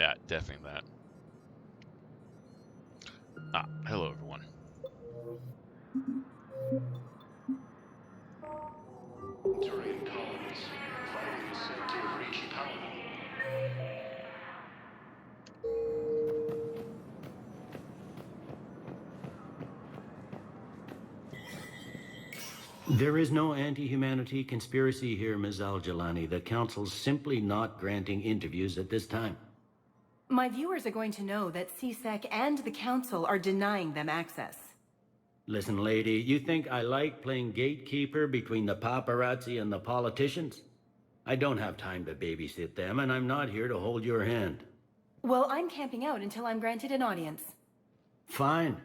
Yeah, definitely that. Ah, hello everyone. Turian colonies finally said to have reached Paladin. There is no anti-humanity conspiracy here, Ms. Al-Jalani. The Council's simply not granting interviews at this time. My viewers are going to know that CSEC and the Council are denying them access. Listen, lady, you think I like playing gatekeeper between the paparazzi and the politicians? I don't have time to babysit them, and I'm not here to hold your hand. Well, I'm camping out until I'm granted an audience. Fine.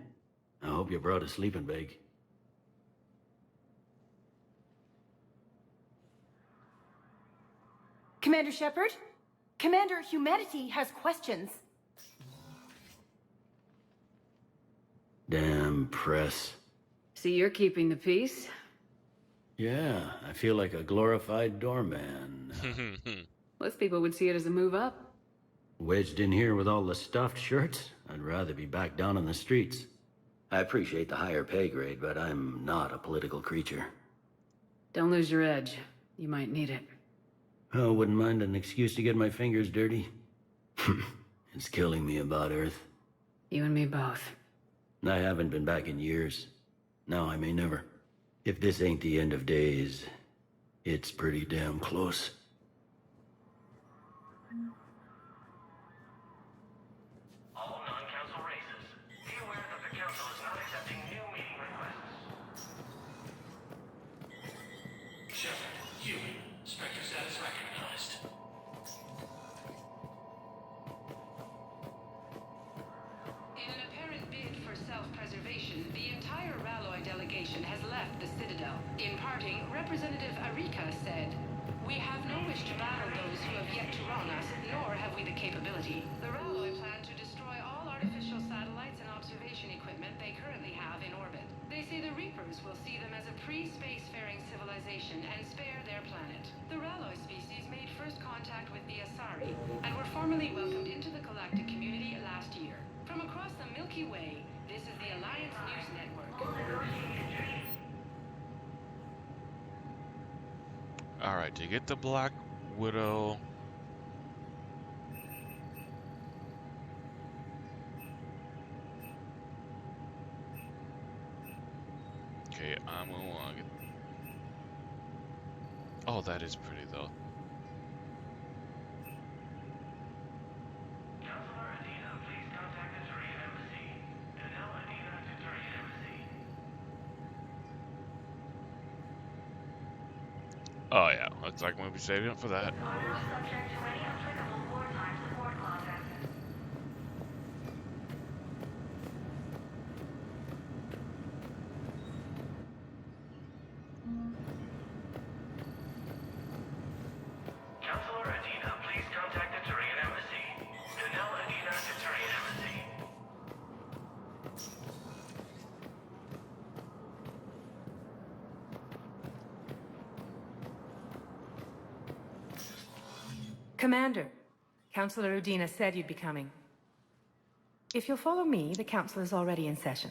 I hope you brought a sleeping bag. Commander Shepard? Commander, humanity has questions. Damn press. See, you're keeping the peace. Yeah, I feel like a glorified doorman. Most people would see it as a move up. Wedged in here with all the stuffed shirts? I'd rather be back down on the streets. I appreciate the higher pay grade, but I'm not a political creature. Don't lose your edge. You might need it. Oh, wouldn't mind an excuse to get my fingers dirty. It's killing me about Earth. You and me both. I haven't been back in years. Now I may never. If this ain't the end of days, it's pretty damn close. All non-council races, be aware that the council is not accepting new meeting requests. Shepard, human, Spectre status recognized. In an apparent bid for self-preservation, the entire Ralloy delegation has left the Citadel. In parting, Representative Arika said, "We have no wish to battle those who have yet to wrong us, nor have we the capability. The Ralloy plan to destroy all artificial satellites and observation equipment they currently have in orbit. They say the Reapers will see them as a pre-spacefaring civilization and spare their planet. The Ralloy species made first contact with the Asari, and were formally welcomed into the galactic community last year. From across the Milky Way, this is the Alliance News Network." Alright, to get the Black Widow. Okay, I'm gonna get. Oh, that is pretty though. Councilor Adina, please contact the Turian Embassy. Danelle Adina to Turian Embassy. Oh yeah, looks like we'll be saving up for that. Are now subject to any applicable wartime support clauses. Councilor Adina, please contact the Turian Embassy. Danelle Adina to Turian Embassy. Commander, Councilor Udina said you'd be coming. If you'll follow me, the council is already in session.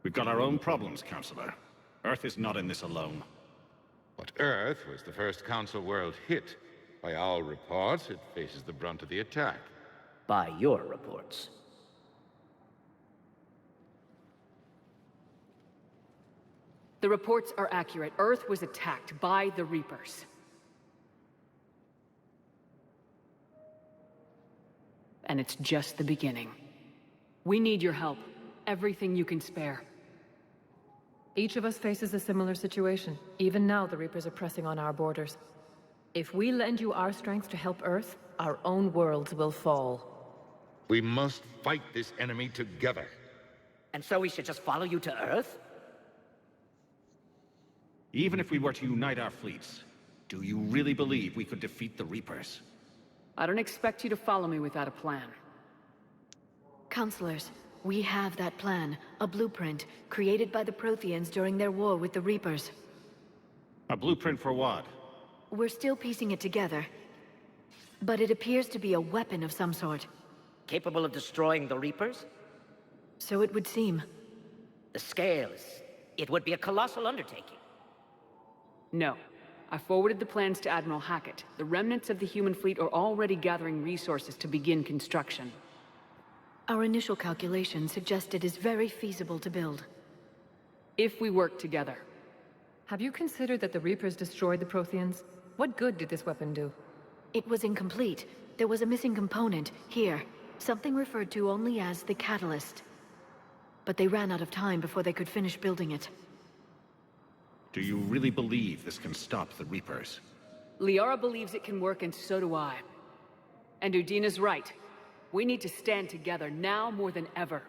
We've got our own problems, Counselor. Earth is not in this alone. But Earth was the first Council world hit. By all reports, it faces the brunt of the attack. By your reports. The reports are accurate. Earth was attacked by the Reapers. And it's just the beginning. We need your help. Everything you can spare. Each of us faces a similar situation. Even now, the Reapers are pressing on our borders. If we lend you our strength to help Earth, our own worlds will fall. We must fight this enemy together. And so we should just follow you to Earth? Even if we were to unite our fleets, do you really believe we could defeat the Reapers? I don't expect you to follow me without a plan. Counselors, we have that plan. A blueprint, created by the Protheans during their war with the Reapers. A blueprint for what? We're still piecing it together. but it appears to be a weapon of some sort. Capable of destroying the Reapers? So it would seem. The scales. It would be a colossal undertaking. No. I forwarded the plans to Admiral Hackett. The remnants of the human fleet are already gathering resources to begin construction. Our initial calculations suggest it is very feasible to build. If we work together. Have you considered that the Reapers destroyed the Protheans? What good did this weapon do? It was incomplete. There was a missing component, here. Something referred to only as the Catalyst. But they ran out of time before they could finish building it. Do you really believe this can stop the Reapers? Liara believes it can work, and so do I. And Udina's right. We need to stand together now more than ever.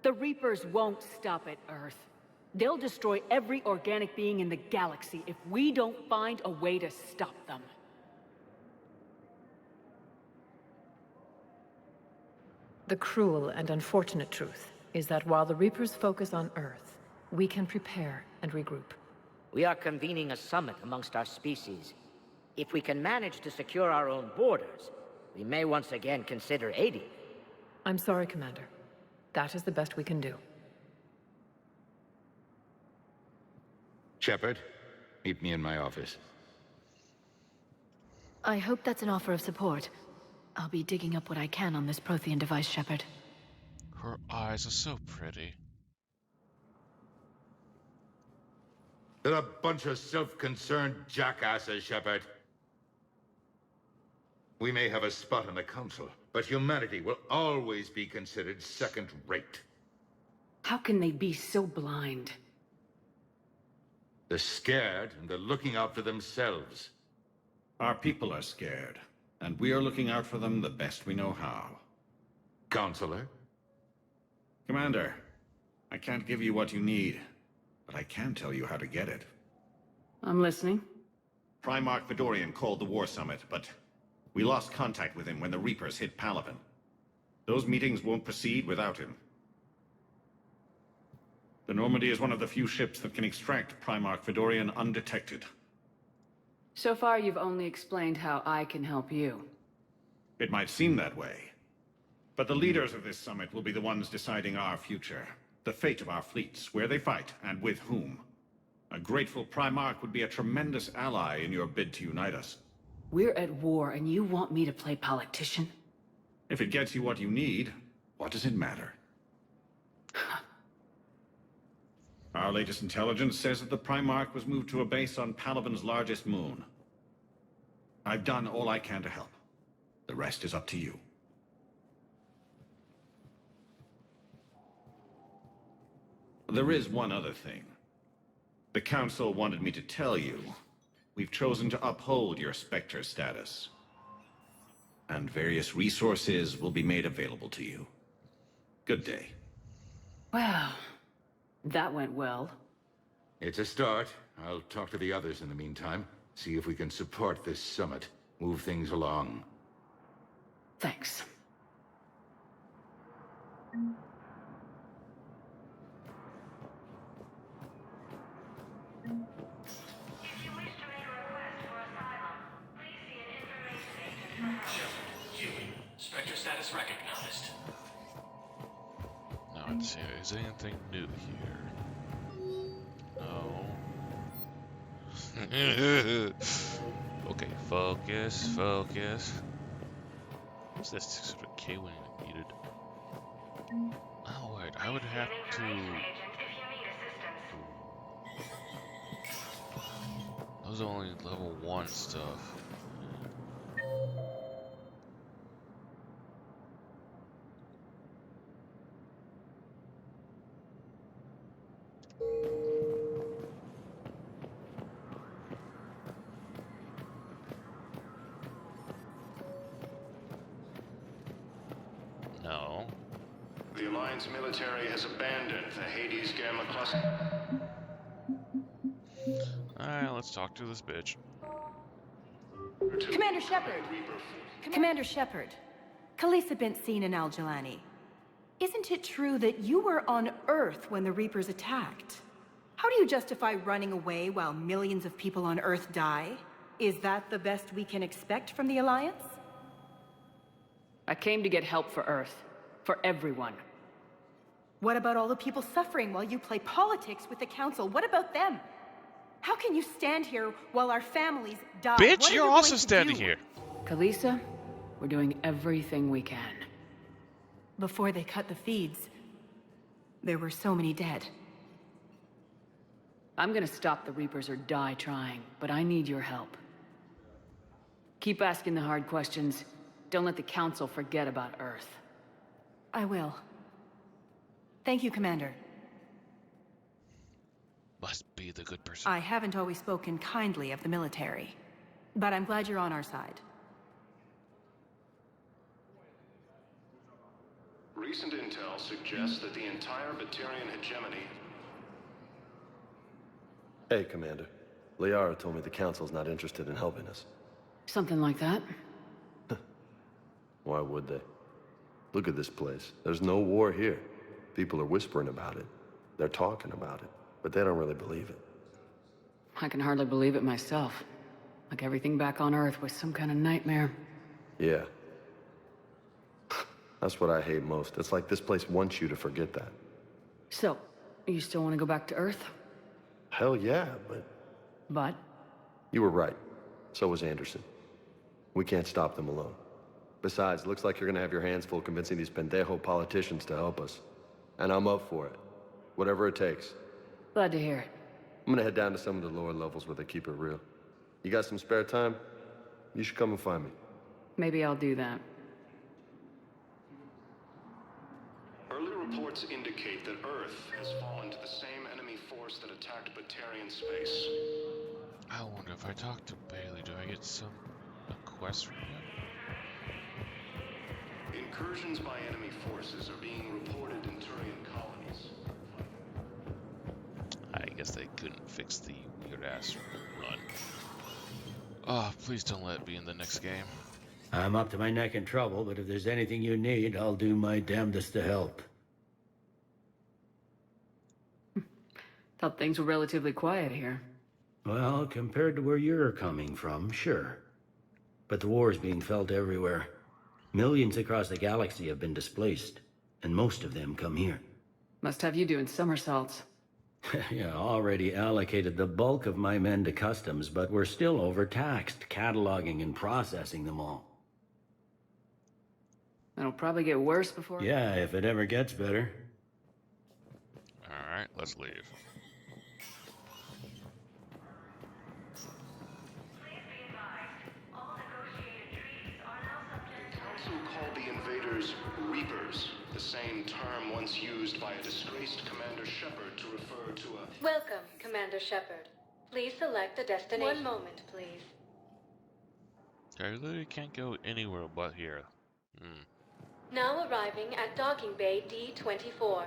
The Reapers won't stop at Earth. They'll destroy every organic being in the galaxy if we don't find a way to stop them. The cruel and unfortunate truth is that while the Reapers focus on Earth, we can prepare and regroup. We are convening a summit amongst our species. If we can manage to secure our own borders, we may once again consider aiding. I'm sorry, Commander. That is the best we can do. Shepard, meet me in my office. I hope that's an offer of support. I'll be digging up what I can on this Prothean device, Shepard. Her eyes are so pretty. They're a bunch of self-concerned jackasses, Shepard. We may have a spot in the Council, but humanity will always be considered second-rate. How can they be so blind? They're scared, and they're looking out for themselves. Our people are scared, and we are looking out for them the best we know how. Counselor? Commander, I can't give you what you need, but I can tell you how to get it. I'm listening. Primarch Fedorian called the War Summit, but we lost contact with him when the Reapers hit Palaven. Those meetings won't proceed without him. The Normandy is one of the few ships that can extract Primarch Fedorian undetected. So far, you've only explained how I can help you. It might seem that way. But the leaders of this summit will be the ones deciding our future. The fate of our fleets, where they fight, and with whom. A grateful Primarch would be a tremendous ally in your bid to unite us. We're at war, and you want me to play politician? If it gets you what you need, what does it matter? Our latest intelligence says that the Primarch was moved to a base on Palaven's largest moon. I've done all I can to help. The rest is up to you. There is one other thing. The Council wanted me to tell you, we've chosen to uphold your Spectre status. And various resources will be made available to you. Good day. Well, that went well. It's a start. I'll talk to the others in the meantime. See if we can support this summit. Move things along. Thanks. If you wish to make a request for asylum, please see an information agent for help. Human. Spectre status recognized. Now let's see, is anything new here? No. Okay, focus, focus. What's this 600K when I need it? Oh wait, I would have to. Those are only level 1 stuff. No. The Alliance military has abandoned the Hades Gamma cluster. Alright, let's talk to this bitch. Commander Shepard! Commander Shepard, Khalisah bint Sin and Al-Jalani. Isn't it true that you were on Earth when the Reapers attacked? How do you justify running away while millions of people on Earth die? Is that the best we can expect from the Alliance? I came to get help for Earth. For everyone. What about all the people suffering while you play politics with the Council? What about them? How can you stand here while our families die? Bitch, What are you're you also going to standing do? here. Kalisa, we're doing everything we can. Before they cut the feeds, there were so many dead. I'm gonna stop the Reapers or die trying, but I need your help. Keep asking the hard questions. Don't let the Council forget about Earth. I will. Thank you, Commander. Must be the good person. I haven't always spoken kindly of the military, but I'm glad you're on our side. Recent intel suggests that the entire Batarian hegemony... Hey, Commander. Liara told me the Council's not interested in helping us. Something like that? Why would they? Look at this place. There's no war here. People are whispering about it. They're talking about it, but they don't really believe it. I can hardly believe it myself. Like everything back on Earth was some kind of nightmare. Yeah. That's what I hate most. It's like this place wants you to forget that. So, you still want to go back to Earth? Hell yeah, but... But? You were right. So was Anderson. We can't stop them alone. Besides, it looks like you're gonna have your hands full convincing these pendejo politicians to help us. And I'm up for it. Whatever it takes. Glad to hear it. I'm gonna head down to some of the lower levels where they keep it real. You got some spare time? You should come and find me. Maybe I'll do that. Early reports indicate that Earth has fallen to the same enemy force that attacked Batarian space. I wonder if I talk to Bailey, do I get a quest from him? Incursions by enemy forces are being reported in Turian colonies. I guess they couldn't fix the weird-ass run. Oh, please don't let it be in the next game. I'm up to my neck in trouble, but if there's anything you need, I'll do my damnedest to help. Thought things were relatively quiet here. Well, compared to where you're coming from, sure. But the war's being felt everywhere. Millions across the galaxy have been displaced, and most of them come here. Must have you doing somersaults. Yeah, already allocated the bulk of my men to customs, but we're still overtaxed, cataloging and processing them all. It'll probably get worse before... Yeah, if it ever gets better. Alright, let's leave. Council called the invaders Reapers, the same term once used by a disgraced Commander Shepard to refer to a... Welcome, Commander Shepard. Please select a destination. One moment, please. I literally can't go anywhere but here. Now arriving at Docking Bay D-24.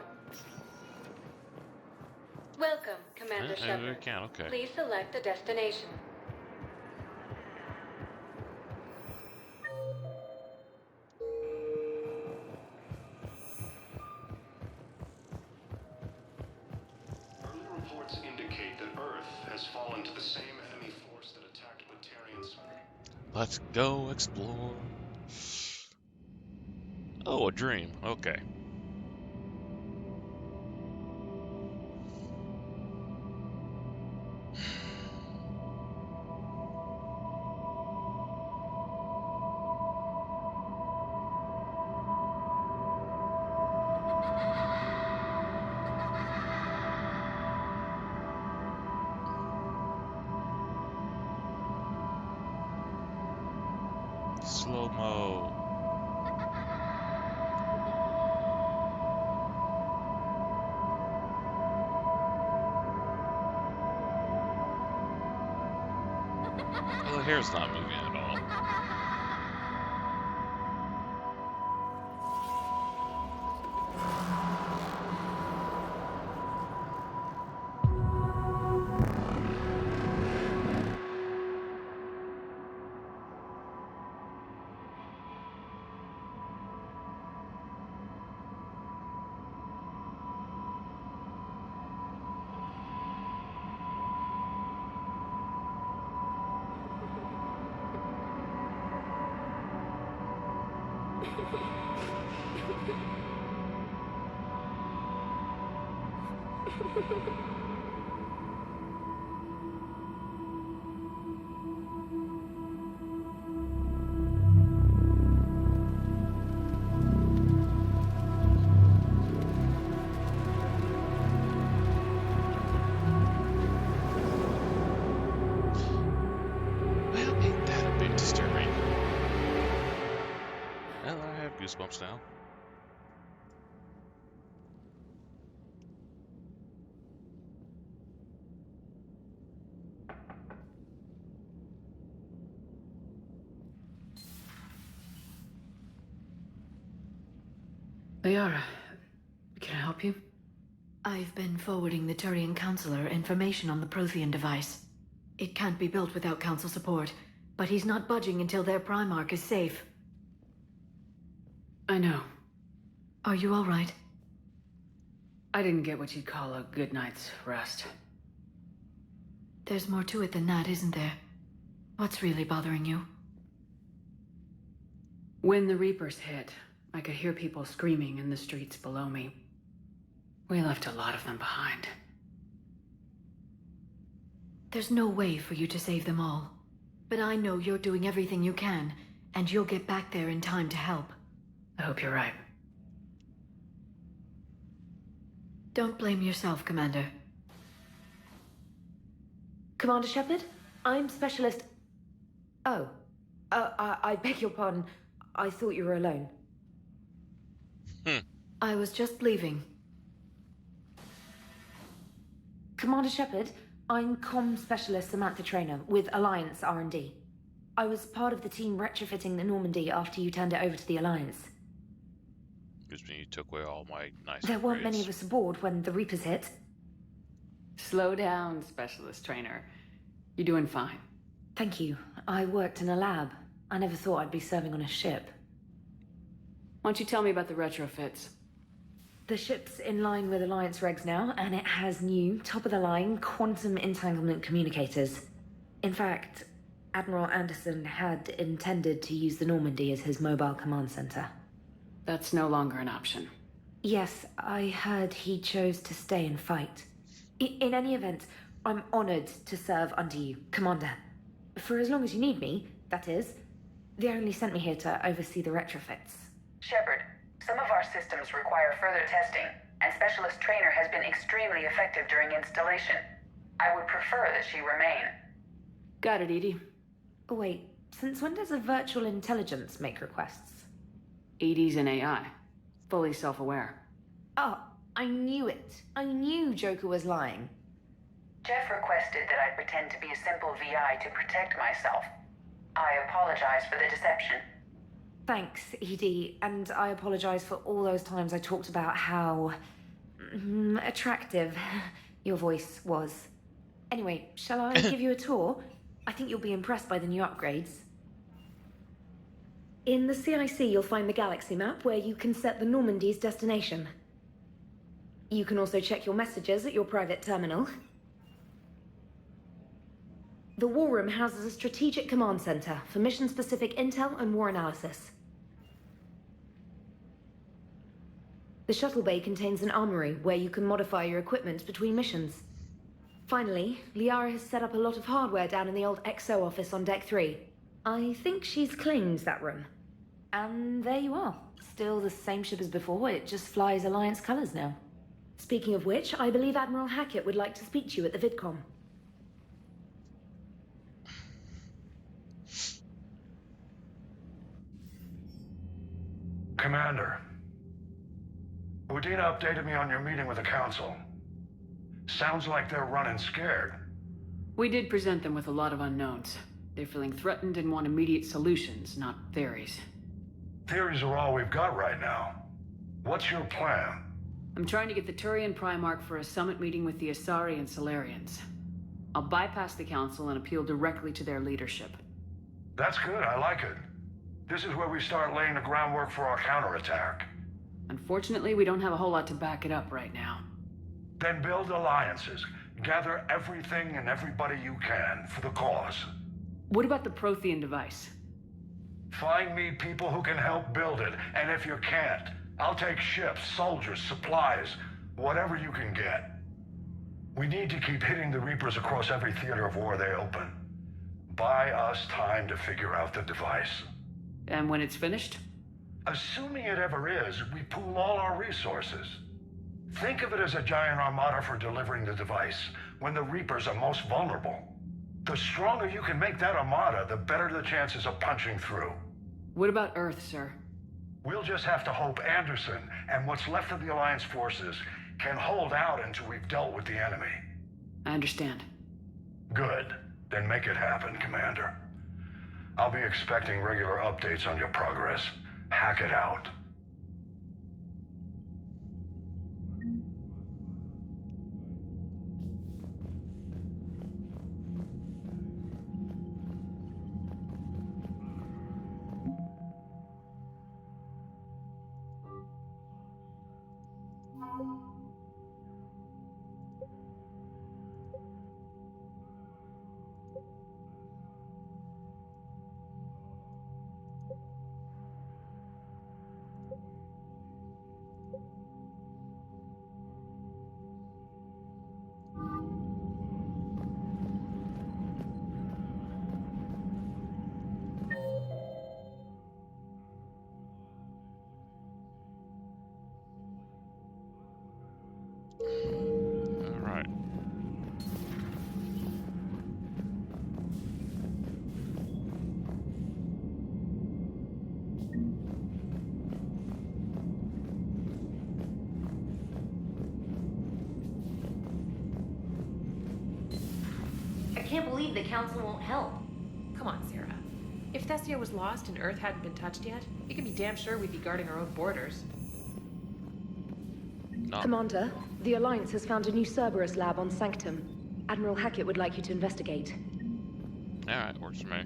Welcome, Commander I Shepard. can, okay. Please select a destination. Early reports indicate that Earth has fallen to the same enemy force that attacked Batarian space. Let's go explore. Oh, a dream. Okay. Slow-mo. Well, the hair's not moving at all. Well, ain't that a bit disturbing? Well, I have goosebumps now. Liara, can I help you? I've been forwarding the Turian Counselor information on the Prothean device. It can't be built without Council support, but he's not budging until their Primarch is safe. I know. Are you all right? I didn't get what you'd call a good night's rest. There's more to it than that, isn't there? What's really bothering you? When the Reapers hit, I could hear people screaming in the streets below me. We left a lot of them behind. There's no way for you to save them all. But I know you're doing everything you can, and you'll get back there in time to help. I hope you're right. Don't blame yourself, Commander. Commander Shepard, I'm Specialist... Oh. I beg your pardon. I thought you were alone. I was just leaving. Commander Shepard, I'm Comm Specialist Samantha Traynor with Alliance R&D. I was part of the team retrofitting the Normandy after you turned it over to the Alliance. Excuse me, you took away all my nice There weren't grades. many of us aboard when the Reapers hit. Slow down, Specialist Trainer. You're doing fine. Thank you. I worked in a lab. I never thought I'd be serving on a ship. Why don't you tell me about the retrofits? The ship's in line with Alliance regs now, and it has new, top-of-the-line quantum entanglement communicators. In fact, Admiral Anderson had intended to use the Normandy as his mobile command center. That's no longer an option. Yes, I heard he chose to stay and fight. In any event, I'm honored to serve under you, Commander. For as long as you need me, that is. They only sent me here to oversee the retrofits. Shepard, some of our systems require further testing, and Specialist Trainer has been extremely effective during installation. I would prefer that she remain. Got it, Edie. Oh, wait, since when does a virtual intelligence make requests? Edie's an AI. Fully self-aware. Oh, I knew it. I knew Joker was lying. Jeff requested that I pretend to be a simple VI to protect myself. I apologize for the deception. Thanks, Edie, and I apologize for all those times I talked about how... attractive your voice was. Anyway, shall I give you a tour? I think you'll be impressed by the new upgrades. In the CIC, you'll find the galaxy map where you can set the Normandy's destination. You can also check your messages at your private terminal. The War Room houses a strategic command center for mission-specific intel and war analysis. The shuttle bay contains an armory where you can modify your equipment between missions. Finally, Liara has set up a lot of hardware down in the old XO office on Deck 3. I think she's claimed that room. And there you are. Still the same ship as before, it just flies Alliance colors now. Speaking of which, I believe Admiral Hackett would like to speak to you at the VidCom. Commander, Udina updated me on your meeting with the Council. Sounds like they're running scared. We did present them with a lot of unknowns. They're feeling threatened and want immediate solutions, not theories. Theories are all we've got right now. What's your plan? I'm trying to get the Turian Primarch for a summit meeting with the Asari and Solarians. I'll bypass the Council and appeal directly to their leadership. That's good, I like it. This is where we start laying the groundwork for our counterattack. Unfortunately, we don't have a whole lot to back it up right now. Then build alliances. Gather everything and everybody you can for the cause. What about the Prothean device? Find me people who can help build it, and if you can't, I'll take ships, soldiers, supplies, whatever you can get. We need to keep hitting the Reapers across every theater of war they open. Buy us time to figure out the device. And when it's finished? Assuming it ever is, we pool all our resources. Think of it as a giant armada for delivering the device, when the Reapers are most vulnerable. The stronger you can make that armada, the better the chances of punching through. What about Earth, sir? We'll just have to hope Anderson and what's left of the Alliance forces can hold out until we've dealt with the enemy. I understand. Good. Then make it happen, Commander. I'll be expecting regular updates on your progress. Hack it out. Alright. I can't believe the Council won't help. Come on, Sarah. If Thessia was lost and Earth hadn't been touched yet, you can be damn sure we'd be guarding our own borders. No. Commander, the Alliance has found a new Cerberus lab on Sanctum. Admiral Hackett would like you to investigate. Alright, works for me.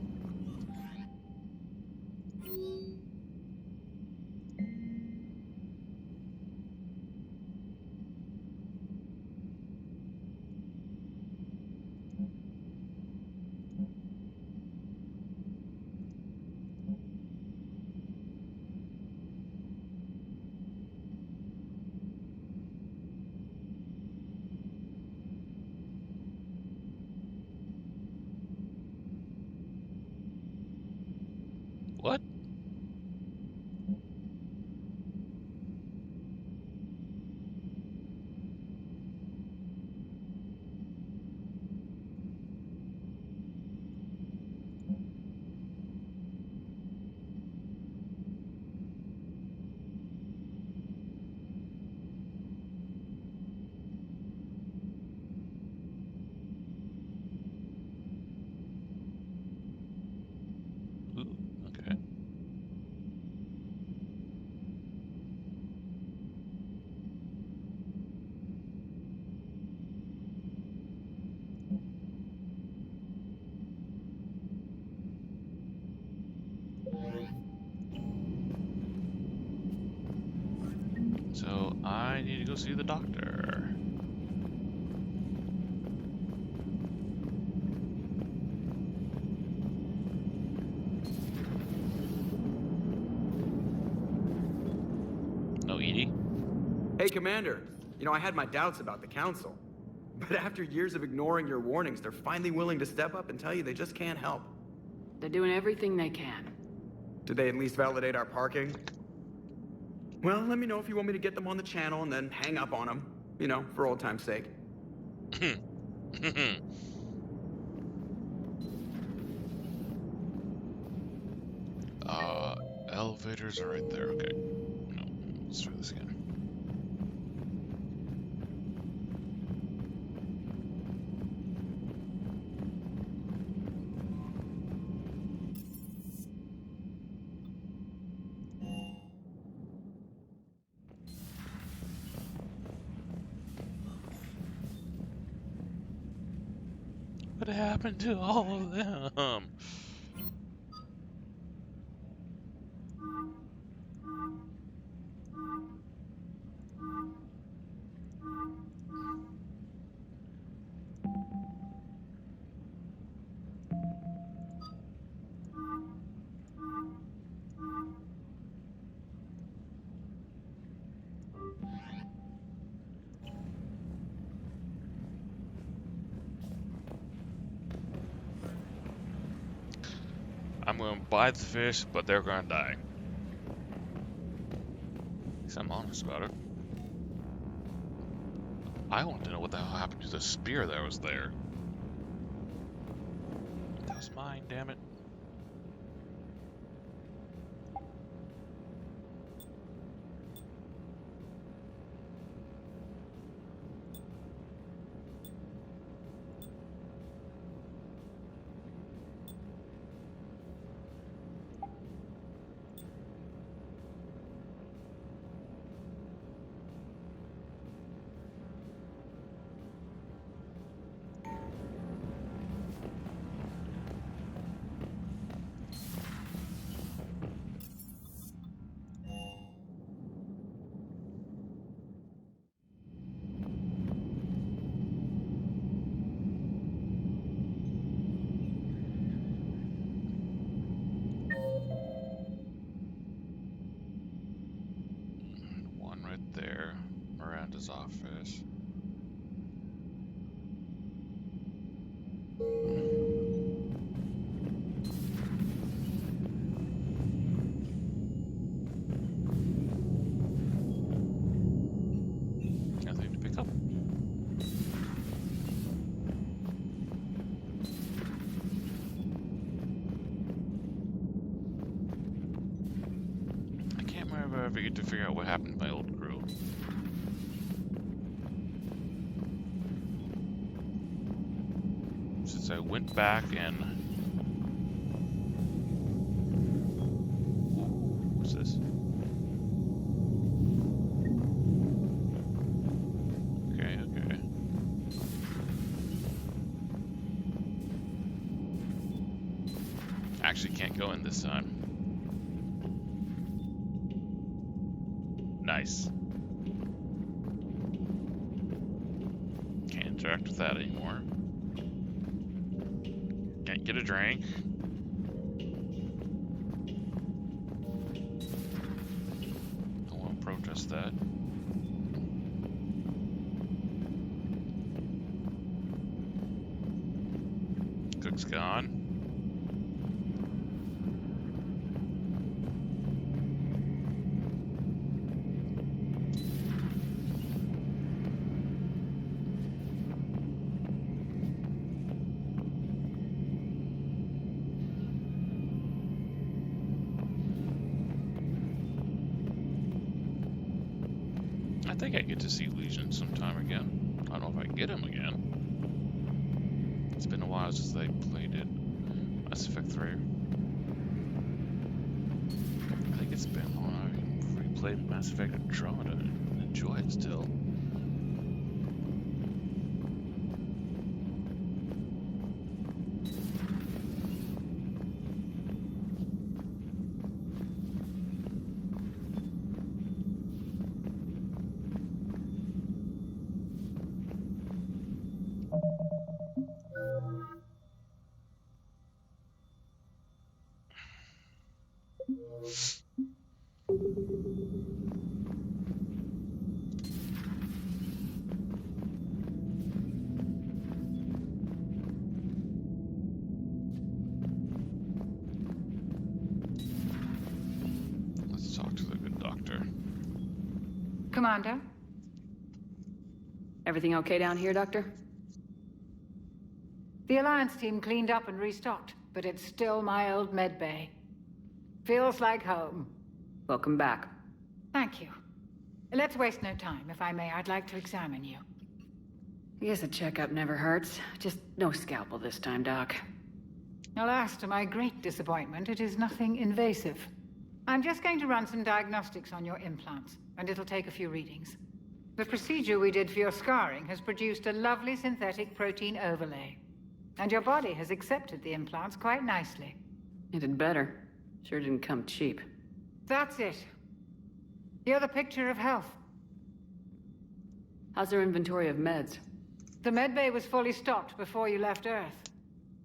What? Ooh, okay. So I need to go see the doctor. No Edie? Hey, Commander. You know, I had my doubts about the Council. But after years of ignoring your warnings, they're finally willing to step up and tell you they just can't help. They're doing everything they can. Did they at least validate our parking? Well, let me know if you want me to get them on the channel and then hang up on them. You know, for old time's sake. Elevators are right there, okay. No, let's try this again. What happened to all of them? gonna buy the fish, but they're gonna die. At least I'm honest about it. I want to know what the hell happened to the spear that was there. That was mine, damn it. One right there. Miranda's office. Nothing to pick up. I can't remember if I ever get to figure out what happened to my old crew. Since I went back and... Ooh, what's this? Okay, okay. Actually can't go in this time. Nice. Can't interact with that anymore. Can't get a drink. Don't want to protest that. Cook's gone. I think I get to see Legion sometime again. I don't know if I can get him again. It's been a while since I played it. Mass Effect 3. I think it's been long. I replayed Mass Effect Andromeda and enjoy it still. Let's talk to the good doctor. Commander? Everything okay down here, Doctor? The Alliance team cleaned up and restocked, but it's still my old med bay. Feels like home. Welcome back. Thank you. Let's waste no time. If I may, I'd like to examine you. I guess a checkup never hurts. Just no scalpel this time, Doc. Alas, to my great disappointment, it is nothing invasive. I'm just going to run some diagnostics on your implants, and it'll take a few readings. The procedure we did for your scarring has produced a lovely synthetic protein overlay. And your body has accepted the implants quite nicely. It did better. Sure didn't come cheap. That's it. You're the picture of health. How's our inventory of meds? The medbay was fully stocked before you left Earth.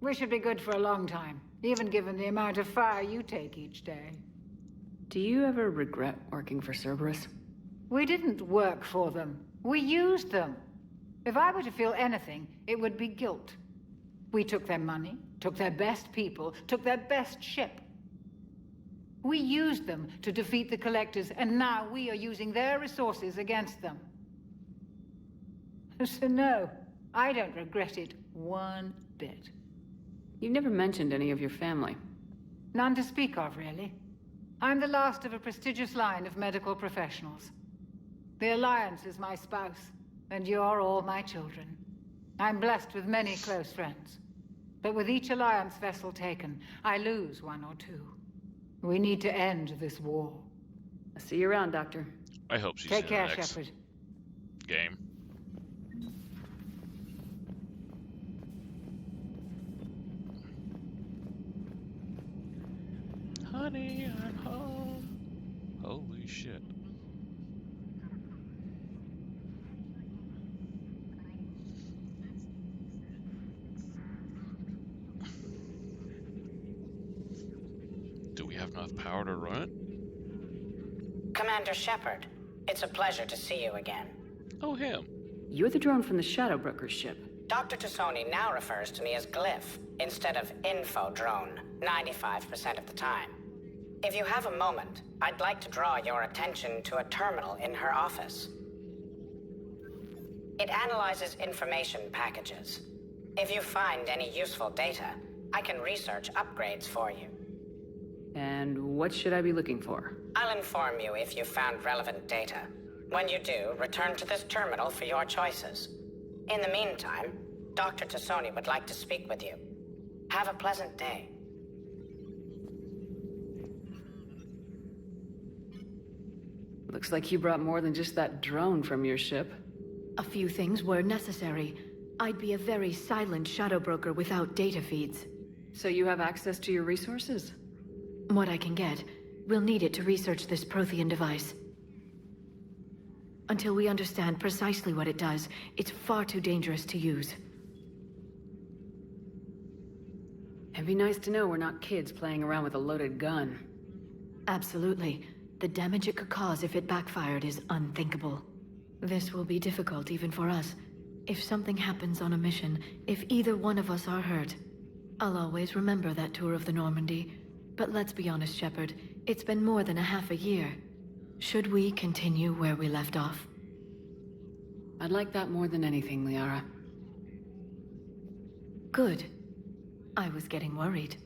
We should be good for a long time, even given the amount of fire you take each day. Do you ever regret working for Cerberus? We didn't work for them. We used them. If I were to feel anything, it would be guilt. We took their money, took their best people, took their best ship, We used them to defeat the Collectors, and now we are using their resources against them. So no, I don't regret it one bit. You never mentioned any of your family. None to speak of, really. I'm the last of a prestigious line of medical professionals. The Alliance is my spouse, and you're all my children. I'm blessed with many close friends. But with each Alliance vessel taken, I lose one or two. We need to end this war. I'll see you around, Doctor. I hope she's Take in care, the next Shepard. game. Honey, I'm home. Holy shit. Do we have enough power to run it? Commander Shepard, it's a pleasure to see you again. Oh, him. You're the drone from the Shadowbroker ship. Dr. Tassoni now refers to me as Glyph instead of Info Drone, 95% of the time. If you have a moment, I'd like to draw your attention to a terminal in her office. It analyzes information packages. If you find any useful data, I can research upgrades for you. And what should I be looking for? I'll inform you if you found relevant data. When you do, return to this terminal for your choices. In the meantime, Dr. Tassoni would like to speak with you. Have a pleasant day. Looks like you brought more than just that drone from your ship. A few things were necessary. I'd be a very silent shadow broker without data feeds. So you have access to your resources? What I can get. We'll need it to research this Prothean device. Until we understand precisely what it does, it's far too dangerous to use. It'd be nice to know we're not kids playing around with a loaded gun. Absolutely. The damage it could cause if it backfired is unthinkable. This will be difficult even for us. If something happens on a mission, if either one of us are hurt, I'll always remember that tour of the Normandy. But let's be honest, Shepard. It's been more than a half a year. Should we continue where we left off? I'd like that more than anything, Liara. Good. I was getting worried.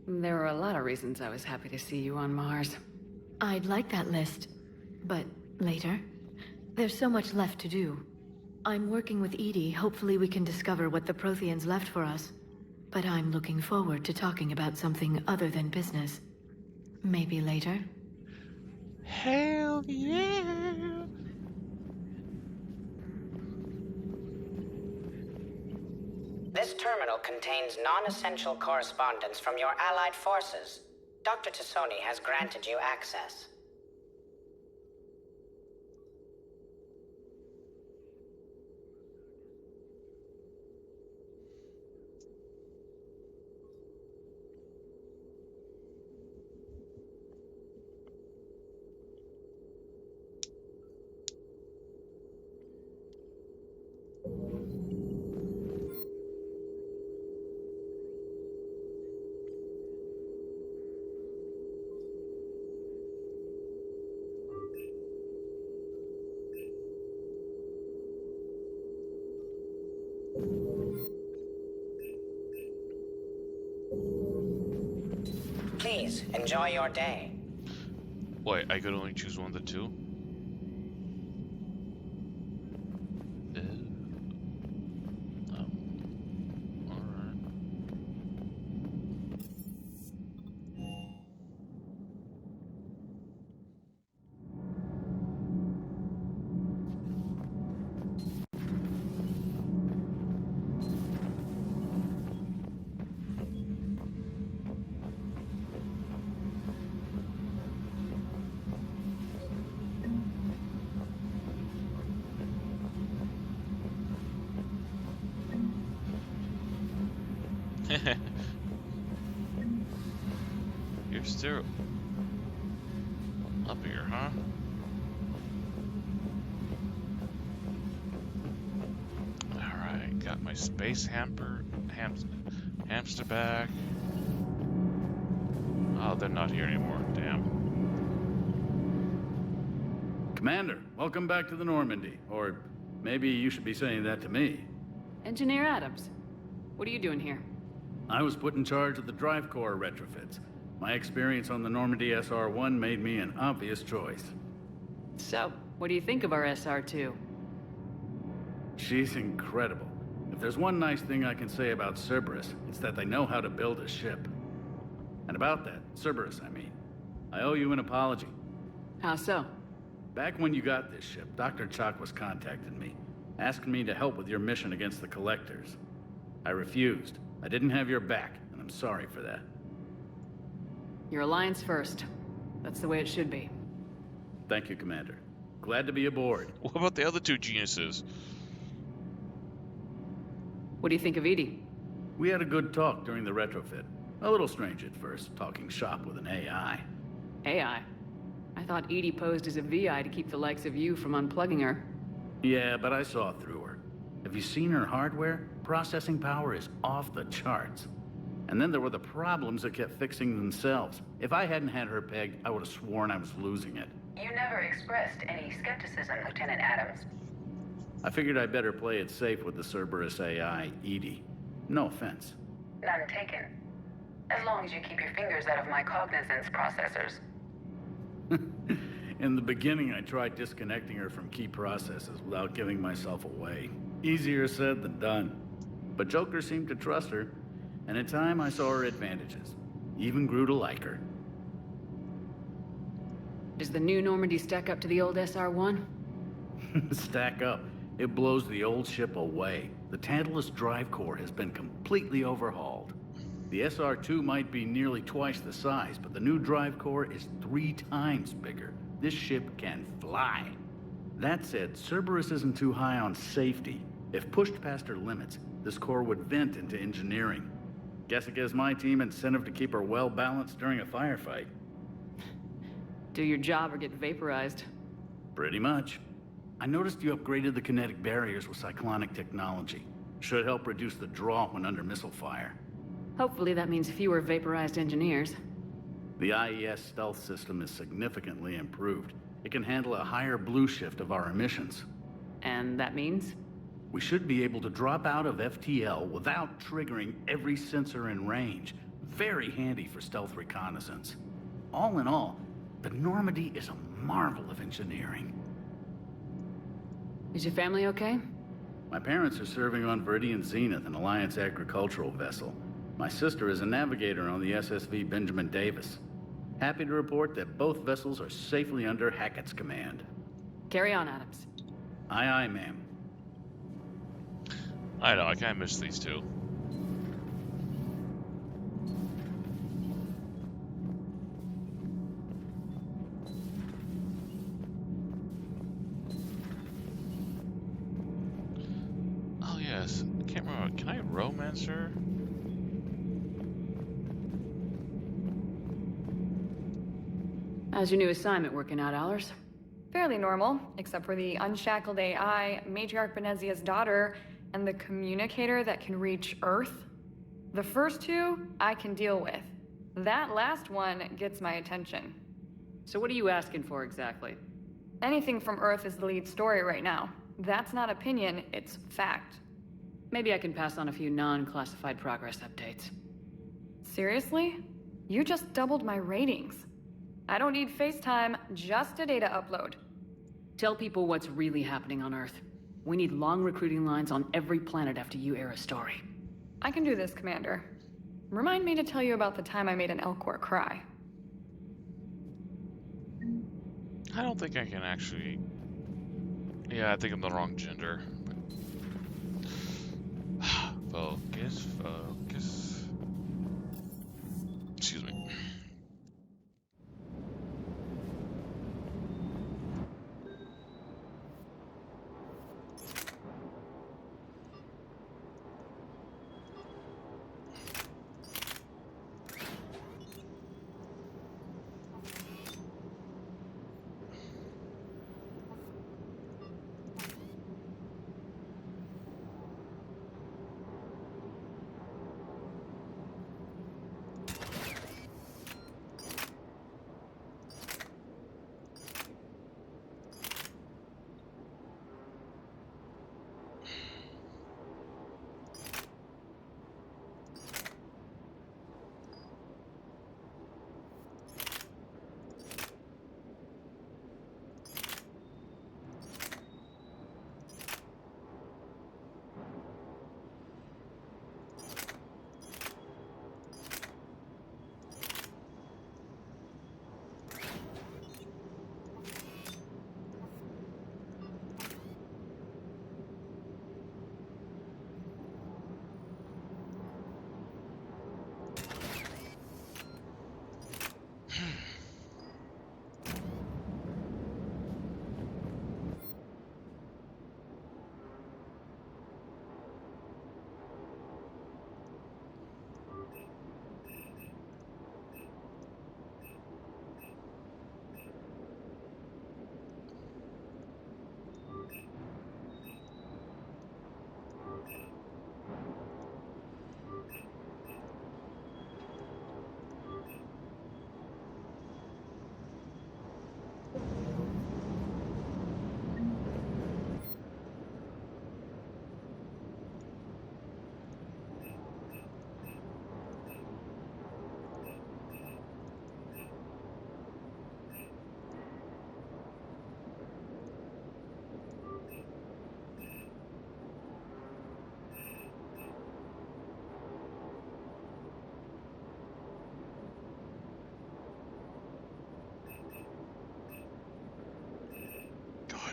There were a lot of reasons I was happy to see you on Mars. I'd like that list. But later? There's so much left to do. I'm working with EDI. Hopefully we can discover what the Protheans left for us. But I'm looking forward to talking about something other than business. Maybe later? Hell yeah! This terminal contains non-essential correspondence from your allied forces. Dr. Tassoni has granted you access. Please, enjoy your day. Wait, I could only choose one of the two? You're still up here, huh? Alright, got my space hamster back. Oh, they're not here anymore, damn. Commander, welcome back to the Normandy. Or maybe you should be saying that to me. Engineer Adams, what are you doing here? I was put in charge of the drive core retrofits. My experience on the Normandy SR-1 made me an obvious choice. So, what do you think of our SR-2? She's incredible. If there's one nice thing I can say about Cerberus, it's that they know how to build a ship. And about that, Cerberus, I mean, I owe you an apology. How so? Back when you got this ship, Dr. Chakwas contacted me, asking me to help with your mission against the Collectors. I refused. I didn't have your back, and I'm sorry for that. Your alliance first. That's the way it should be. Thank you, Commander. Glad to be aboard. What about the other two geniuses? What do you think of Edie? We had a good talk during the retrofit. A little strange at first, talking shop with an AI. AI? I thought Edie posed as a VI to keep the likes of you from unplugging her. Yeah, but I saw through her. Have you seen her hardware? Processing power is off the charts. And then there were the problems that kept fixing themselves. If I hadn't had her pegged, I would have sworn I was losing it. You never expressed any skepticism, Lieutenant Adams. I figured I'd better play it safe with the Cerberus AI, Edie. No offense. None taken. As long as you keep your fingers out of my cognizance processors. In the beginning, I tried disconnecting her from key processes without giving myself away. Easier said than done. But Joker seemed to trust her, and in time I saw her advantages. Even grew to like her. Does the new Normandy stack up to the old SR-1? Stack up. It blows the old ship away. The Tantalus drive core has been completely overhauled. The SR-2 might be nearly twice the size, but the new drive core is 3 times bigger. This ship can fly. That said, Cerberus isn't too high on safety. If pushed past her limits, this core would vent into engineering. Guess it gives my team incentive to keep her well balanced during a firefight. Do your job or get vaporized. Pretty much. I noticed you upgraded the kinetic barriers with cyclonic technology. Should help reduce the draw when under missile fire. Hopefully that means fewer vaporized engineers. The IES stealth system is significantly improved. It can handle a higher blue shift of our emissions. And that means? We should be able to drop out of FTL without triggering every sensor in range. Very handy for stealth reconnaissance. All in all, the Normandy is a marvel of engineering. Is your family okay? My parents are serving on Viridian Zenith, an Alliance agricultural vessel. My sister is a navigator on the SSV Benjamin Davis. Happy to report that both vessels are safely under Hackett's command. Carry on, Adams. Aye, aye, ma'am. I know, I kinda miss these two. Oh yes, I can't remember, can I romance her? How's your new assignment working out, Allers? Fairly normal, except for the unshackled AI, Matriarch Benezia's daughter, and the communicator that can reach Earth. The first two, I can deal with. That last one gets my attention. So what are you asking for exactly? Anything from Earth is the lead story right now. That's not opinion, it's fact. Maybe I can pass on a few non-classified progress updates. Seriously? You just doubled my ratings. I don't need FaceTime, just a data upload. Tell people what's really happening on Earth. We need long recruiting lines on every planet after you air a story. I can do this, Commander. Remind me to tell you about the time I made an Elcor cry. I don't think I can actually... Yeah, I think I'm the wrong gender. Focus, focus. Excuse me.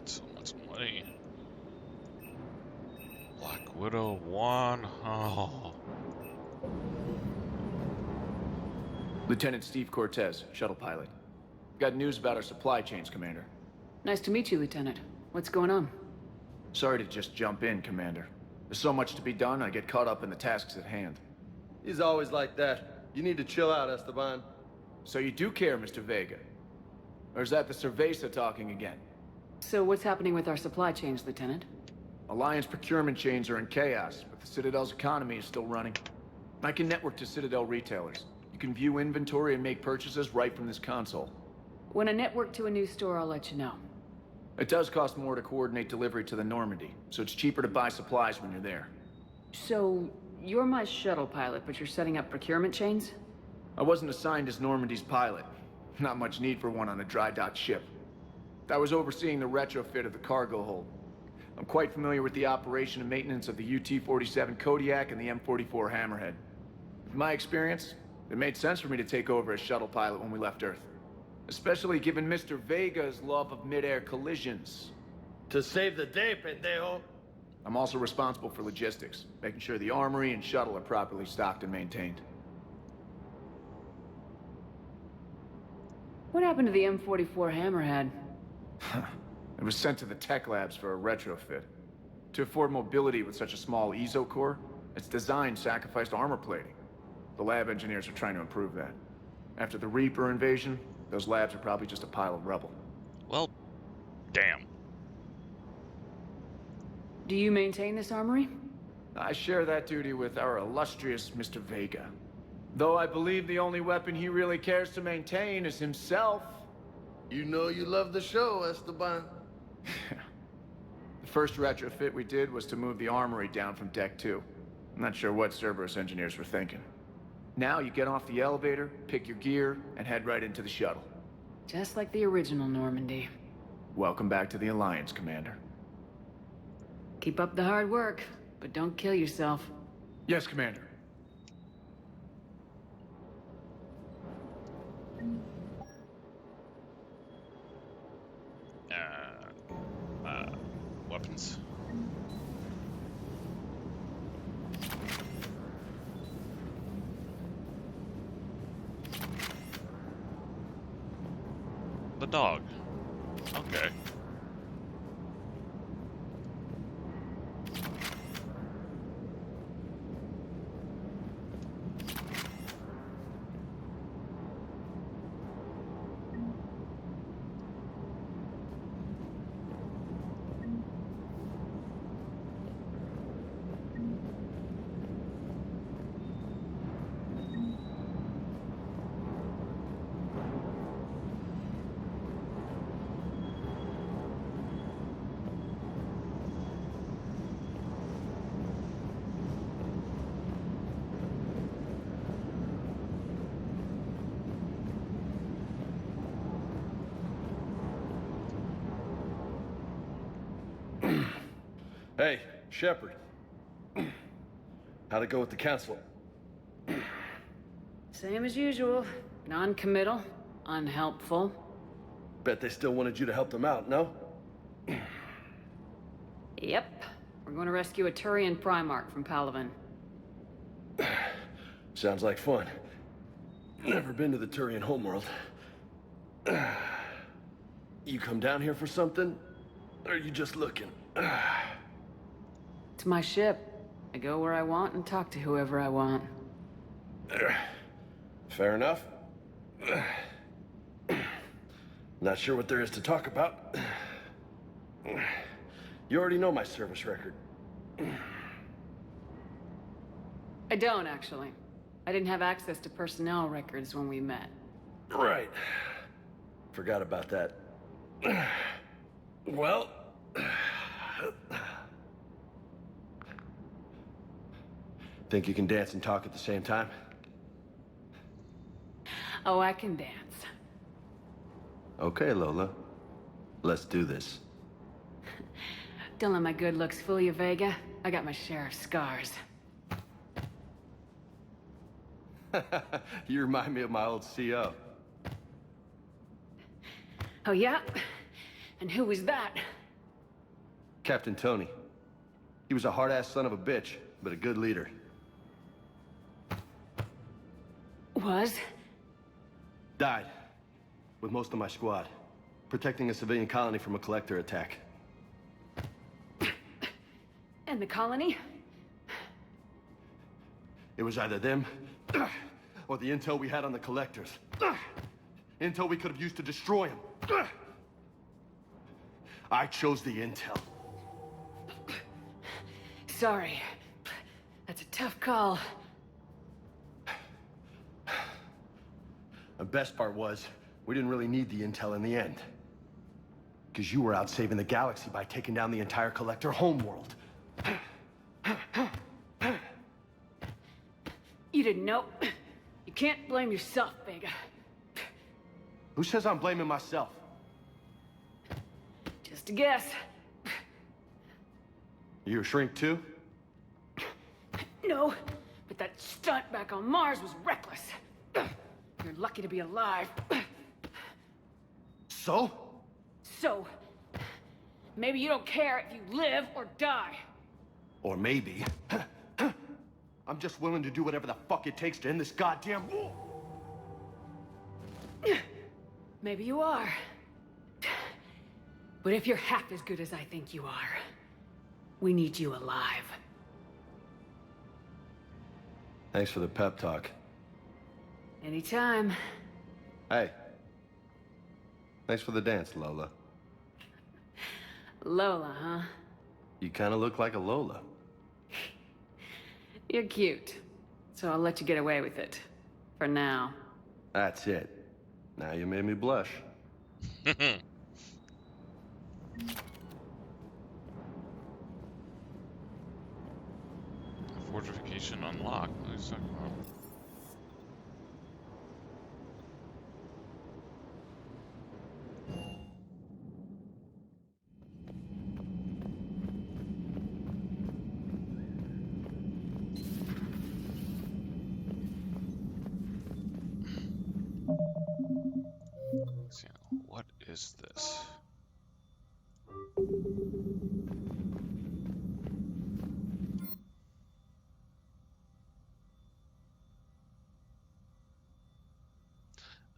got so much money. Black Widow 1. Oh. Lieutenant Steve Cortez, shuttle pilot. Got news about our supply chains, Commander. Nice to meet you, Lieutenant. What's going on? Sorry to just jump in, Commander. There's so much to be done, I get caught up in the tasks at hand. He's always like that. You need to chill out, Esteban. So you do care, Mr. Vega? Or is that the Cerveza talking again? So what's happening with our supply chains, Lieutenant? Alliance procurement chains are in chaos, but the Citadel's economy is still running. I can network to Citadel retailers. You can view inventory and make purchases right from this console. When I network to a new store, I'll let you know. It does cost more to coordinate delivery to the Normandy, so it's cheaper to buy supplies when you're there. So, you're my shuttle pilot, but you're setting up procurement chains? I wasn't assigned as Normandy's pilot. Not much need for one on a dry dock ship. I was overseeing the retrofit of the cargo hold. I'm quite familiar with the operation and maintenance of the UT-47 Kodiak and the M44 Hammerhead. With my experience, it made sense for me to take over as shuttle pilot when we left Earth. Especially given Mr. Vega's love of mid-air collisions. To save the day, pendejo. I'm also responsible for logistics, making sure the armory and shuttle are properly stocked and maintained. What happened to the M44 Hammerhead? It was sent to the tech labs for a retrofit. To afford mobility with such a small EZO core, its design sacrificed armor plating. The lab engineers are trying to improve that. After the Reaper invasion, those labs are probably just a pile of rubble. Well, damn. Do you maintain this armory? I share that duty with our illustrious Mr. Vega. Though I believe the only weapon he really cares to maintain is himself. You know you love the show, Esteban. The first retrofit we did was to move the armory down from Deck 2. I'm not sure what Cerberus engineers were thinking. Now you get off the elevator, pick your gear, and head right into the shuttle. Just like the original Normandy. Welcome back to the Alliance, Commander. Keep up the hard work, but don't kill yourself. Yes, Commander. Weapons. The dog. Okay. Hey, Shepard. How'd it go with the council? Same as usual. Non-committal, unhelpful. Bet they still wanted you to help them out, no? Yep. We're going to rescue a Turian Primarch from Palaven. Sounds like fun. Never been to the Turian homeworld. You come down here for something? Or are you just looking? It's my ship. I go where I want and talk to whoever I want. Fair enough. Not sure what there is to talk about. You already know my service record. I don't, actually. I didn't have access to personnel records when we met. Right. Forgot about that. Well... Think you can dance and talk at the same time? Oh, I can dance. Okay, Lola. Let's do this. Don't let my good looks fool you, Vega. I got my share of scars. You remind me of my old CO. Oh, yeah? And who was that? Captain Tony. He was a hard-ass son of a bitch, but a good leader. Was? Died. With most of my squad. Protecting a civilian colony from a collector attack. And the colony? It was either them, or the intel we had on the collectors. Intel we could have used to destroy them. I chose the intel. Sorry. That's a tough call. The best part was, we didn't really need the intel in the end. Because you were out saving the galaxy by taking down the entire collector homeworld. You didn't know. You can't blame yourself, Vega. Who says I'm blaming myself? Just a guess. You a shrink too? No, but that stunt back on Mars was reckless. You're lucky to be alive. So? So, maybe you don't care if you live or die. Or maybe... I'm just willing to do whatever the fuck it takes to end this goddamn war. Maybe you are. But if you're half as good as I think you are, we need you alive. Thanks for the pep talk. Anytime. Hey. Thanks for the dance, Lola. Lola, huh? You kind of look like a Lola. You're cute. So I'll let you get away with it. For now. That's it. Now you made me blush. Fortification unlocked. What are you talking about? What is this?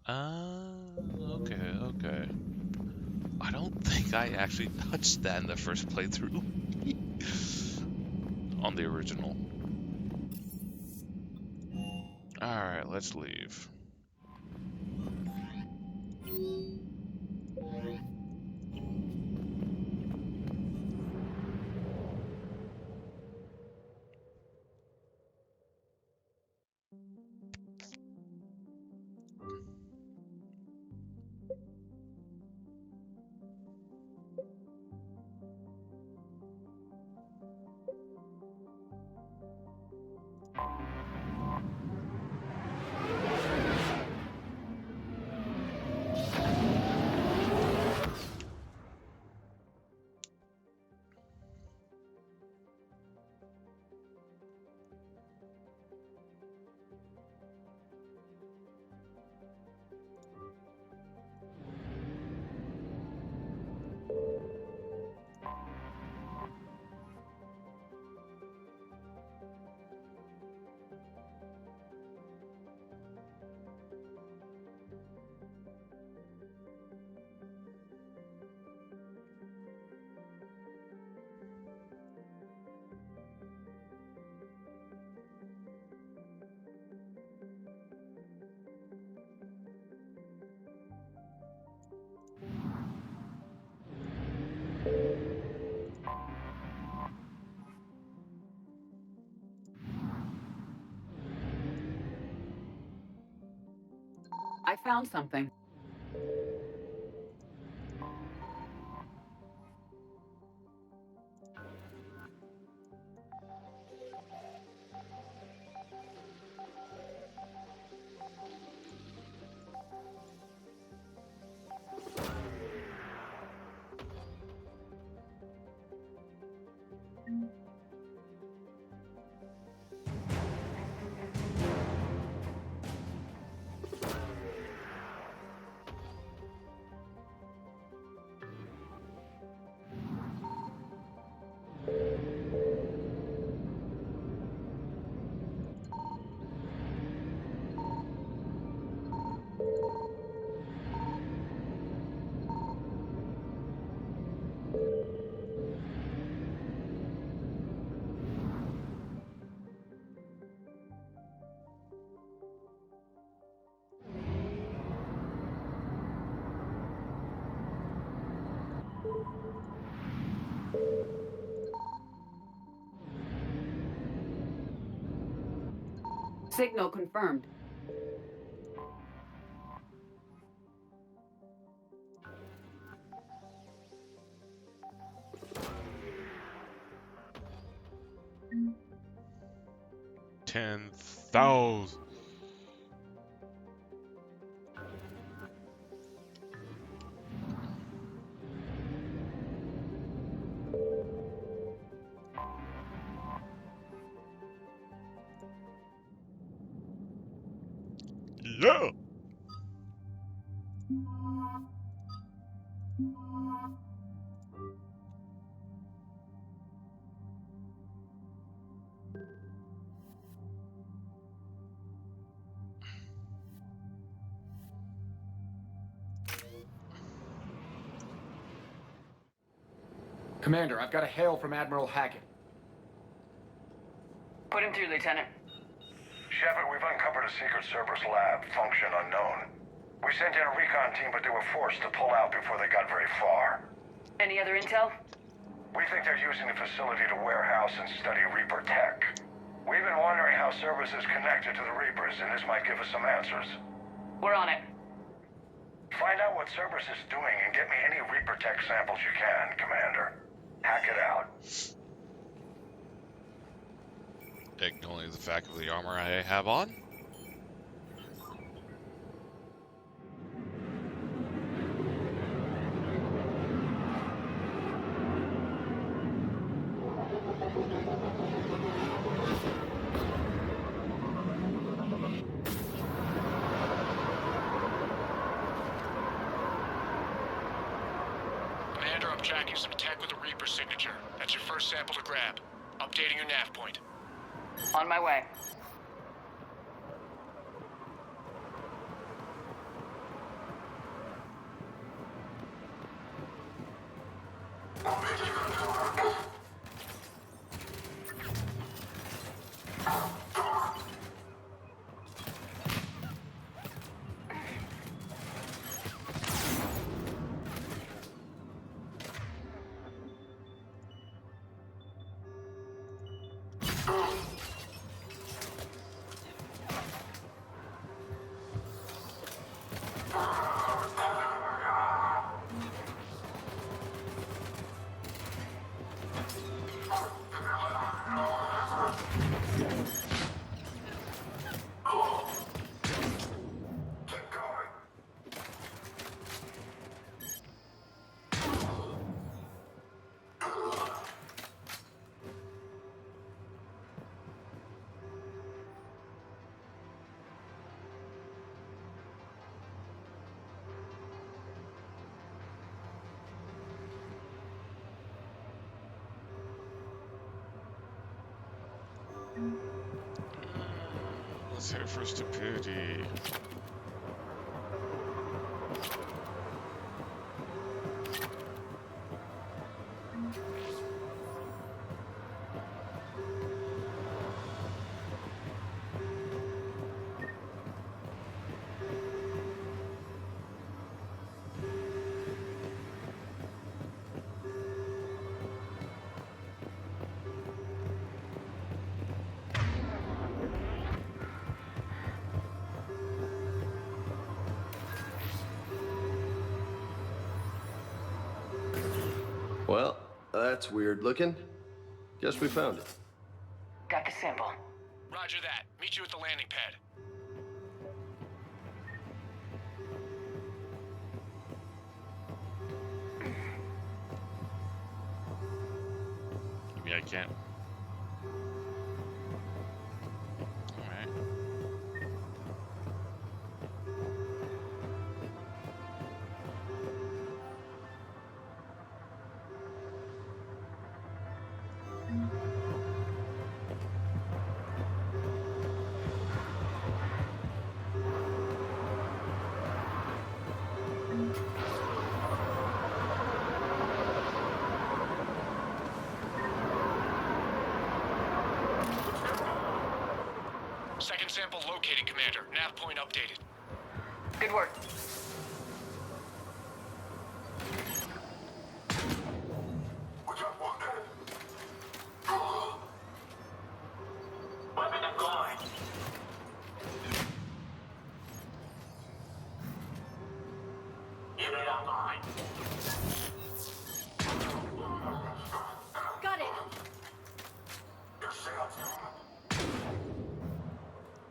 Okay. I don't think I actually touched that in the first playthrough. On the original. Alright, let's leave. I found something. Signal confirmed. $10,000. Yeah. Commander, I've got a hail from Admiral Hackett. Put him through, Lieutenant. Shepard, we've uncovered a Secret Service lab, function unknown. We sent in a recon team, but they were forced to pull out before they got very far. Any other intel? We think they're using the facility to warehouse and study Reaper tech. We've been wondering how Cerberus is connected to the Reapers, and this might give us some answers. We're on it. Find out what Cerberus is doing and get me any Reaper tech samples you can, Commander. Hack it out. Ignoring the fact of the armor I have on. Commander, I'm tracking some tech with a Reaper signature. That's your first sample to grab. Updating your nav point. On my way. Let's head for stupidity. Well, that's weird looking. Guess we found it. Got the sample. Roger that. Meet you at the landing pad. You mean I can't? Alright. Second sample located, Commander. Nav point updated. Good work.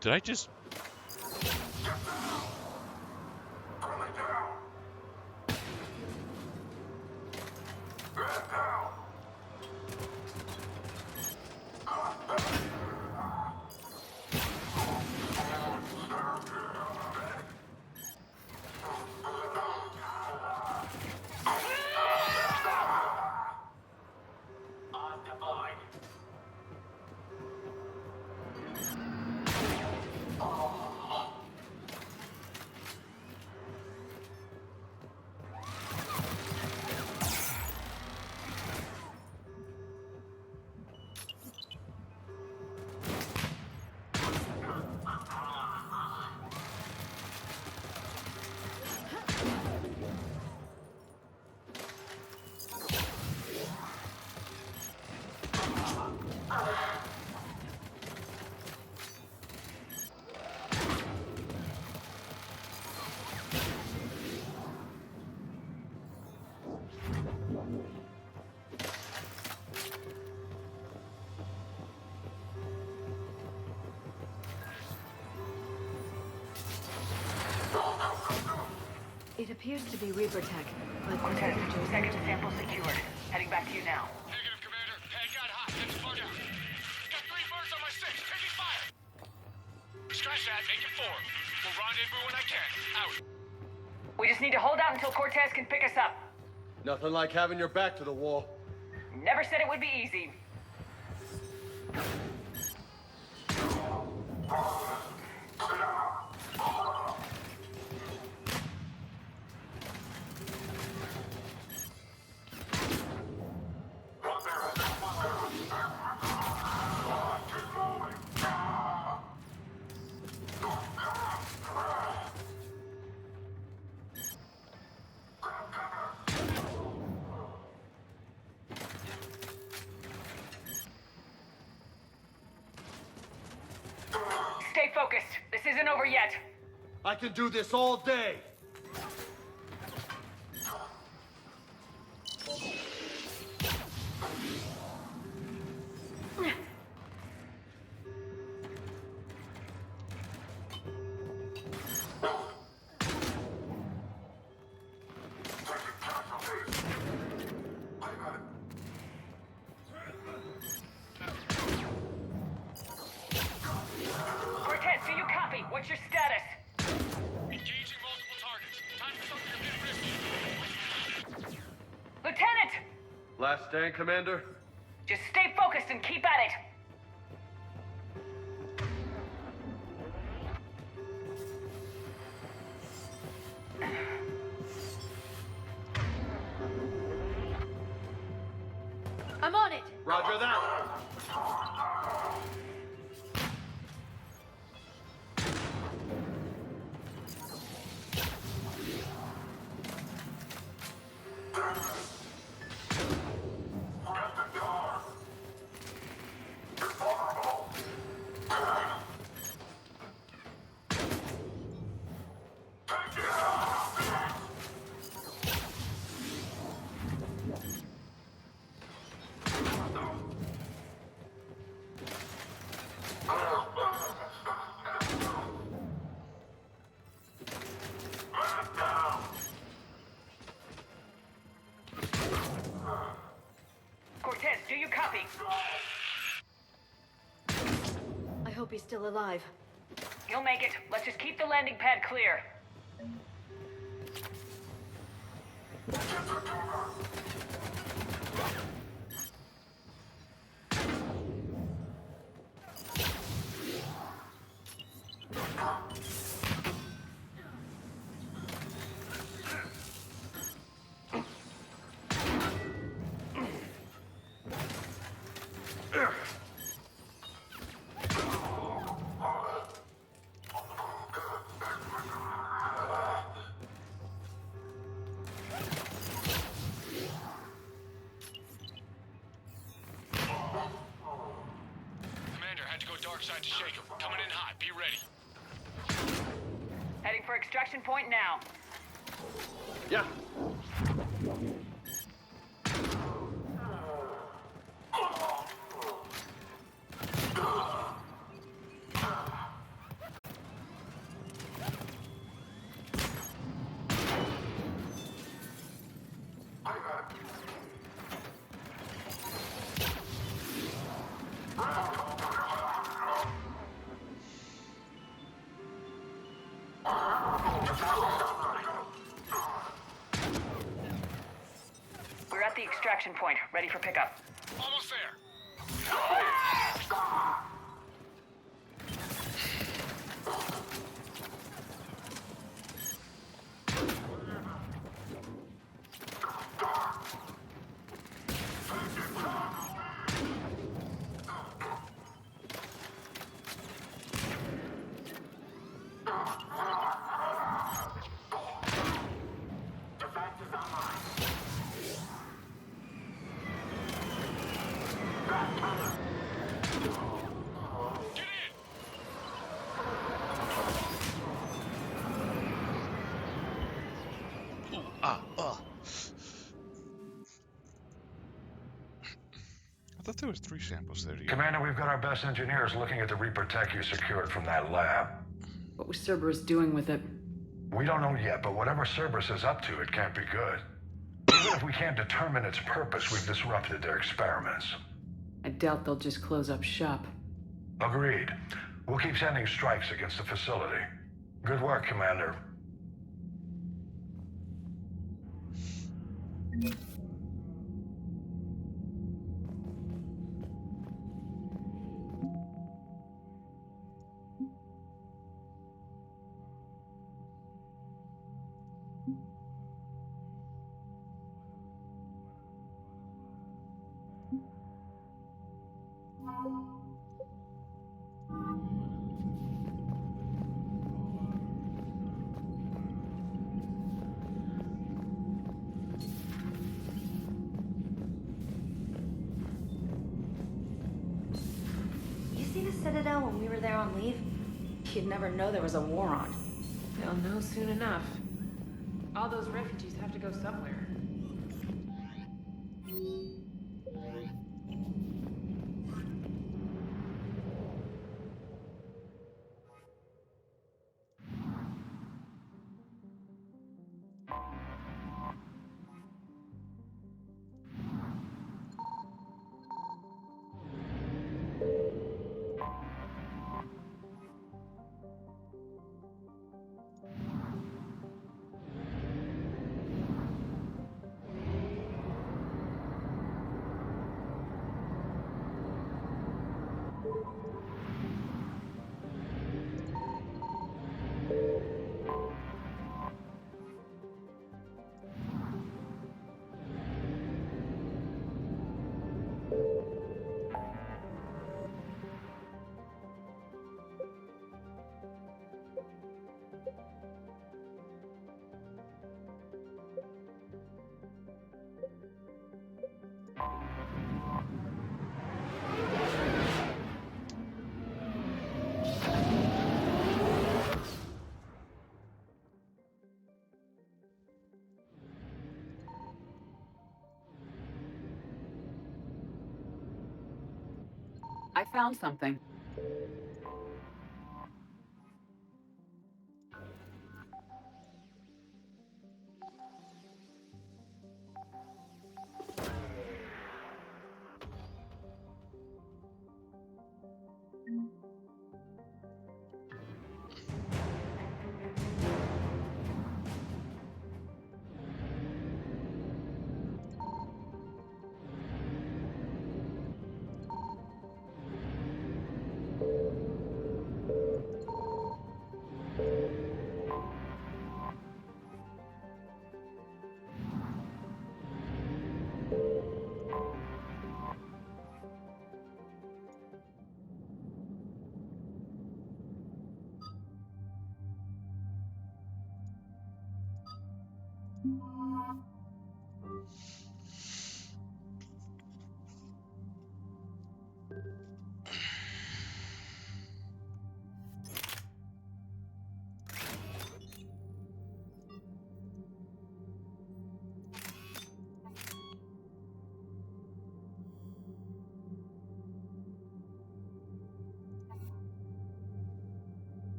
Did I just... It appears to be Reaper tech, but Cortez, second sample secured. Heading back to you now. Negative, Commander. Head got hot. Let's bug out. Got 3 birds on my 6. Taking fire. Scratch that. Make it 4. We'll rendezvous when I can. Out. We just need to hold out until Cortez can pick us up. Nothing like having your back to the wall. Never said it would be easy. Stay focused. This isn't over yet. I can do this all day. Cortez, do you copy? What's your status? Engaging multiple targets. Time for something a bit risky. Lieutenant! Last stand, Commander? Just stay focused and keep at it. I'm on it! Roger that. Cortez, do you copy? I hope he's still alive. You'll make it. Let's just keep the landing pad clear. Commander, had to go dark side to shake him. Coming in hot. Be ready. Heading for extraction point now. Yeah. We're at the extraction point, ready for pickup. Almost there. I thought there was 3 samples there. Commander, we've got our best engineers looking at the Reaper tech you secured from that lab. What was Cerberus doing with it? We don't know yet, but whatever Cerberus is up to, it can't be good. Even if we can't determine its purpose, we've disrupted their experiments. I doubt they'll just close up shop. Agreed. We'll keep sending strikes against the facility. Good work, Commander. You see the Citadel when we were there on leave? You'd never know there was a war on. They'll know soon enough. All those refugees have to go somewhere. I found something.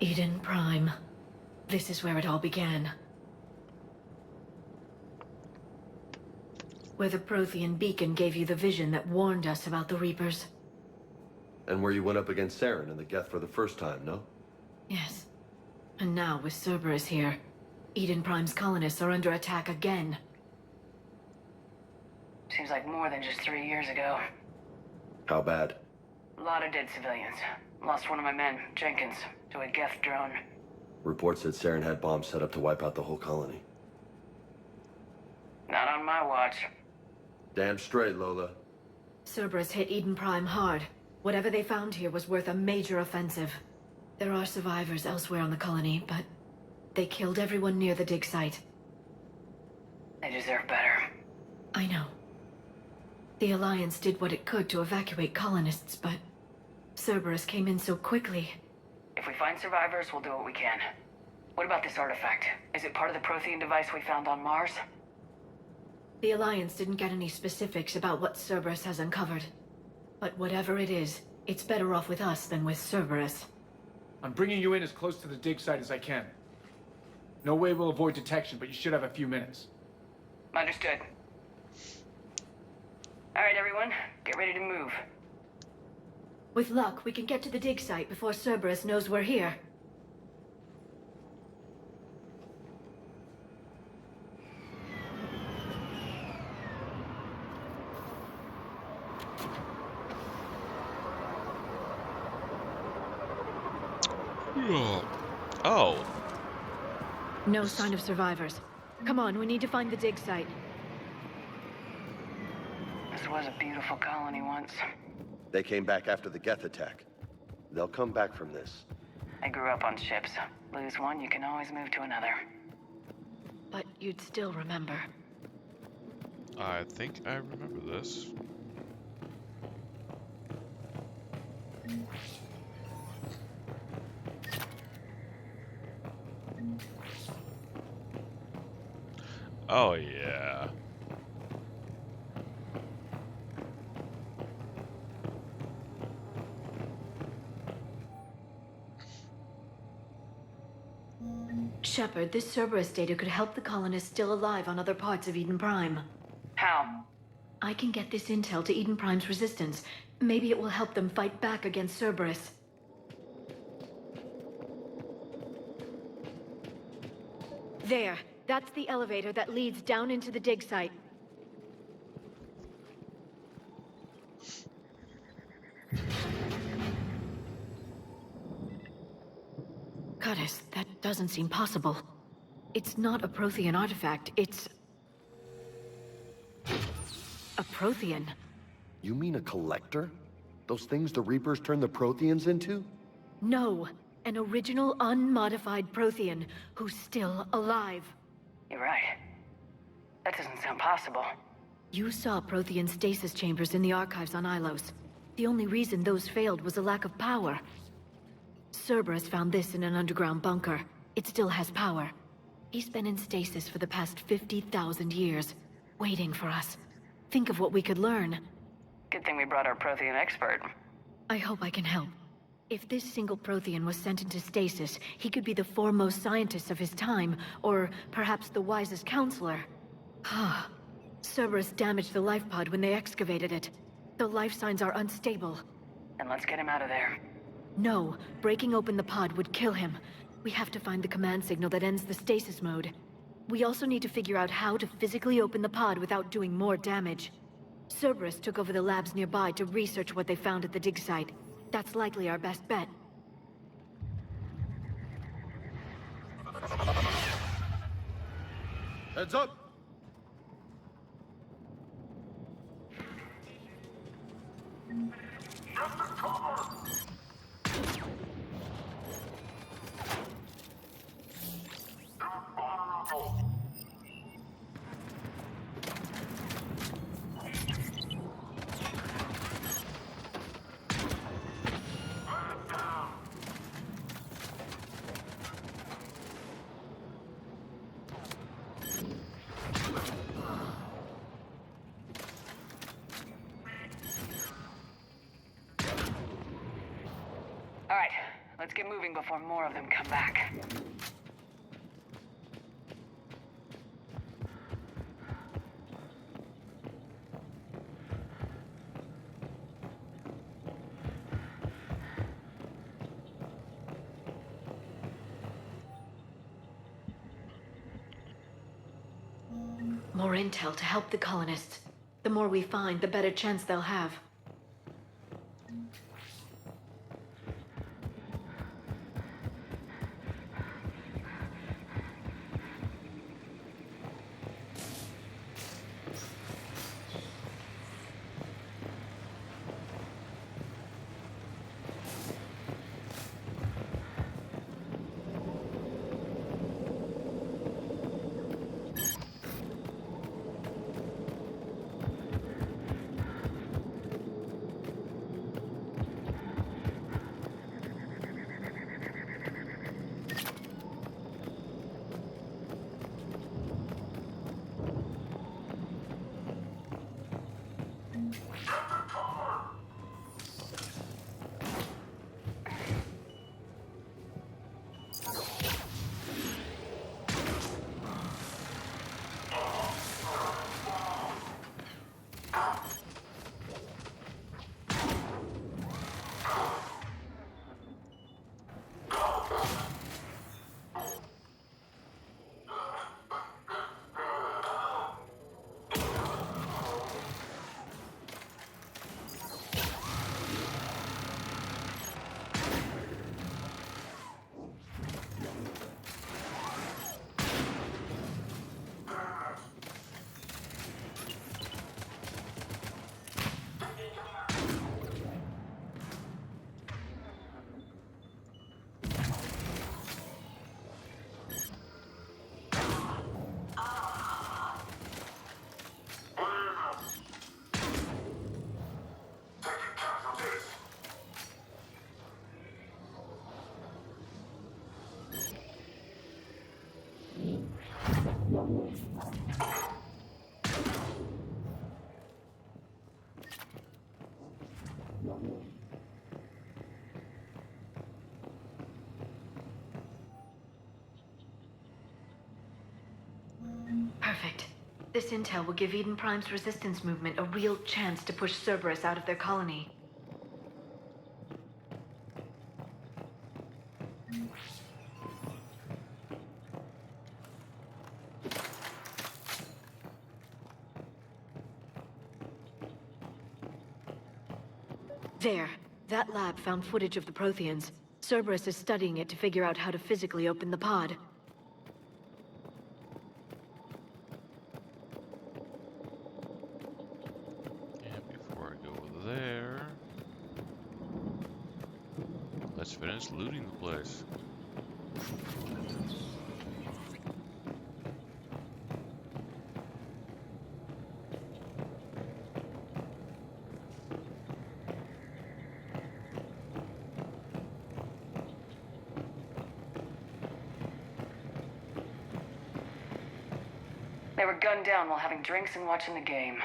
Eden Prime. This is where it all began. Where the Prothean beacon gave you the vision that warned us about the Reapers. And where you went up against Saren and the Geth for the first time, no? Yes. And now, with Cerberus here, Eden Prime's colonists are under attack again. Seems like more than just 3 years ago. How bad? A lot of dead civilians. Lost one of my men, Jenkins, to a Geth drone. Reports said Saren had bombs set up to wipe out the whole colony. Not on my watch. Damn straight, Lola. Cerberus hit Eden Prime hard. Whatever they found here was worth a major offensive. There are survivors elsewhere on the colony, but they killed everyone near the dig site. They deserve better. I know. The Alliance did what it could to evacuate colonists, but Cerberus came in so quickly. If we find survivors, we'll do what we can. What about this artifact? Is it part of the Prothean device we found on Mars? The Alliance didn't get any specifics about what Cerberus has uncovered. But whatever it is, it's better off with us than with Cerberus. I'm bringing you in as close to the dig site as I can. No way we'll avoid detection, but you should have a few minutes. Understood. All right, everyone. Get ready to move. With luck, we can get to the dig site before Cerberus knows we're here. Oh. No sign of survivors. Come on, we need to find the dig site. This was a beautiful colony once. They came back after the Geth attack. They'll come back from this. I grew up on ships. Lose one, you can always move to another. But you'd still remember. I think I remember this. Oh, yeah. Shepard, this Cerberus data could help the colonists still alive on other parts of Eden Prime. How? I can get this intel to Eden Prime's resistance. Maybe it will help them fight back against Cerberus. There. That's the elevator that leads down into the dig site. Curtis, that doesn't seem possible. It's not a Prothean artifact, it's... a Prothean. You mean a collector? Those things the Reapers turned the Protheans into? No, an original unmodified Prothean who's still alive. You're right. That doesn't sound possible. You saw Prothean stasis chambers in the archives on Ilos. The only reason those failed was a lack of power. Cerberus found this in an underground bunker. It still has power. He's been in stasis for the past 50,000 years, waiting for us. Think of what we could learn. Good thing we brought our Prothean expert. I hope I can help. If this single Prothean was sent into stasis, he could be the foremost scientist of his time, or perhaps the wisest counselor. Cerberus damaged the life pod when they excavated it. The life signs are unstable. Then let's get him out of there. No, breaking open the pod would kill him. We have to find the command signal that ends the stasis mode. We also need to figure out how to physically open the pod without doing more damage. Cerberus took over the labs nearby to research what they found at the dig site. That's likely our best bet. Heads up! Let's get moving before more of them come back. More intel to help the colonists. The more we find, the better chance they'll have. Perfect. This intel will give Eden Prime's resistance movement a real chance to push Cerberus out of their colony. There. That lab found footage of the Protheans. Cerberus is studying it to figure out how to physically open the pod. And before I go there, let's finish looting the place. They were gunned down while having drinks and watching the game.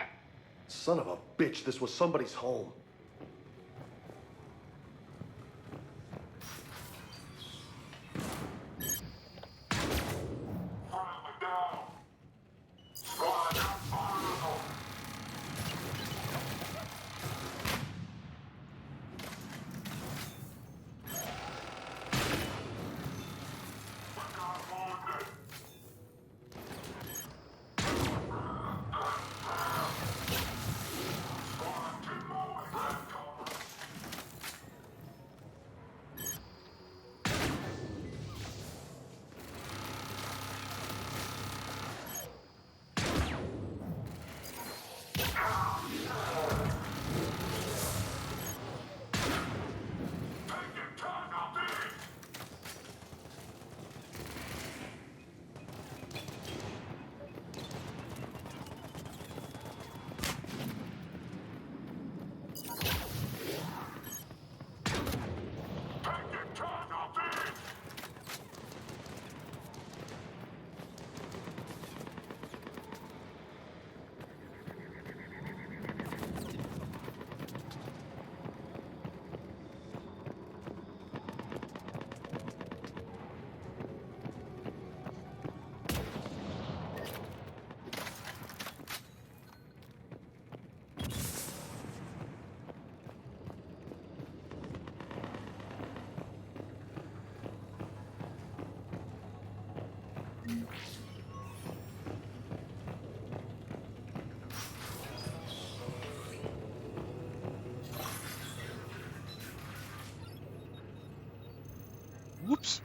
Son of a bitch, this was somebody's home. Whoops.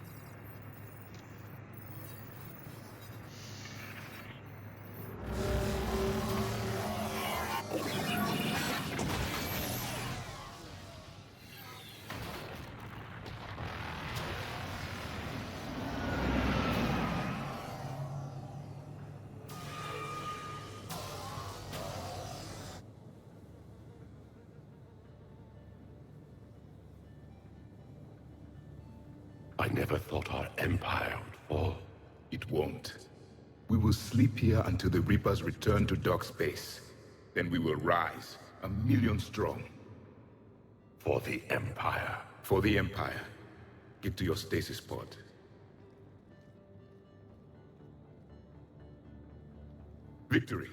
I never thought our empire would fall. It won't. We will sleep here until the Reapers return to dark space. Then we will rise, 1,000,000 strong. For the Empire. For the Empire. Get to your stasis pod. Victory.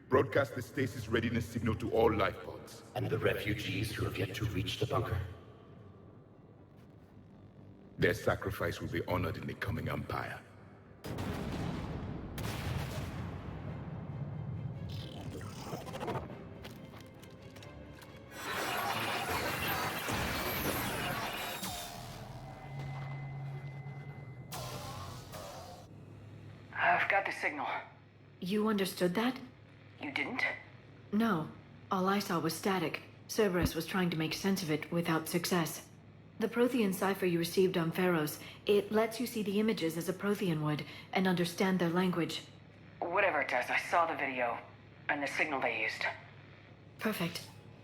Broadcast the stasis readiness signal to all life pods. And the refugees who have yet to reach the bunker. Their sacrifice will be honored in the coming Empire. I've got the signal. You understood that? You didn't? No. All I saw was static. Cerberus was trying to make sense of it without success. The Prothean cipher you received on Pharaohs, it lets you see the images as a Prothean would, and understand their language. Whatever it does, I saw the video, and the signal they used. Perfect.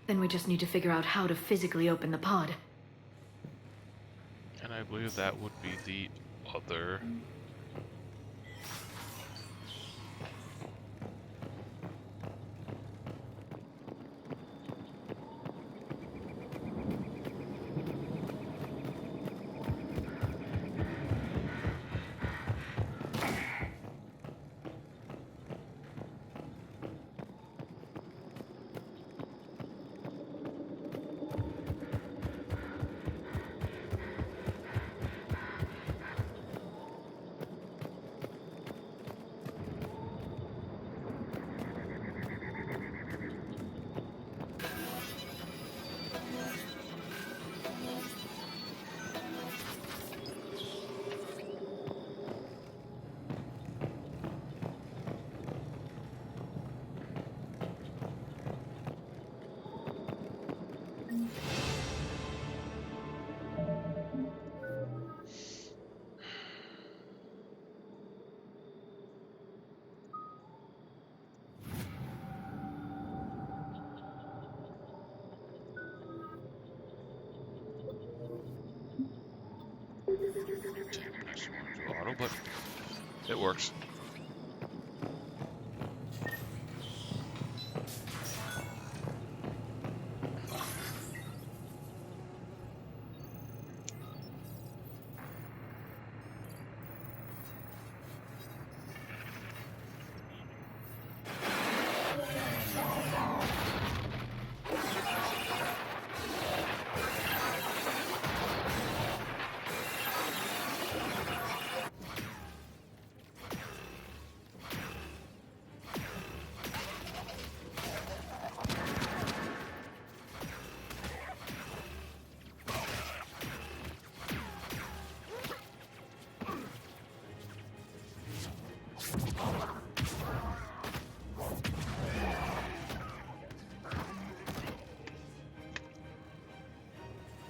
Then we just need to figure out how to physically open the pod. And I believe that would be the other... Auto, but it works.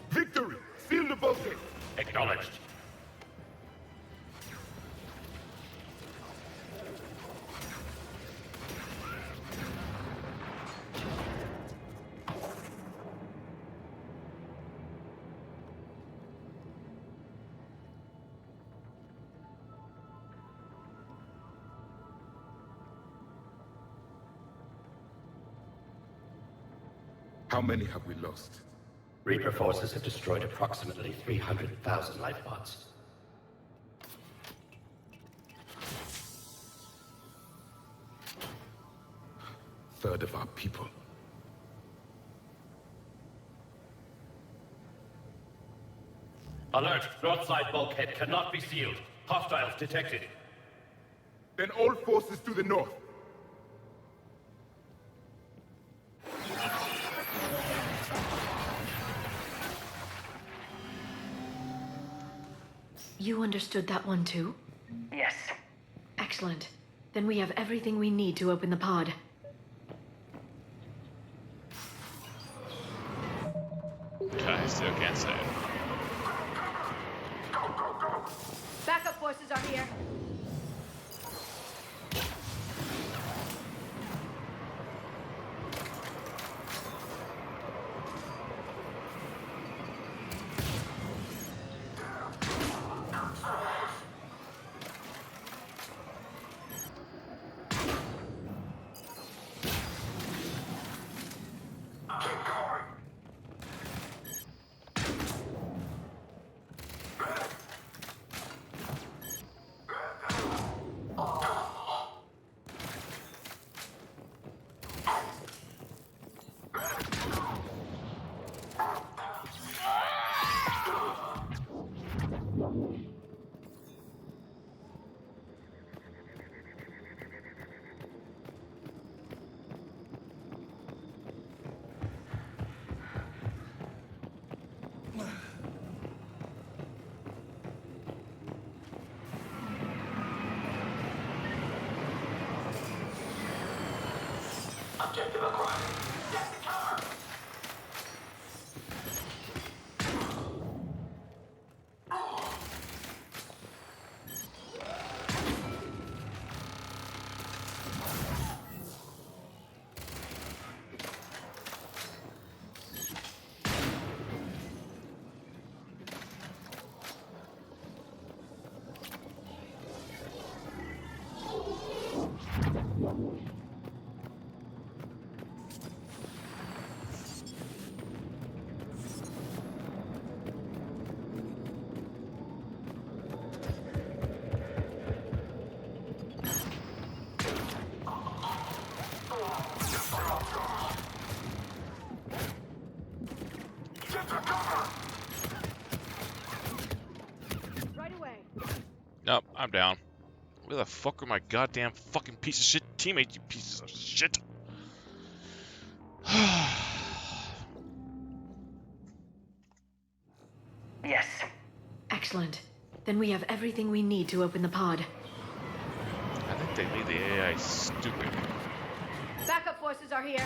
Victory! Seal the bulkhead! Acknowledged. How many have we lost? Reaper forces have destroyed approximately 300,000 life pods. Third of our people. Alert! North side bulkhead cannot be sealed. Hostiles detected. Then all forces to the north. You understood that one too? Yes. Excellent. Then we have everything we need to open the pod. I still can't say it. Backup forces are here. Objective acquired. Get the cover! Nope, I'm down. Where the fuck are my goddamn fucking piece of shit teammates, you pieces of shit? Yes. Excellent. Then we have everything we need to open the pod. I think they made the AI stupid. Backup forces are here.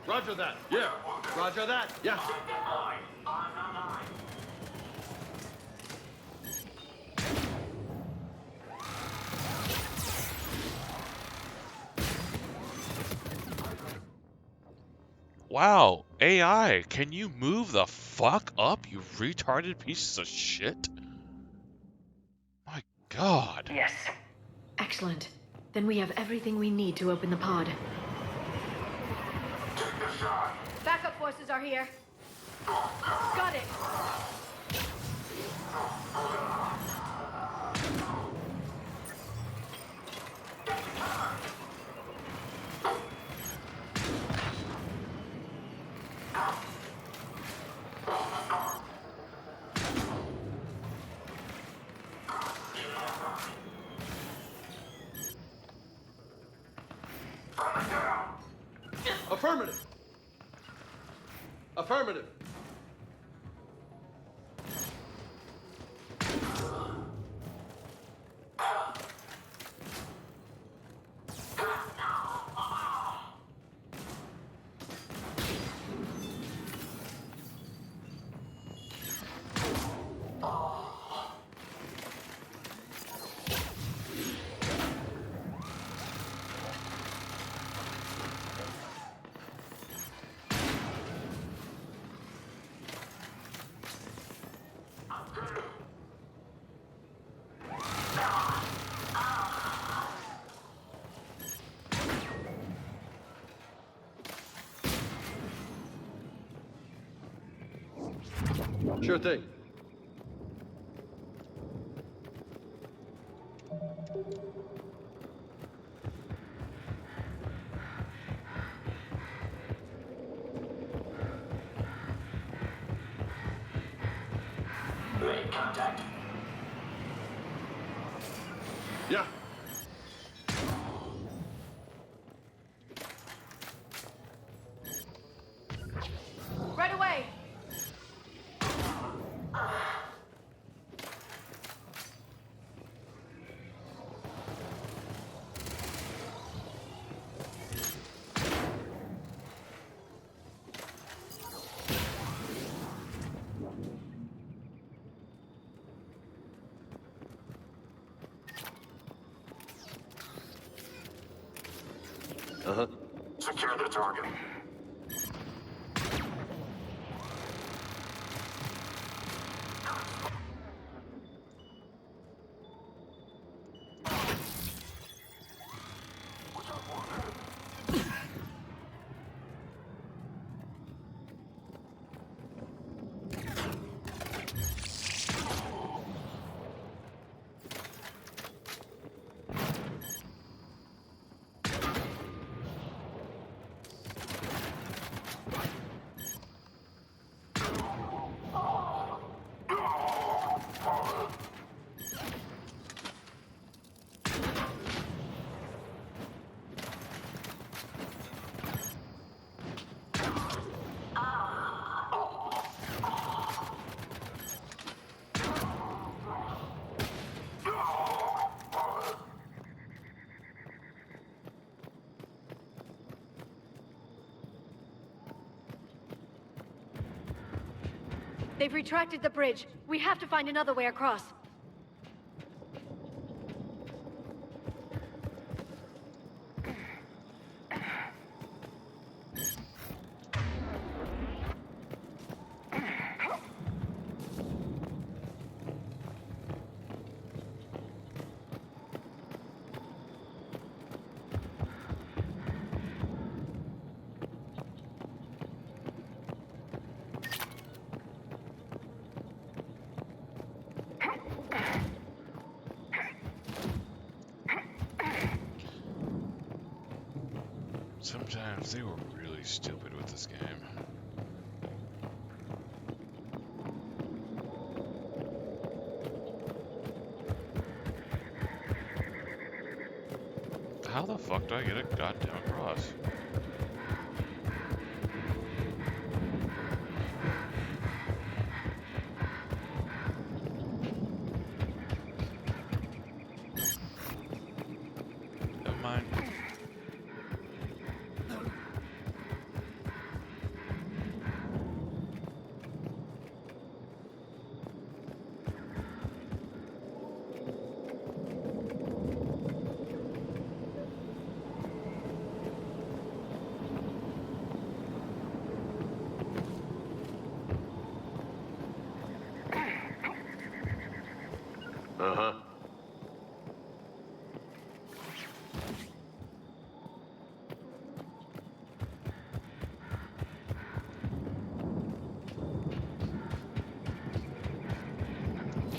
Roger that. Yeah. Roger that. Yeah. Wow, AI, can you move the fuck up, you retarded pieces of shit? My god. Yes. Excellent. Then we have everything we need to open the pod. Backup forces are here. Got it. Affirmative. Affirmative. Sure thing. Make contact. Yeah. Right away! Uh-huh. Secure the target. They've retracted the bridge. We have to find another way across. Sometimes they were really stupid with this game. How the fuck do I get a goddamn cross? Never mind. Uh-huh.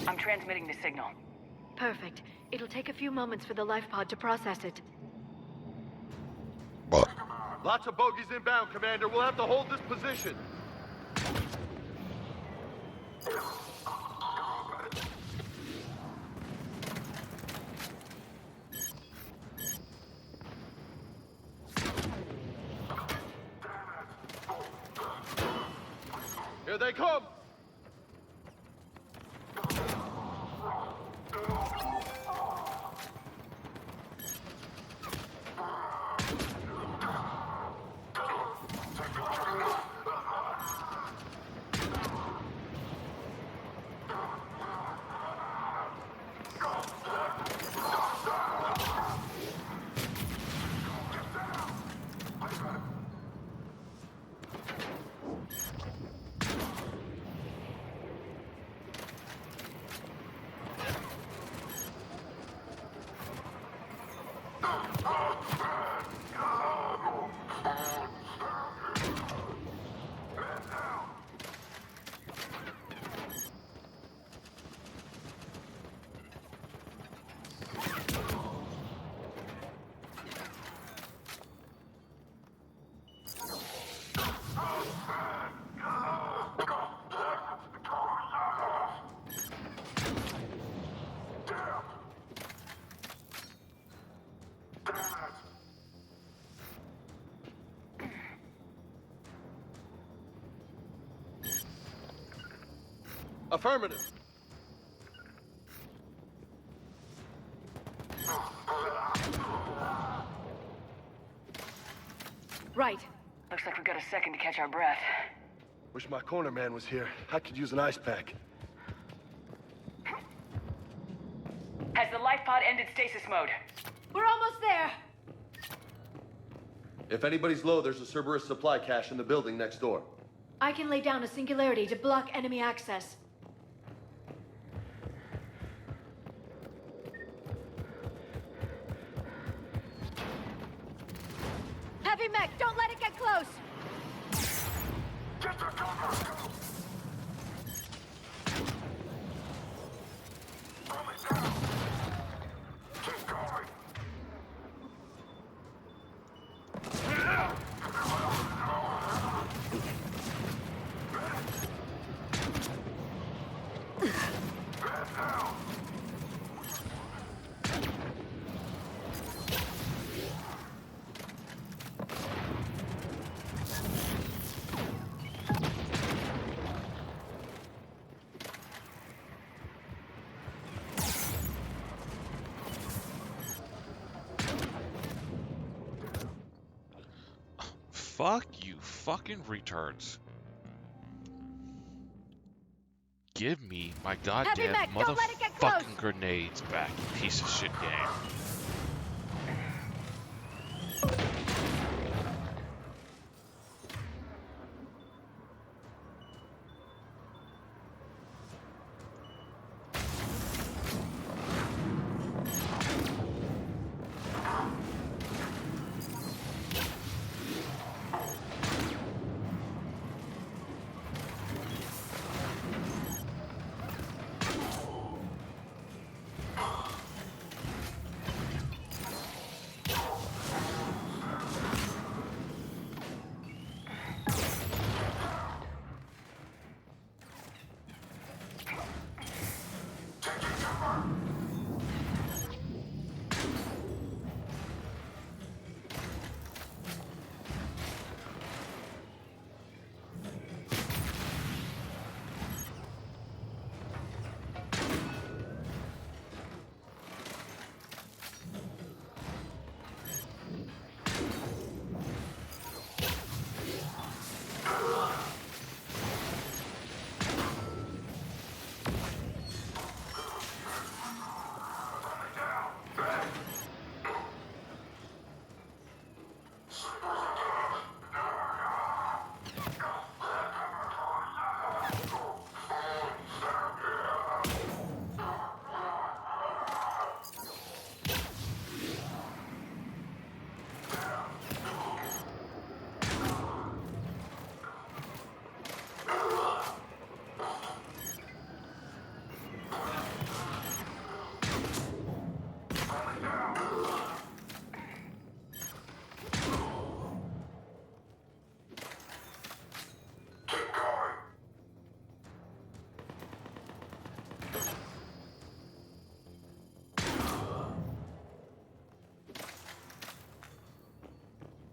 I'm transmitting the signal. Perfect. It'll take a few moments for the life pod to process it. Lots of bogies inbound, Commander. We'll have to hold this position. Here they come! Affirmative. Right. Looks like we've got a second to catch our breath. Wish my corner man was here. I could use an ice pack. Has the life pod ended stasis mode? We're almost there. If anybody's low, there's a Cerberus supply cache in the building next door. I can lay down a singularity to block enemy access. Heavy mech, don't let it get close! Get the cover! Pull it down! Keep going! Fuck you fucking retards. Give me my goddamn mech, don't let it get close. motherfucking grenades back, you piece of shit game.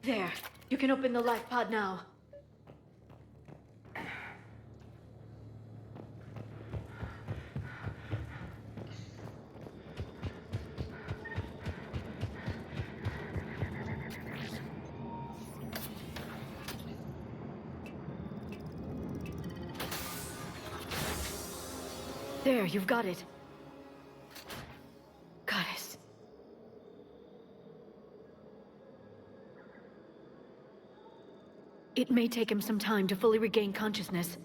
There. You can open the life pod now. There, you've got it. Goddess. It may take him some time to fully regain consciousness.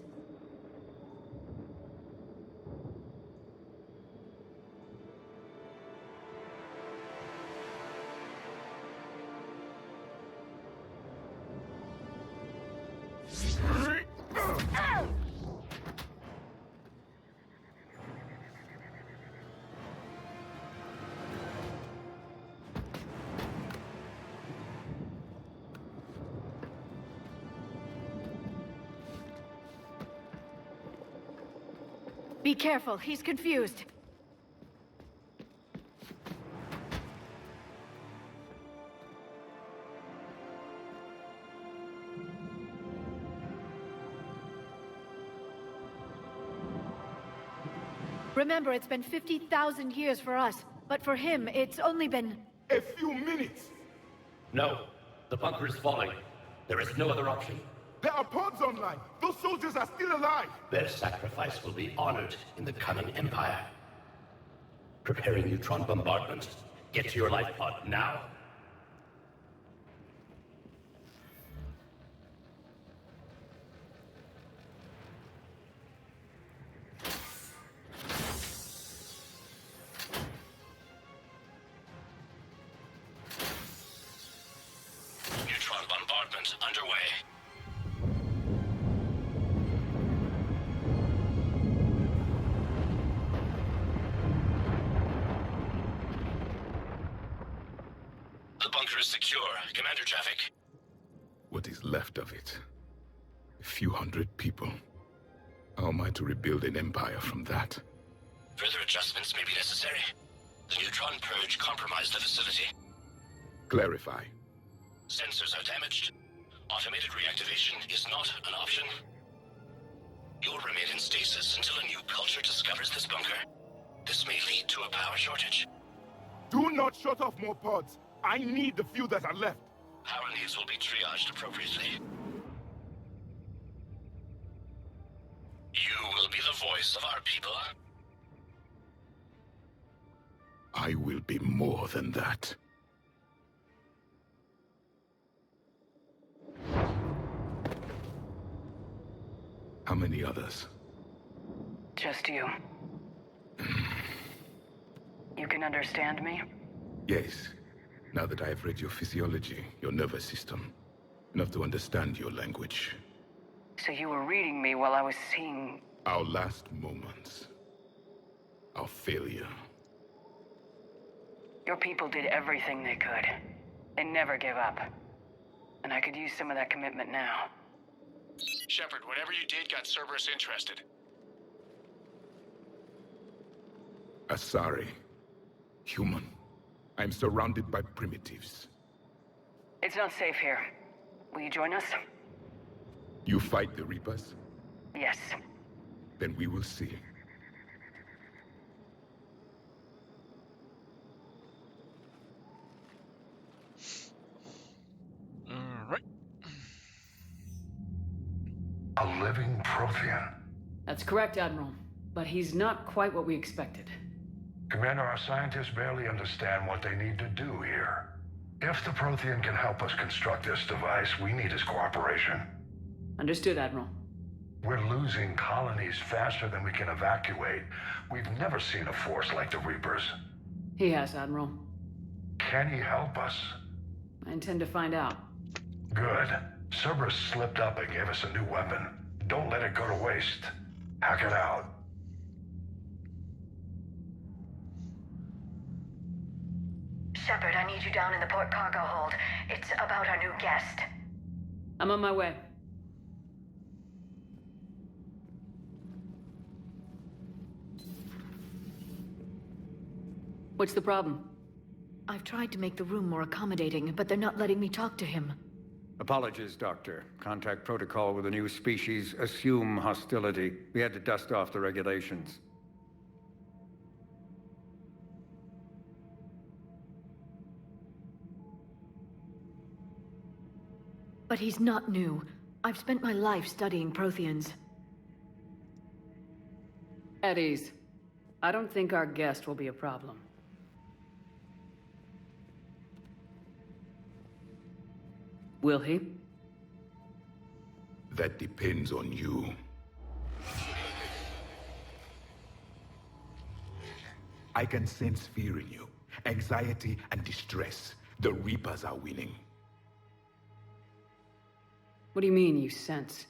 Be careful, he's confused. Remember, it's been 50,000 years for us, but for him, it's only been... A few minutes! No. The bunker is falling. There is no other option. There are pods online! Those soldiers are still alive! Their sacrifice will be honored in the coming Empire. Preparing neutron bombardment. Get to your life pod now. Neutron bombardment underway. The bunker is secure. Commander Traffic. What is left of it? A few hundred people. How am I to rebuild an empire from that? Further adjustments may be necessary. The neutron purge compromised the facility. Clarify. Sensors are damaged. Automated reactivation is not an option. You'll remain in stasis until a new culture discovers this bunker. This may lead to a power shortage. Do not shut off more pods! I need the few that are left! Power needs will be triaged appropriately. You will be the voice of our people. I will be more than that. How many others? Just you. You can understand me? Yes. Now that I have read your physiology, your nervous system, enough to understand your language. So you were reading me while I was seeing... Our last moments. Our failure. Your people did everything they could. They never give up. And I could use some of that commitment now. Shepard, whatever you did got Cerberus interested. Asari. Human. I'm surrounded by primitives. It's not safe here. Will you join us? You fight the Reapers? Yes. Then we will see. Alright. A living Prothean. That's correct, Admiral. But he's not quite what we expected. Commander, our scientists barely understand what they need to do here. If the Prothean can help us construct this device, we need his cooperation. Understood, Admiral. We're losing colonies faster than we can evacuate. We've never seen a force like the Reapers. He has, Admiral. Can he help us? I intend to find out. Good. Cerberus slipped up and gave us a new weapon. Don't let it go to waste. Hack it out. Shepard, I need you down in the port cargo hold. It's about our new guest. I'm on my way. What's the problem? I've tried to make the room more accommodating, but they're not letting me talk to him. Apologies, Doctor. Contact protocol with a new species. Assume hostility. We had to dust off the regulations. But he's not new. I've spent my life studying Protheans. At ease. I don't think our guest will be a problem. Will he? That depends on you. I can sense fear in you. Anxiety and distress. The Reapers are winning. What do you mean, you sense?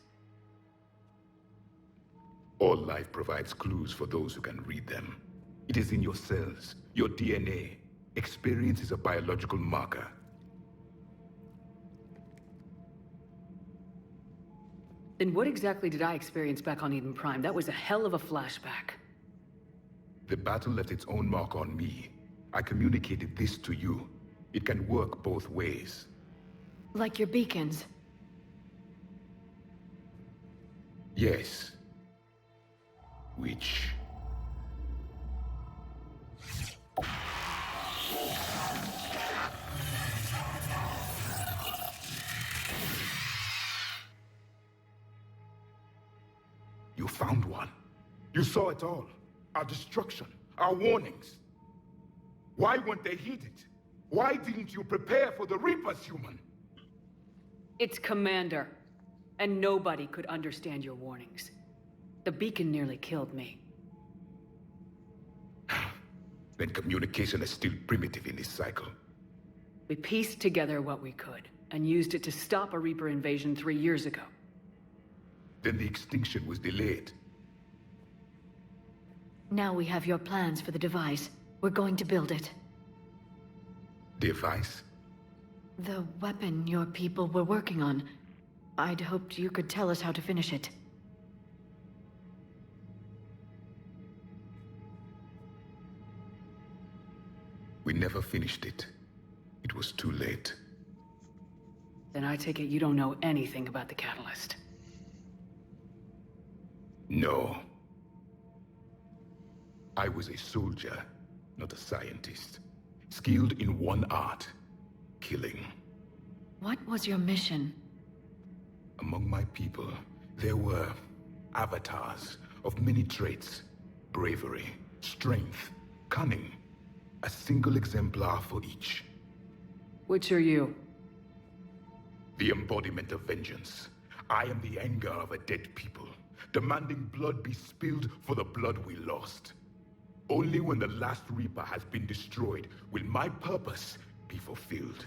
All life provides clues for those who can read them. It is in your cells, your DNA. Experience is a biological marker. Then what exactly did I experience back on Eden Prime? That was a hell of a flashback. The battle left its own mark on me. I communicated this to you. It can work both ways. Like your beacons. Yes. Which You found one. You saw it all. Our destruction, our warnings. Why weren't they heeded? Why didn't you prepare for the Reapers, human? It's Commander. And nobody could understand your warnings. The beacon nearly killed me. Then communication is still primitive in this cycle. We pieced together what we could, and used it to stop a Reaper invasion 3 years ago. Then the extinction was delayed. Now we have your plans for the device. We're going to build it. Device? The weapon your people were working on. I'd hoped you could tell us how to finish it. We never finished it. It was too late. Then I take it you don't know anything about the catalyst. No. I was a soldier, not a scientist. Skilled in one art: killing. What was your mission? Among my people, there were avatars of many traits: bravery, strength, cunning. A single exemplar for each. Which are you? The embodiment of vengeance. I am the anger of a dead people, demanding blood be spilled for the blood we lost. Only when the last Reaper has been destroyed will my purpose be fulfilled.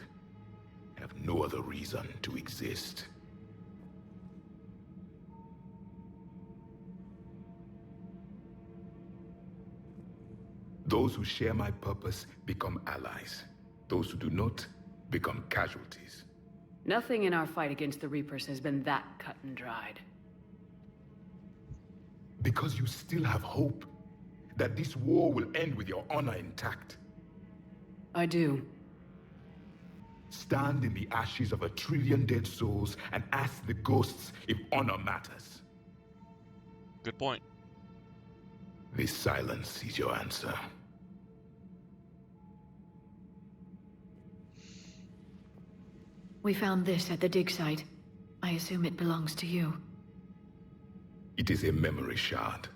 I have no other reason to exist. Those who share my purpose become allies. Those who do not become casualties. Nothing in our fight against the Reapers has been that cut and dried. Because you still have hope that this war will end with your honor intact. I do. Stand in the ashes of 1 trillion dead souls and ask the ghosts if honor matters. Good point. This silence is your answer. We found this at the dig site. I assume it belongs to you. It is a memory shard.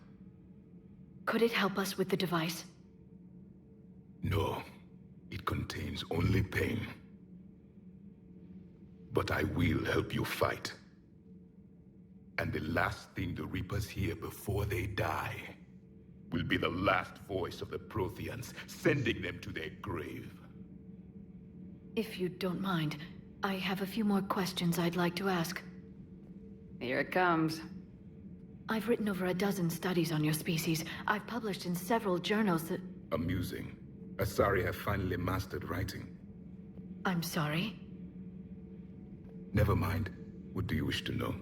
Could it help us with the device? No, it contains only pain. But I will help you fight. And the last thing the Reapers hear before they die will be the last voice of the Protheans, sending them to their grave. If you don't mind, I have a few more questions I'd like to ask. Here it comes. I've written over a dozen studies on your species. I've published in several journals that... Amusing. Asari have finally mastered writing. I'm sorry? Never mind. What do you wish to know?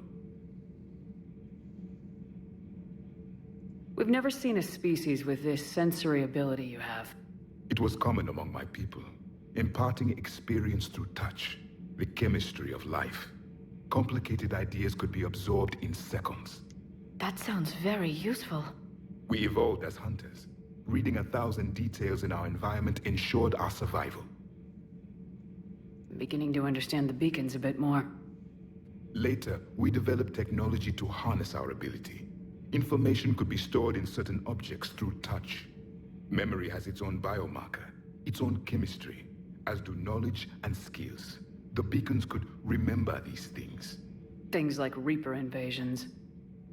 We've never seen a species with this sensory ability you have. It was common among my people, imparting experience through touch, the chemistry of life. Complicated ideas could be absorbed in seconds. That sounds very useful. We evolved as hunters. Reading 1,000 details in our environment ensured our survival. I'm beginning to understand the beacons a bit more. Later, we developed technology to harness our ability. Information could be stored in certain objects through touch. Memory has its own biomarker, its own chemistry, as do knowledge and skills. The beacons could remember these things. Things like Reaper invasions.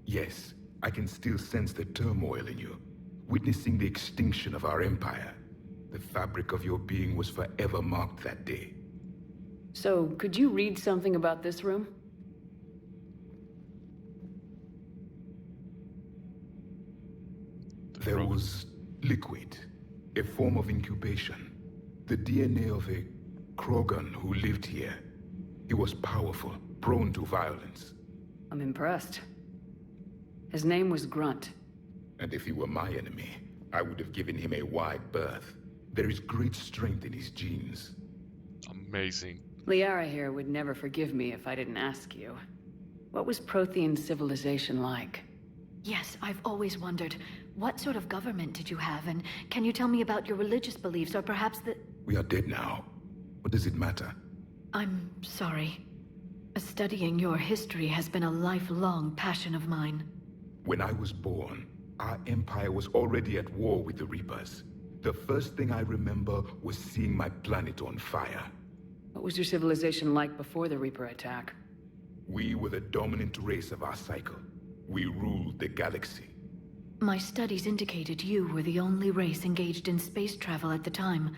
Yes, I can still sense the turmoil in you, witnessing the extinction of our empire. The fabric of your being was forever marked that day. So, could you read something about this room? There was liquid, a form of incubation. The DNA of a Krogan who lived here. He was powerful, prone to violence. I'm impressed. His name was Grunt. And if he were my enemy, I would have given him a wide berth. There is great strength in his genes. Amazing. Liara here would never forgive me if I didn't ask you. What was Prothean civilization like? Yes, I've always wondered. What sort of government did you have, and can you tell me about your religious beliefs, or perhaps the... We are dead now. What does it matter? I'm sorry. Studying your history has been a lifelong passion of mine. When I was born, our empire was already at war with the Reapers. The first thing I remember was seeing my planet on fire. What was your civilization like before the Reaper attack? We were the dominant race of our cycle. We ruled the galaxy. My studies indicated you were the only race engaged in space travel at the time.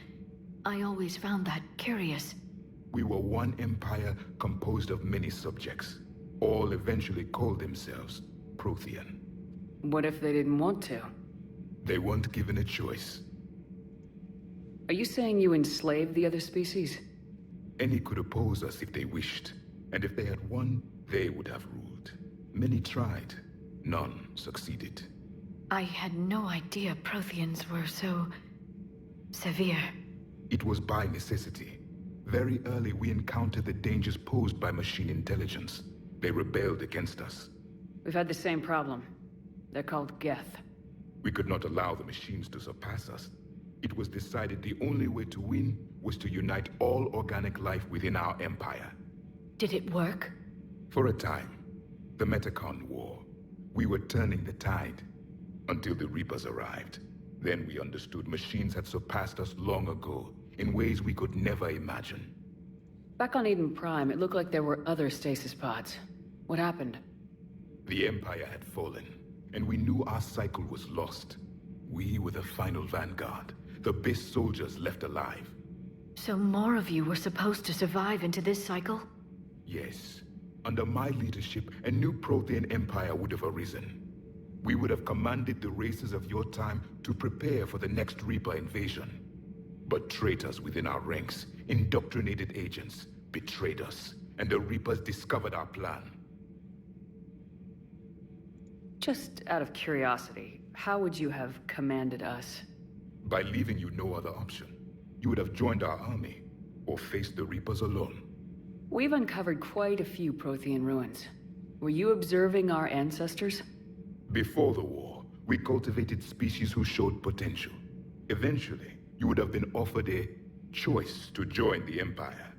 I always found that curious. We were one empire composed of many subjects. All eventually called themselves Prothean. What if they didn't want to? They weren't given a choice. Are you saying you enslaved the other species? Any could oppose us if they wished, and if they had won, they would have ruled. Many tried. None succeeded. I had no idea Protheans were so... severe. It was by necessity. Very early we encountered the dangers posed by machine intelligence. They rebelled against us. We've had the same problem. They're called Geth. We could not allow the machines to surpass us. It was decided the only way to win was to unite all organic life within our empire. Did it work? For a time. The Metacon War. We were turning the tide. Until the Reapers arrived. Then we understood machines had surpassed us long ago, in ways we could never imagine. Back on Eden Prime, it looked like there were other stasis pods. What happened? The Empire had fallen, and we knew our cycle was lost. We were the final vanguard, the best soldiers left alive. So more of you were supposed to survive into this cycle? Yes. Under my leadership, a new Prothean empire would have arisen. We would have commanded the races of your time to prepare for the next Reaper invasion. But traitors within our ranks, indoctrinated agents, betrayed us, and the Reapers discovered our plan. Just out of curiosity, how would you have commanded us? By leaving you no other option. You would have joined our army, or faced the Reapers alone. We've uncovered quite a few Prothean ruins. Were you observing our ancestors? Before the war, we cultivated species who showed potential. Eventually, you would have been offered a choice to join the Empire.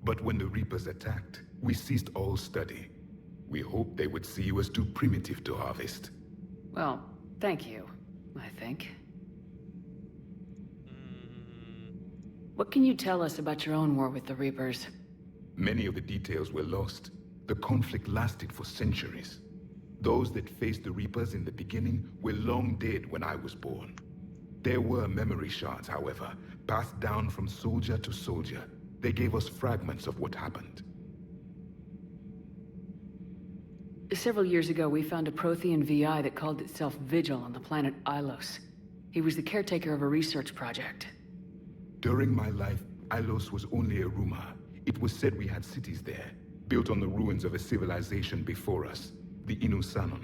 But when the Reapers attacked, we ceased all study. We hoped they would see you as too primitive to harvest. Well, thank you, I think. What can you tell us about your own war with the Reapers? Many of the details were lost. The conflict lasted for centuries. Those that faced the Reapers in the beginning were long dead when I was born. There were memory shards, however, passed down from soldier to soldier. They gave us fragments of what happened. Several years ago, we found a Prothean VI that called itself Vigil on the planet Ilos. He was the caretaker of a research project. During my life, Ilos was only a rumor. It was said we had cities there, built on the ruins of a civilization before us, the Inusanon.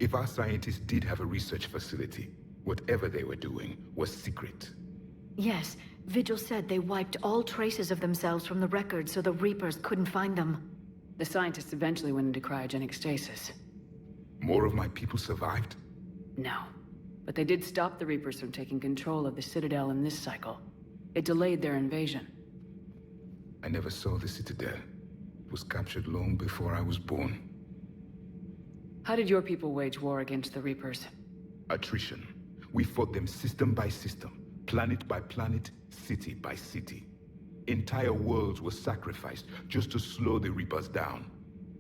If our scientists did have a research facility, whatever they were doing was secret. Yes, Vigil said they wiped all traces of themselves from the records so the Reapers couldn't find them. The scientists eventually went into cryogenic stasis. More of my people survived? No. But they did stop the Reapers from taking control of the Citadel in this cycle. It delayed their invasion. I never saw the Citadel. It was captured long before I was born. How did your people wage war against the Reapers? Attrition. We fought them system by system, planet by planet, city by city. Entire worlds were sacrificed just to slow the Reapers down.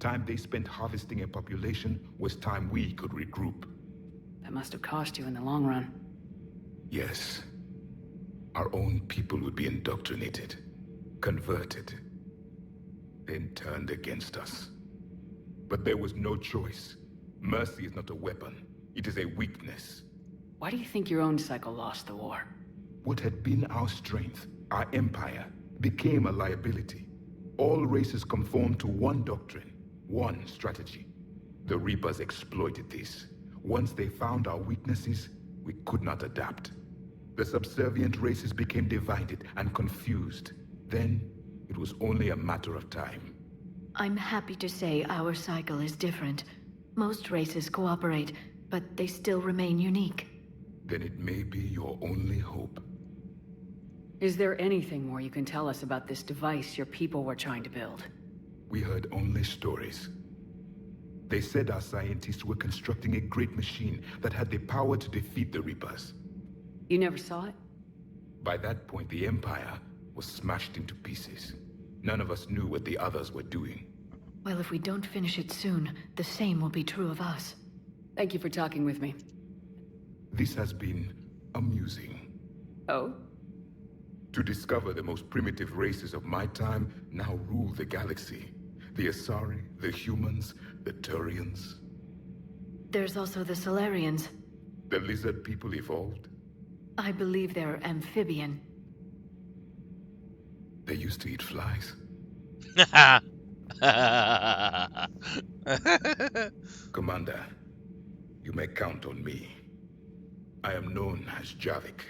Time they spent harvesting a population was time we could regroup. That must have cost you in the long run. Yes. Our own people would be indoctrinated, converted, then turned against us. But there was no choice. Mercy is not a weapon. It is a weakness. Why do you think your own cycle lost the war? What had been our strength, our empire, became a liability. All races conformed to one doctrine, one strategy. The Reapers exploited this. Once they found our weaknesses, we could not adapt. The subservient races became divided and confused. Then, it was only a matter of time. I'm happy to say our cycle is different. Most races cooperate, but they still remain unique. Then it may be your only hope. Is there anything more you can tell us about this device your people were trying to build? We heard only stories. They said our scientists were constructing a great machine that had the power to defeat the Reapers. You never saw it? By that point, the Empire was smashed into pieces. None of us knew what the others were doing. Well, if we don't finish it soon, the same will be true of us. Thank you for talking with me. This has been amusing. Oh? To discover the most primitive races of my time now rule the galaxy. The Asari, the humans, the Turians. There's also the Solarians. The lizard people evolved. I believe they're amphibian. They used to eat flies. Commander, you may count on me. I am known as Javik,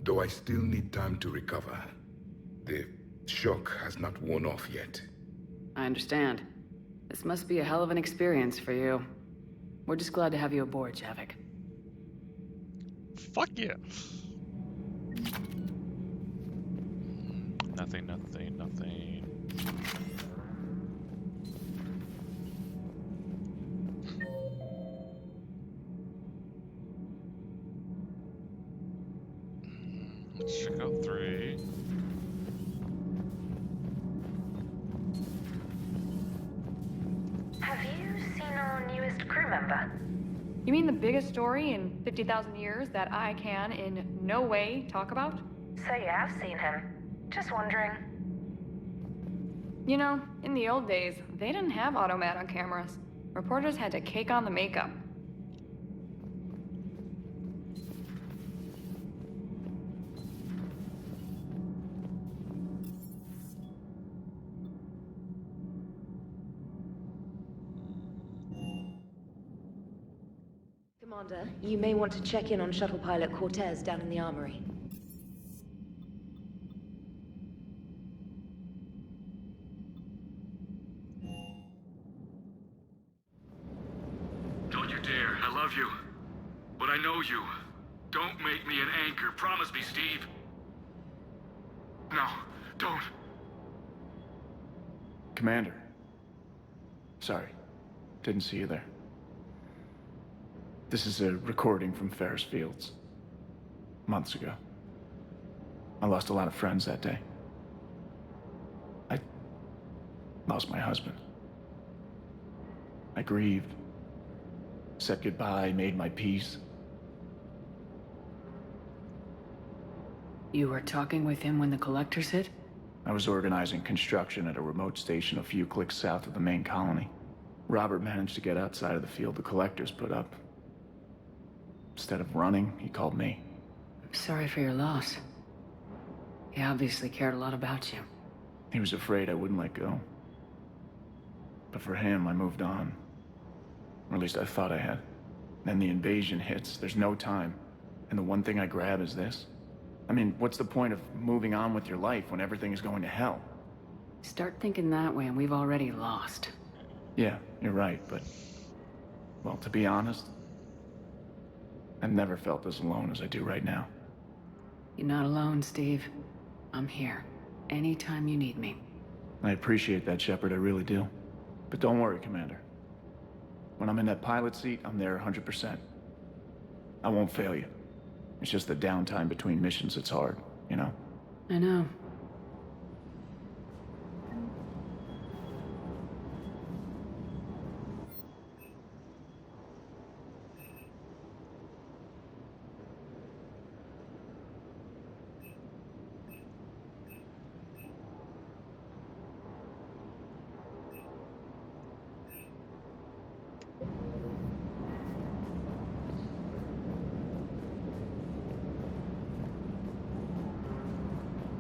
though I still need time to recover. The shock has not worn off yet. I understand. This must be a hell of an experience for you. We're just glad to have you aboard, Javik. Fuck yeah. Nothing, nothing, nothing. Let's check out 3. Have you seen our newest crew member? You mean the biggest story in 50,000 years that I can in no way talk about? So you have seen him. Just wondering. You know, in the old days, they didn't have automat on cameras. Reporters had to cake on the makeup. Commander, you may want to check in on shuttle pilot Cortez down in the armory. Don't you dare. I love you. But I know you. Don't make me an anchor. Promise me, Steve. No, don't. Commander. Sorry. Didn't see you there. This is a recording from Ferris Fields. Months ago. I lost a lot of friends that day. I lost my husband. I grieved. Said goodbye, made my peace. You were talking with him when the collectors hit? I was organizing construction at a remote station a few clicks south of the main colony. Robert managed to get outside of the field the collectors put up. Instead of running, he called me. I'm sorry for your loss. He obviously cared a lot about you. He was afraid I wouldn't let go. But for him, I moved on. Or at least I thought I had. Then the invasion hits, there's no time. And the one thing I grab is this. I mean, what's the point of moving on with your life when everything is going to hell? Start thinking that way and we've already lost. Yeah, you're right, but... well, to be honest, I've never felt as alone as I do right now. You're not alone, Steve. I'm here. Anytime you need me. I appreciate that, Shepard, I really do. But don't worry, Commander. When I'm in that pilot seat, I'm there 100%. I won't fail you. It's just the downtime between missions that's hard, you know? I know.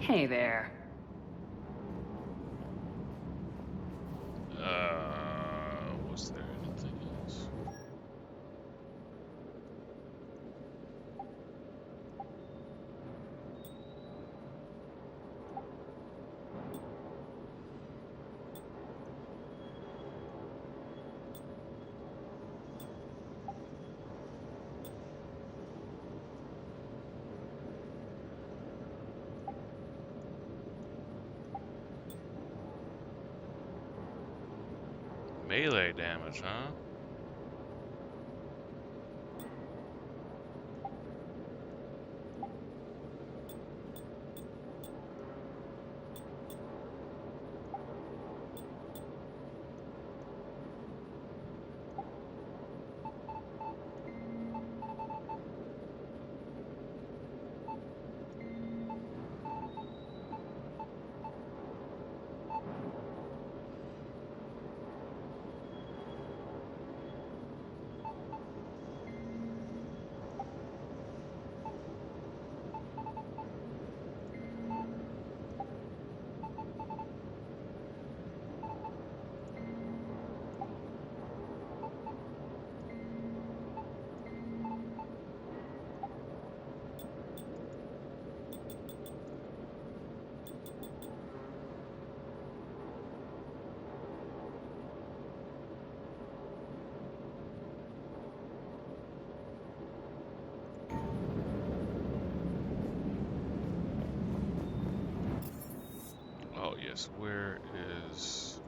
Hey there. Was there anything else? melee damage, huh? Oh, yes. Where is...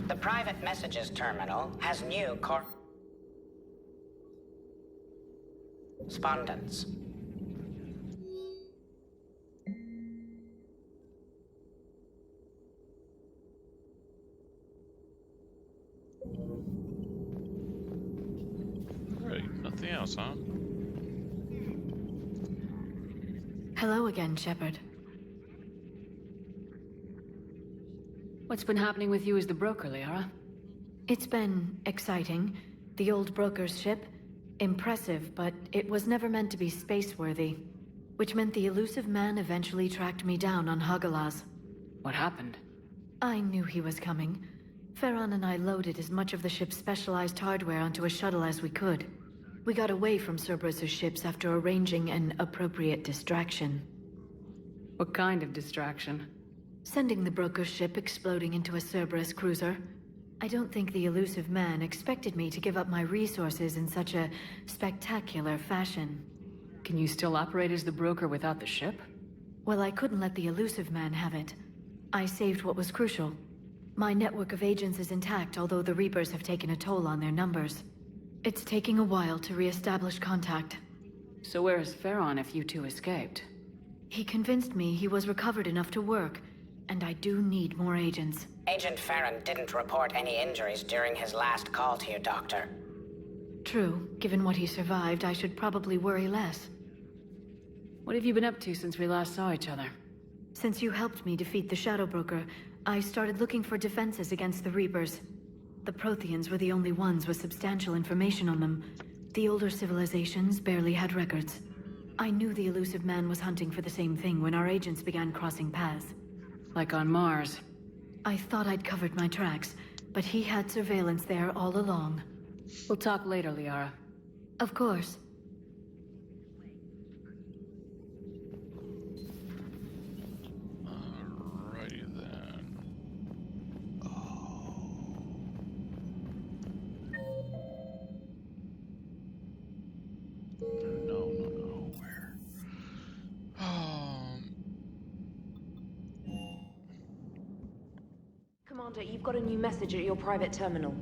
The private messages terminal has new correspondence. Alright, nothing else, huh? Hello again, Shepard. What's been happening with you as the broker, Liara? It's been exciting. The old broker's ship, impressive, but it was never meant to be space-worthy. Which meant the elusive man eventually tracked me down on Hagalaz. What happened? I knew he was coming. Farron and I loaded as much of the ship's specialized hardware onto a shuttle as we could. We got away from Cerberus' ships after arranging an appropriate distraction. What kind of distraction? Sending the broker's ship exploding into a Cerberus cruiser. I don't think the elusive man expected me to give up my resources in such a spectacular fashion. Can you still operate as the broker without the ship? Well, I couldn't let the elusive man have it. I saved what was crucial. My network of agents is intact, although the Reapers have taken a toll on their numbers. It's taking a while to re-establish contact. So where is Farron if you two escaped? He convinced me he was recovered enough to work, and I do need more agents. Agent Farron didn't report any injuries during his last call to you, Doctor. True. Given what he survived, I should probably worry less. What have you been up to since we last saw each other? Since you helped me defeat the Shadow Broker, I started looking for defenses against the Reapers. The Protheans were the only ones with substantial information on them. The older civilizations barely had records. I knew the elusive man was hunting for the same thing when our agents began crossing paths. Like on Mars. I thought I'd covered my tracks, but he had surveillance there all along. We'll talk later, Liara. Of course. Alrighty then. No. Where? Commander, you've got a new message at your private terminal.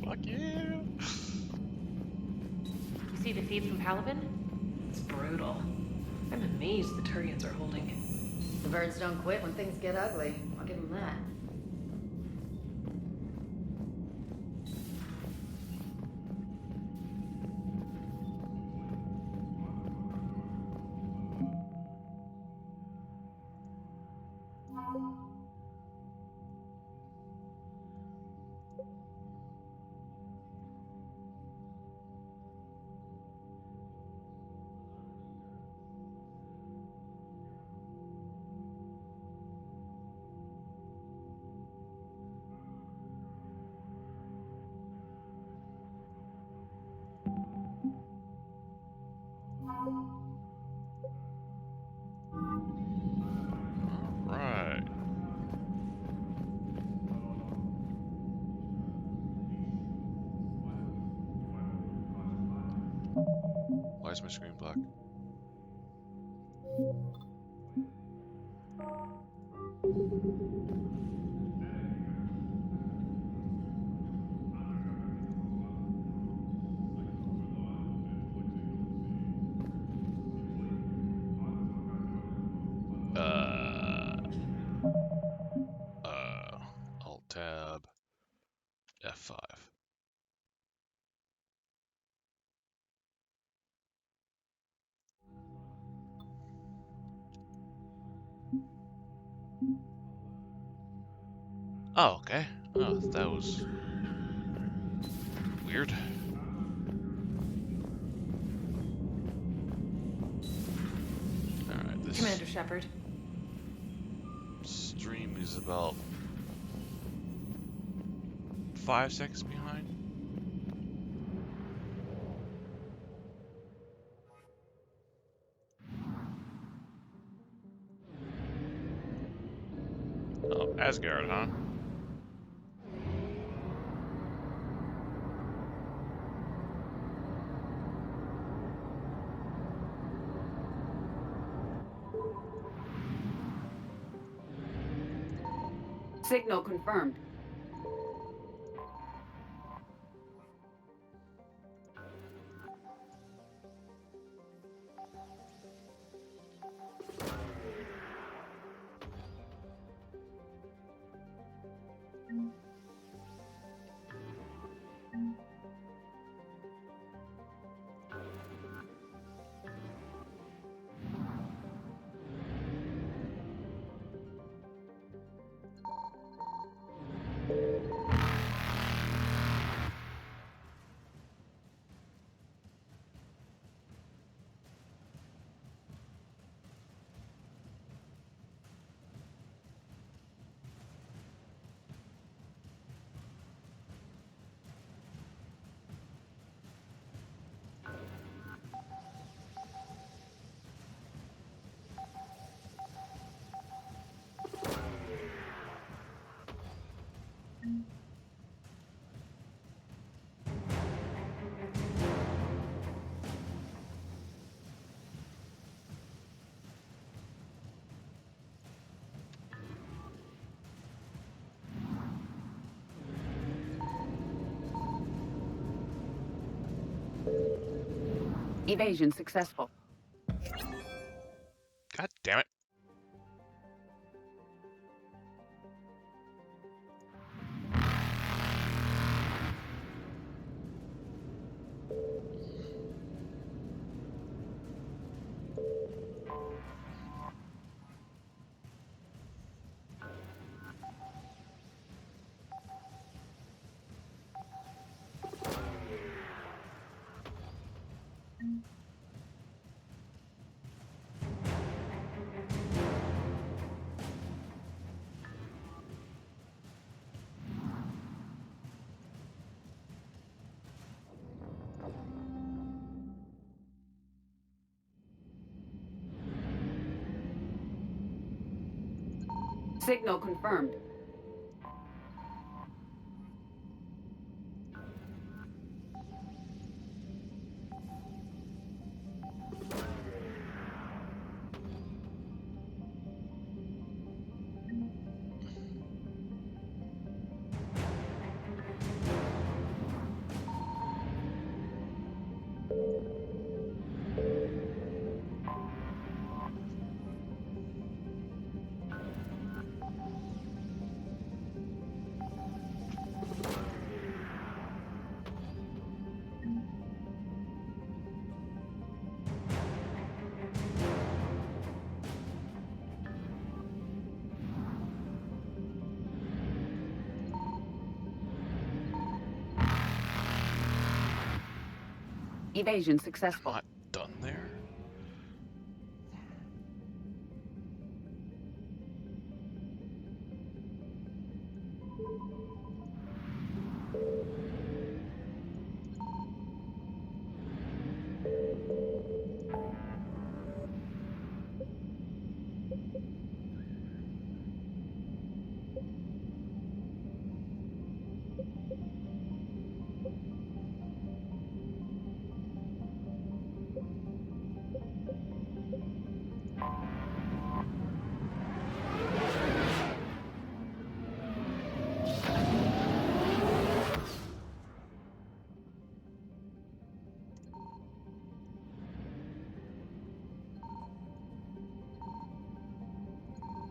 Fuck you. You see the feed from Palaven? It's brutal. I'm amazed the Turians are holding. The birds don't quit when things get ugly. I'll give them that. Why is my screen black? Alt tab F5. Oh, okay. Oh, that was weird. Alright, this Commander Shepard. stream is about 5 seconds behind. Oh, Asgard, huh? Signal confirmed. Evasion successful. God damn it. Signal confirmed. Evasion successful. Not done there?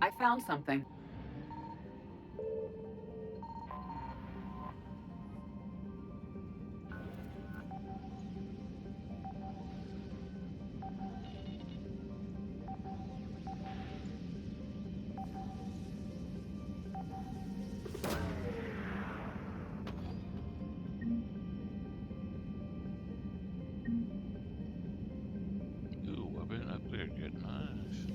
I found something. Ooh, weapon upgrade, good, nice.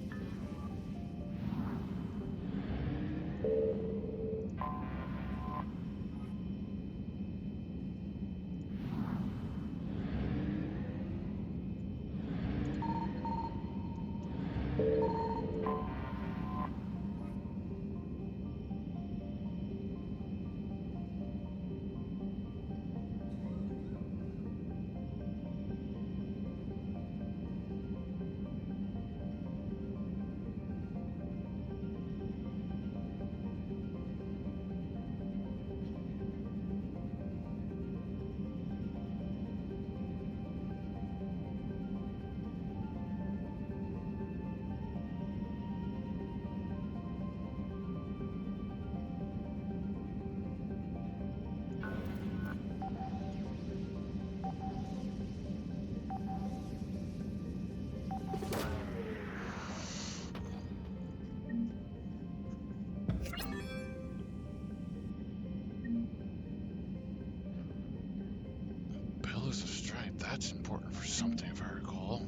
Pillars of Stripe, that's important for something if I recall.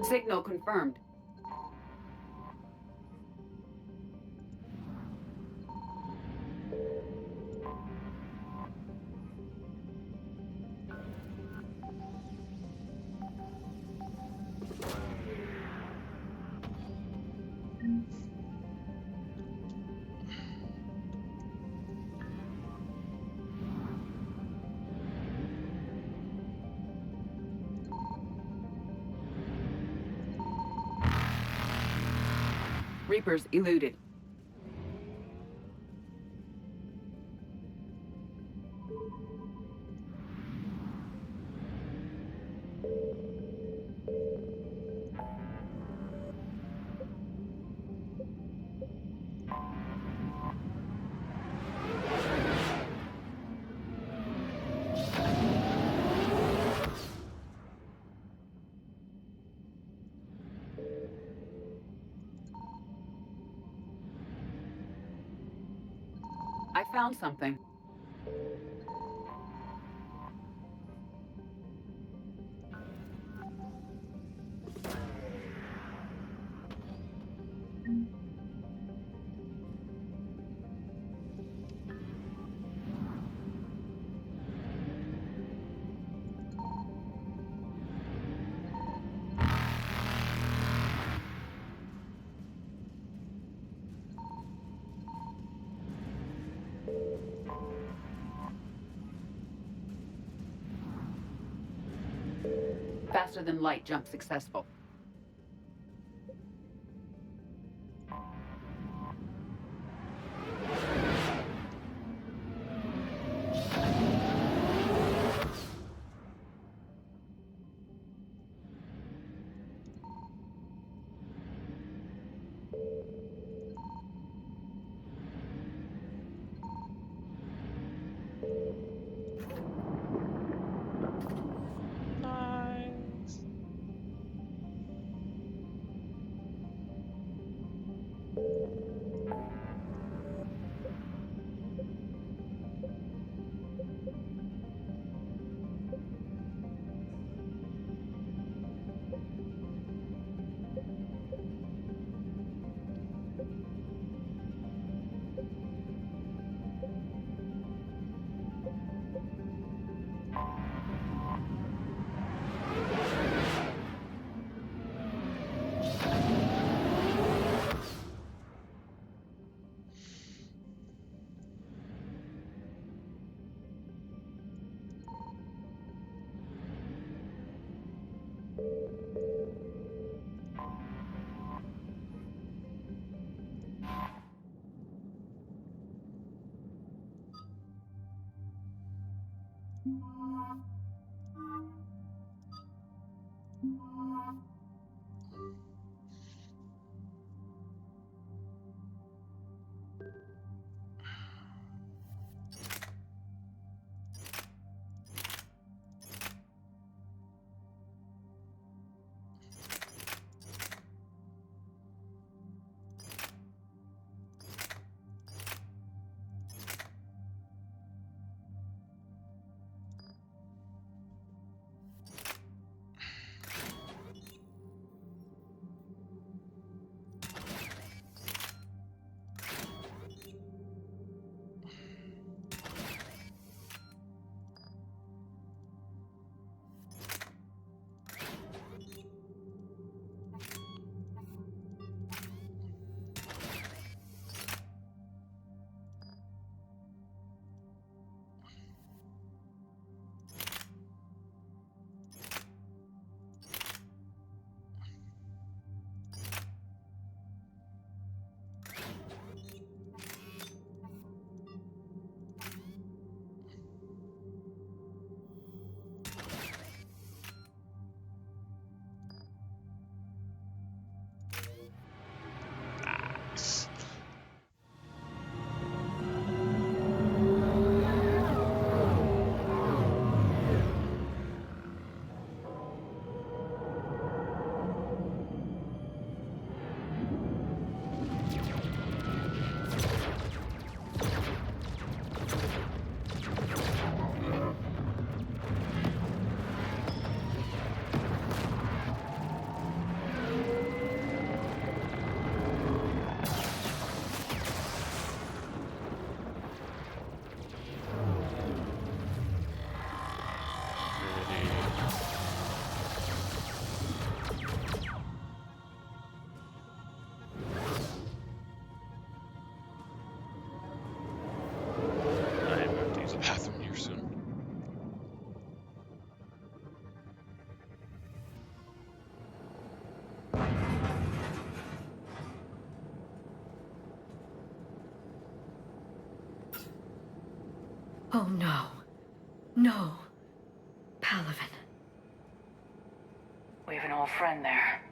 Signal confirmed. Reapers eluded. I found something. Faster than light jump successful. Nice. Oh no. No. Palaven. We have an old friend there.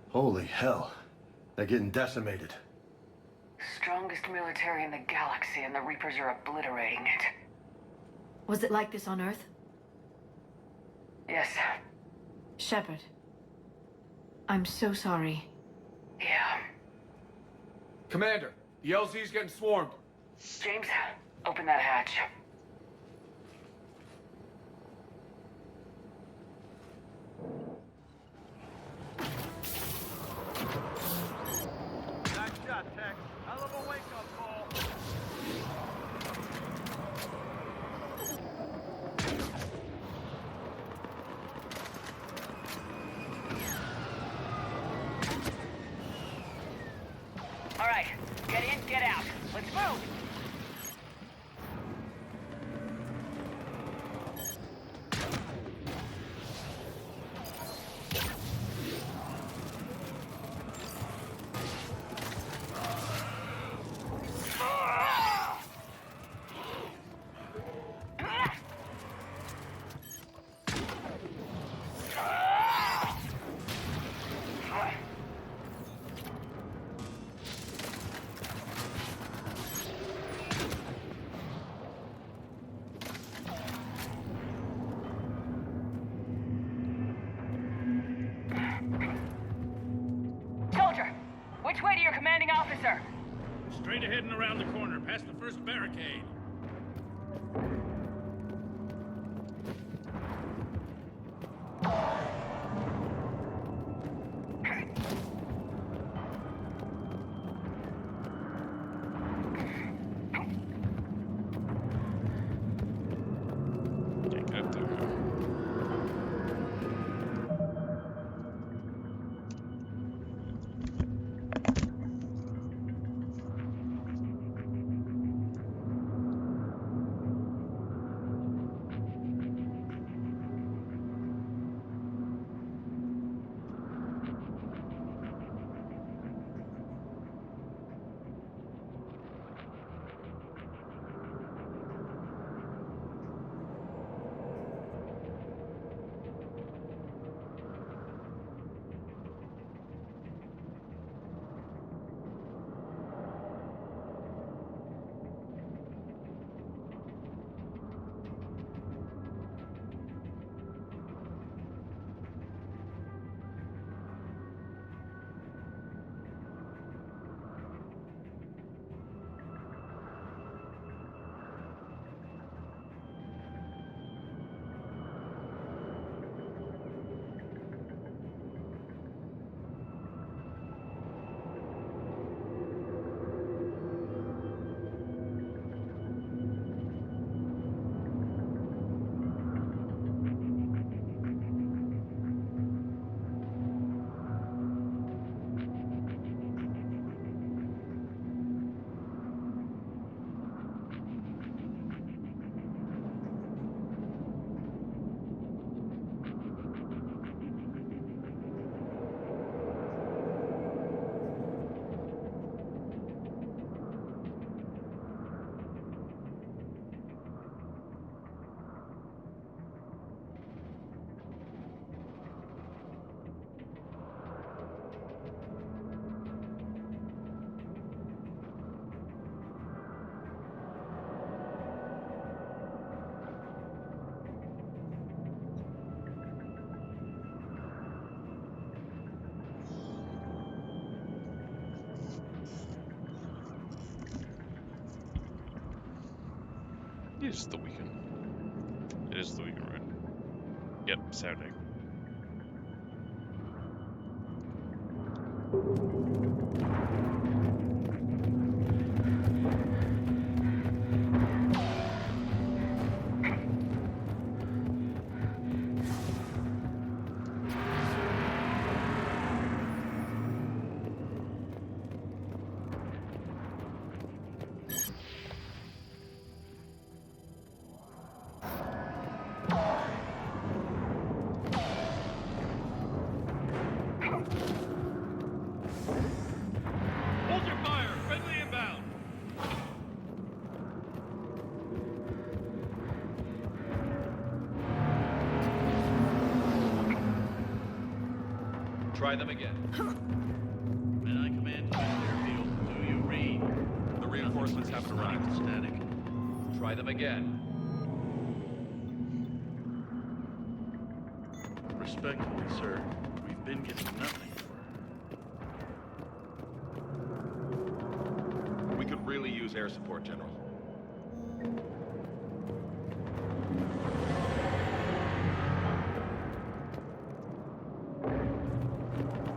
Holy hell. They're getting decimated. Strongest military in the galaxy, and the Reapers are obliterating it. Was it like this on Earth? Yes. Shepard. I'm so sorry. Yeah. Commander, the LZ's getting swarmed. James, open that hatch. Nice shot, Tech. Hell of a wake-up call. All right, get in, get out. Let's move. Soldier, which way to your commanding officer? Straight ahead and around the corner, past the first barricade. It is the weekend. It is the weekend, right? Yep, Saturday. Hold your fire! Friendly inbound! Try them again. Men I command to airfield. Do you read? The reinforcements haven't arrived. Static. Try them again. Respectfully, sir, we've been getting nothing. We could really use air support, General.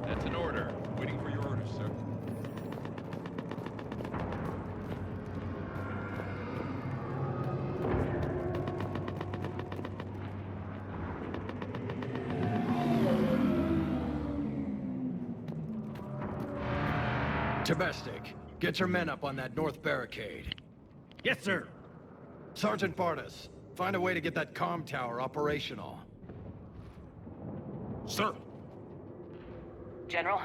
That's an order. Waiting for your orders, sir. Domestic, get your men up on that north barricade. Yes, sir. Sergeant Bartas, find a way to get that comm tower operational. Sir. General?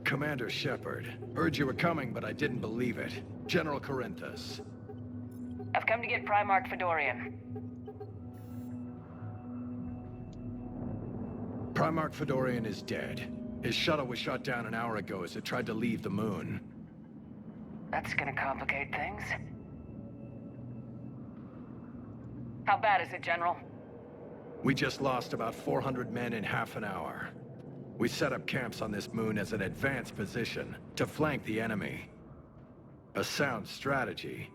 Commander Shepard, heard you were coming, but I didn't believe it. General Corinthus. I've come to get Primarch Fedorian. Primarch Fedorian is dead. His shuttle was shot down an hour ago as it tried to leave the moon. That's gonna complicate things. How bad is it, General? We just lost about 400 men in half an hour. We set up camps on this moon as an advanced position to flank the enemy. A sound strategy.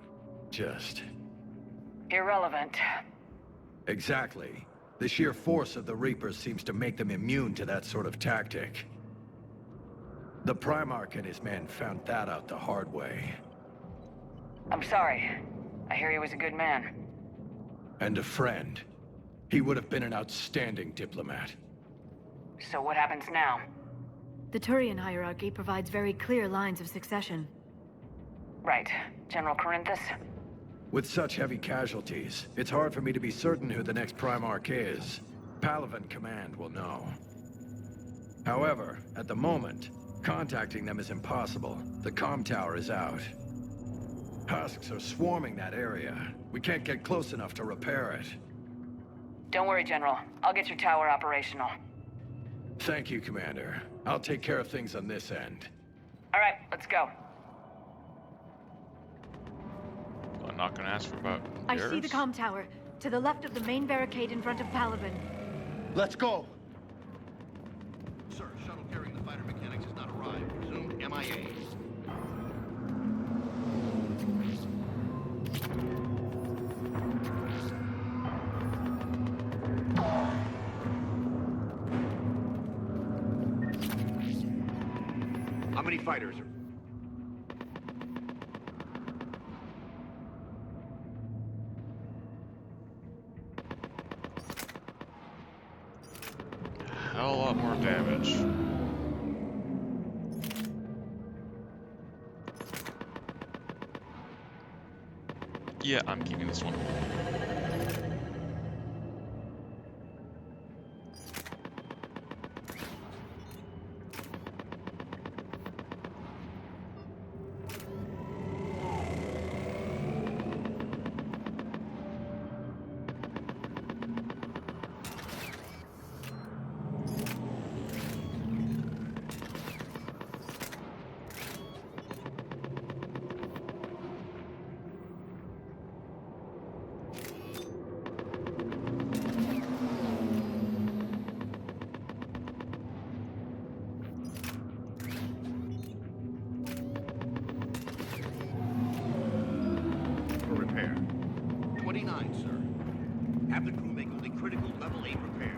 Just... Irrelevant. Exactly. The sheer force of the Reapers seems to make them immune to that sort of tactic. The Primarch and his men found that out the hard way. I'm sorry. I hear he was a good man. And a friend. He would have been an outstanding diplomat. So what happens now? The Turian hierarchy provides very clear lines of succession. Right. General Corinthus? With such heavy casualties, it's hard for me to be certain who the next Primarch is. Palaven Command will know. However, at the moment, contacting them is impossible. The comm tower is out. Husks are swarming that area. We can't get close enough to repair it. Don't worry, General. I'll get your tower operational. Thank you, Commander. I'll take care of things on this end. All right, let's go. I'm not gonna ask for about I see the comm tower, to the left of the main barricade in front of Palaven. Let's go. Sir, shuttle carrying the fighter mechanics has not arrived. Presumed MIA. How many fighters are... Hell of a lot more damage. Yeah, I'm keeping this one. K-9, sir. Have the crew make only critical level 8 repairs.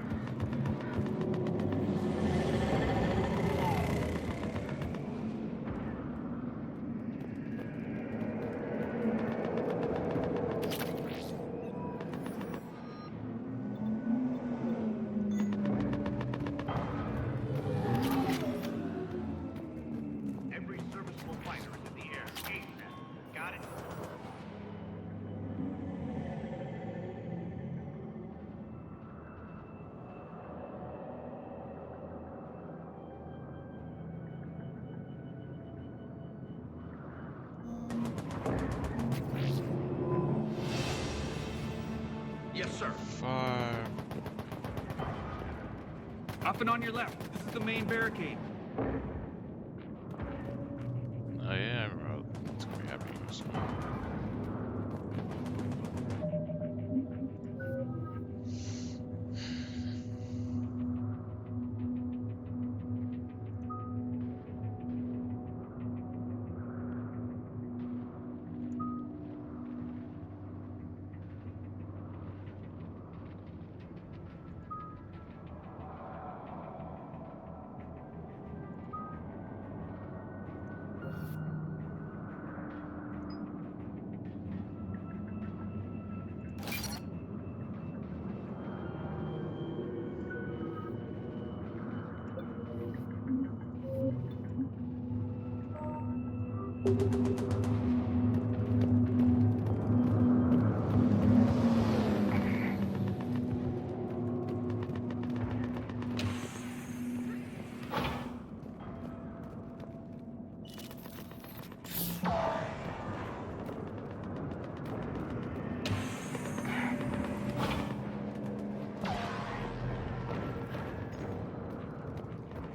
Every serviceable fighter is in the air. ASAP. Got it? Yes, sir. Fire. Up and on your left. This is the main barricade. Oh yeah, bro. It's gonna be happening soon.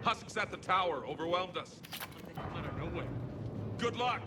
Husks at the tower overwhelmed us. They come out of nowhere. Good luck!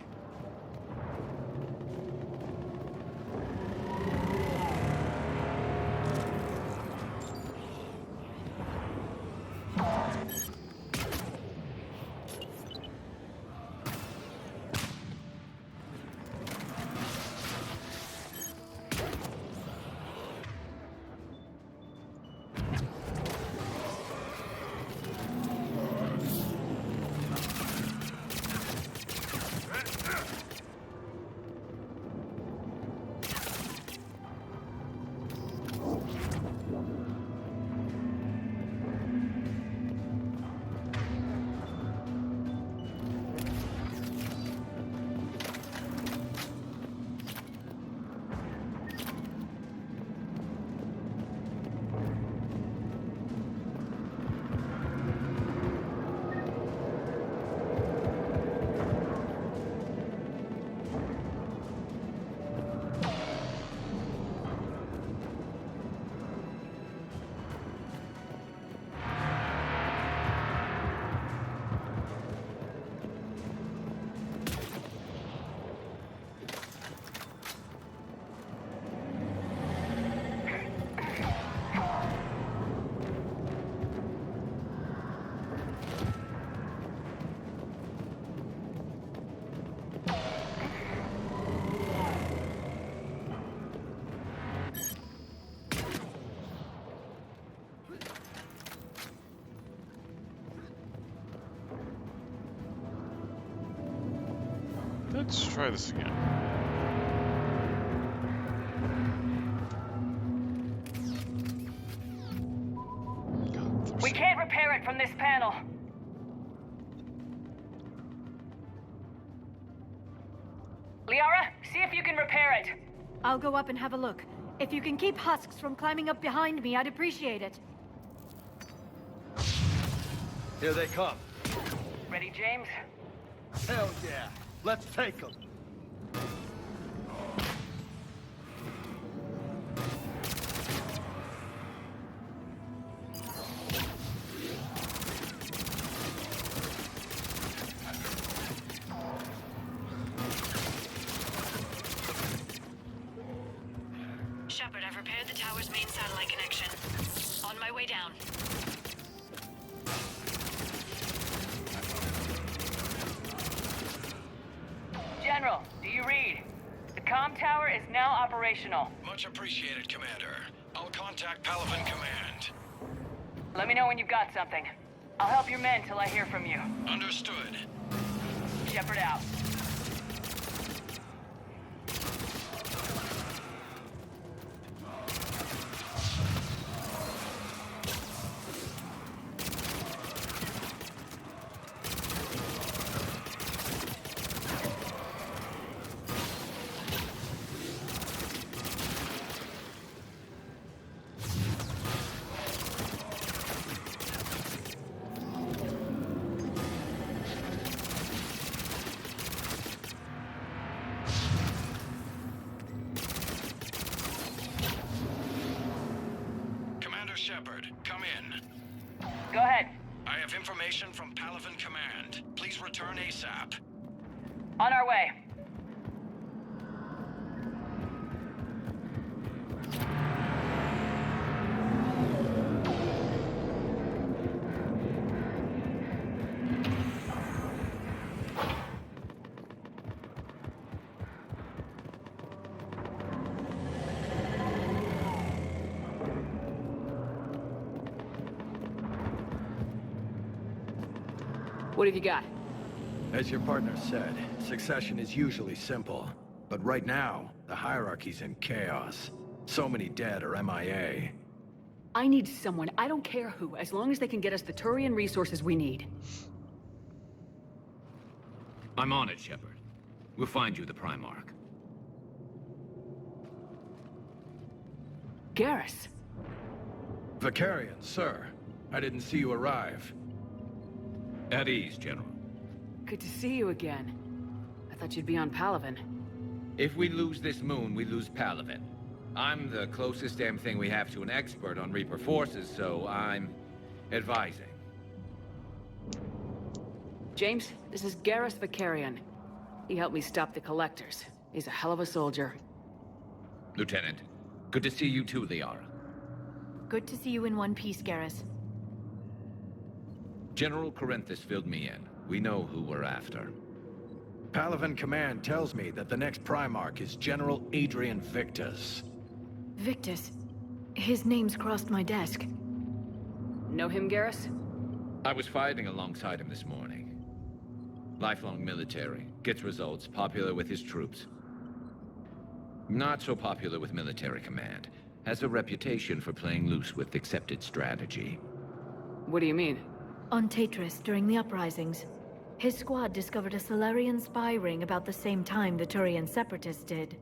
Let's try this again. We can't repair it from this panel. Liara, see if you can repair it. I'll go up and have a look. If you can keep husks from climbing up behind me, I'd appreciate it. Here they come. Ready, James? Hell yeah. Let's take them. Shepard, I've repaired the tower's main satellite connection. On my way down. General, do you read? The comm tower is now operational. Much appreciated, Commander. I'll contact Palaven Command. Let me know when you've got something. I'll help your men till I hear from you. Understood. Shepard out. Shepard, come in. Go ahead. I have information from Palaven Command. Please return ASAP. On our way. What have you got? As your partner said, succession is usually simple. But right now, the hierarchy's in chaos. So many dead or MIA. I need someone, I don't care who, as long as they can get us the Turian resources we need. I'm on it, Shepard. We'll find you the Primarch. Garrus. Vakarian, sir. I didn't see you arrive. At ease, General. Good to see you again. I thought you'd be on Palaven. If we lose this moon, we lose Palaven. I'm the closest damn thing we have to an expert on Reaper forces, so I'm advising. James, this is Garrus Vakarian. He helped me stop the Collectors. He's a hell of a soldier. Lieutenant, good to see you too, Liara. Good to see you in one piece, Garrus. General Corinthus filled me in. We know who we're after. Palaven Command tells me that the next Primarch is General Adrian Victus. Victus? His name's crossed my desk. Know him, Garrus? I was fighting alongside him this morning. Lifelong military, gets results, popular with his troops. Not so popular with military command. Has a reputation for playing loose with accepted strategy. What do you mean? On Tatris, during the uprisings, his squad discovered a Salarian spy ring about the same time the Turian Separatists did.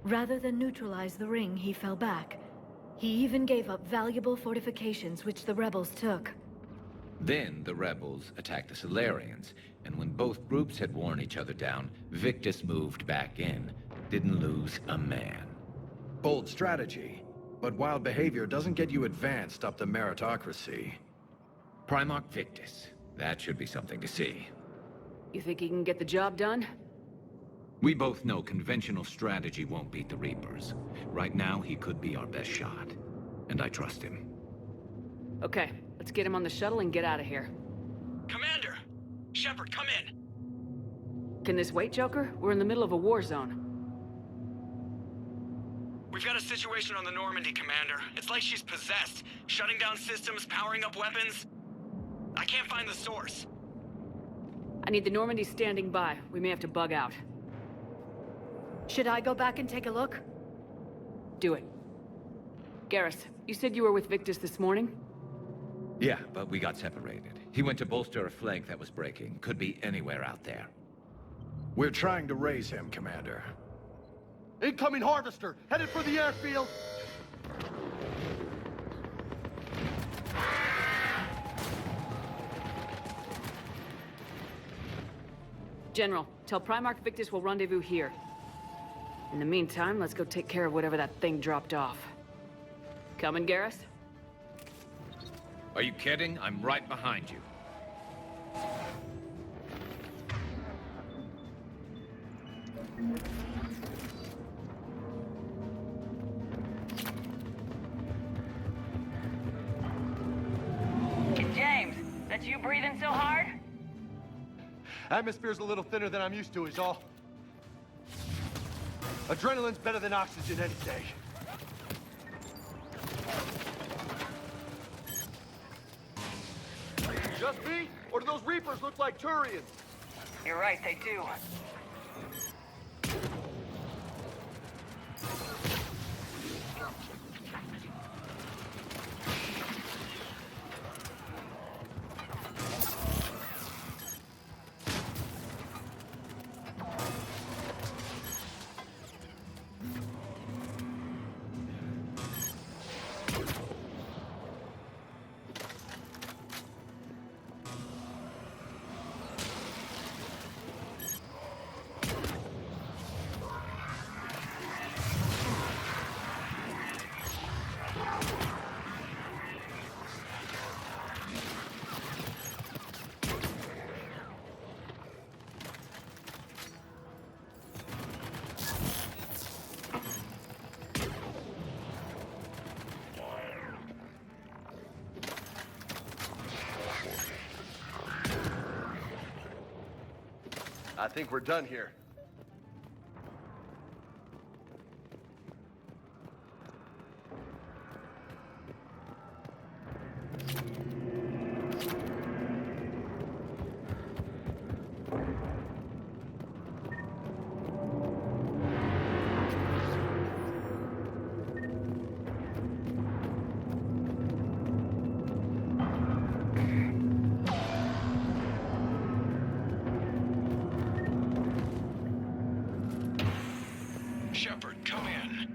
Rather than neutralize the ring, he fell back. He even gave up valuable fortifications which the rebels took. Then the rebels attacked the Salarians, and when both groups had worn each other down, Victus moved back in. Didn't lose a man. Bold strategy, but wild behavior doesn't get you advanced up the meritocracy. Primarch Victus. That should be something to see. You think he can get the job done? We both know conventional strategy won't beat the Reapers. Right now, he could be our best shot. And I trust him. Okay, let's get him on the shuttle and get out of here. Commander! Shepard, come in! Can this wait, Joker? We're in the middle of a war zone. We've got a situation on the Normandy, Commander. It's like she's possessed. Shutting down systems, powering up weapons. I can't find the source. I need the Normandy standing by. We may have to bug out. Should I go back and take a look? Do it. Garrus, you said you were with Victus this morning? Yeah, but we got separated. He went to bolster a flank that was breaking. Could be anywhere out there. We're trying to raise him, Commander. Incoming Harvester! Headed for the airfield! General, tell Primarch Victus we'll rendezvous here. In the meantime, let's go take care of whatever that thing dropped off. Coming, Garrus? Are you kidding? I'm right behind you. James, that's you breathing so hard? Atmosphere's a little thinner than I'm used to, is all. Adrenaline's better than oxygen any day. Just me? Or do those Reapers look like Turians? You're right, they do. I think we're done here. Shepard, come in.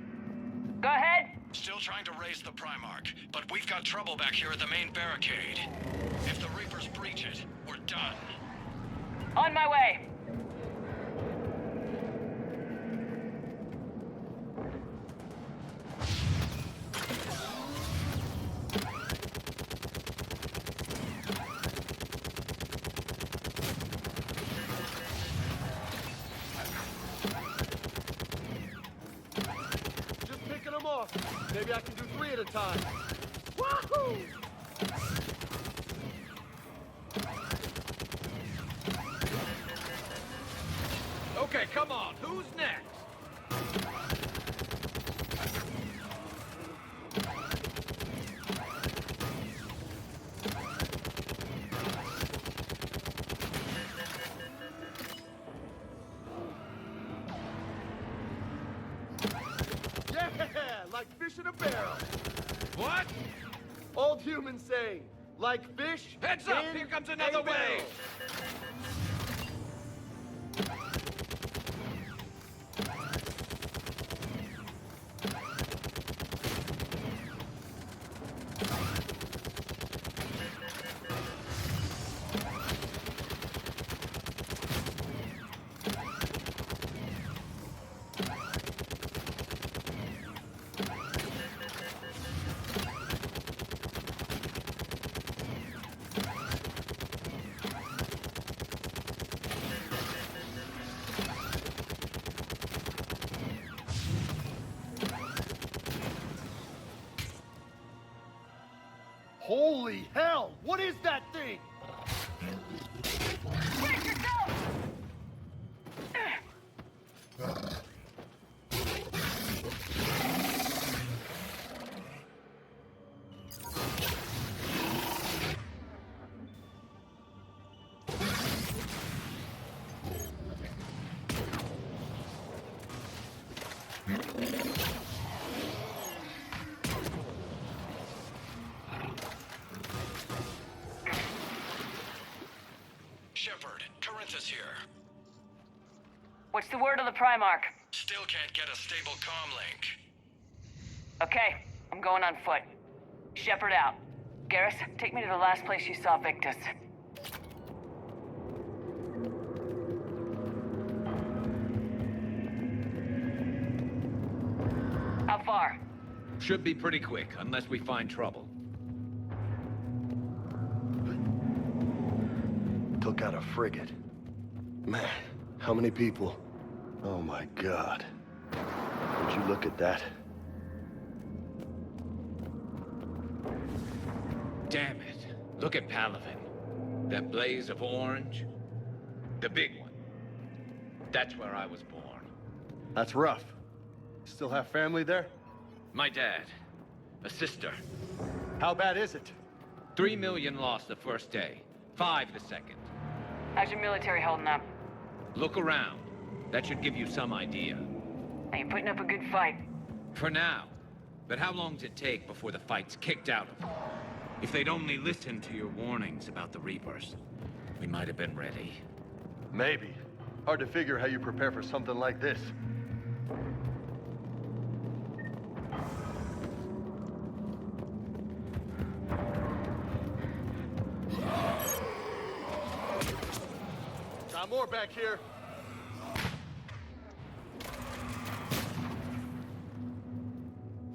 Go ahead. Still trying to raise the Primarch, but we've got trouble back here at the main barricade. If the Reapers breach it, we're done. On my way. Just picking them off. Maybe I can do 3 at a time. Wahoo! Okay, come on. Who's next? Yeah, like fish in a barrel. What? Old human saying, like fish. Heads up! in Here comes a another barrel. wave! Holy hell! What is that thing? Brace yourself! Shepard, Corinthus here. What's the word on the Primarch? Still can't get a stable comm link. Okay, I'm going on foot. Shepard out. Garrus, take me to the last place you saw Victus. How far? Should be pretty quick, unless we find trouble. Took out a frigate. Man, how many people? Oh my God. Would you look at that? Damn it. Look at Palaven. That blaze of orange. The big one. That's where I was born. That's rough. Still have family there? My dad. A sister. How bad is it? 3 million lost the first day. 5 the second. How's your military holding up? Look around. That should give you some idea. Are you putting up a good fight? For now. But how long does it take before the fight's kicked out of them? If they'd only listened to your warnings about the Reapers, we might have been ready. Maybe. Hard to figure how you prepare for something like this. Got more back here.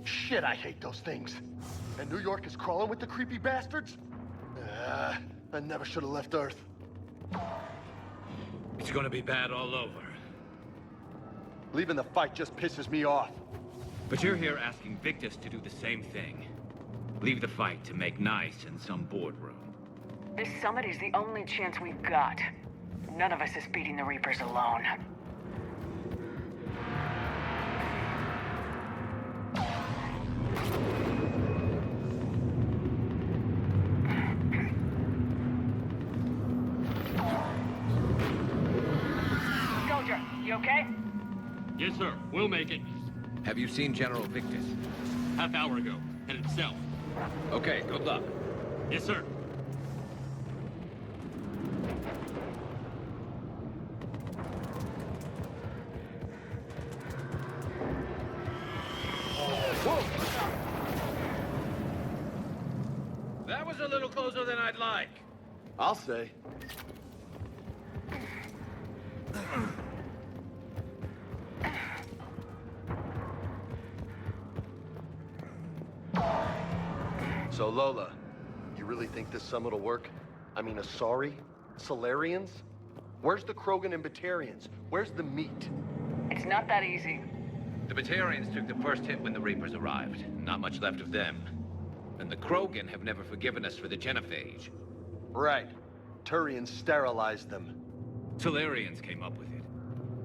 Shit, I hate those things. And New York is crawling with the creepy bastards? I never should have left Earth. It's gonna be bad all over. Leaving the fight just pisses me off. But you're here asking Victus to do the same thing. Leave the fight to make nice in some boardroom. This summit is the only chance we've got. None of us is beating the Reapers alone. Soldier, you okay? Yes, sir. We'll make it. Have you seen General Victus? Half hour ago. Headed south. Okay, good luck. Yes, sir. That was a little closer than I'd like. I'll say. So Lola, you really think this summit will work? I mean, Asari? Solarians? Where's the Krogan and Batarians? Where's the meat? It's not that easy. The Batarians took the first hit when the Reapers arrived. Not much left of them. And the Krogan have never forgiven us for the Genophage. Right. Turians sterilized them. Solarians came up with it.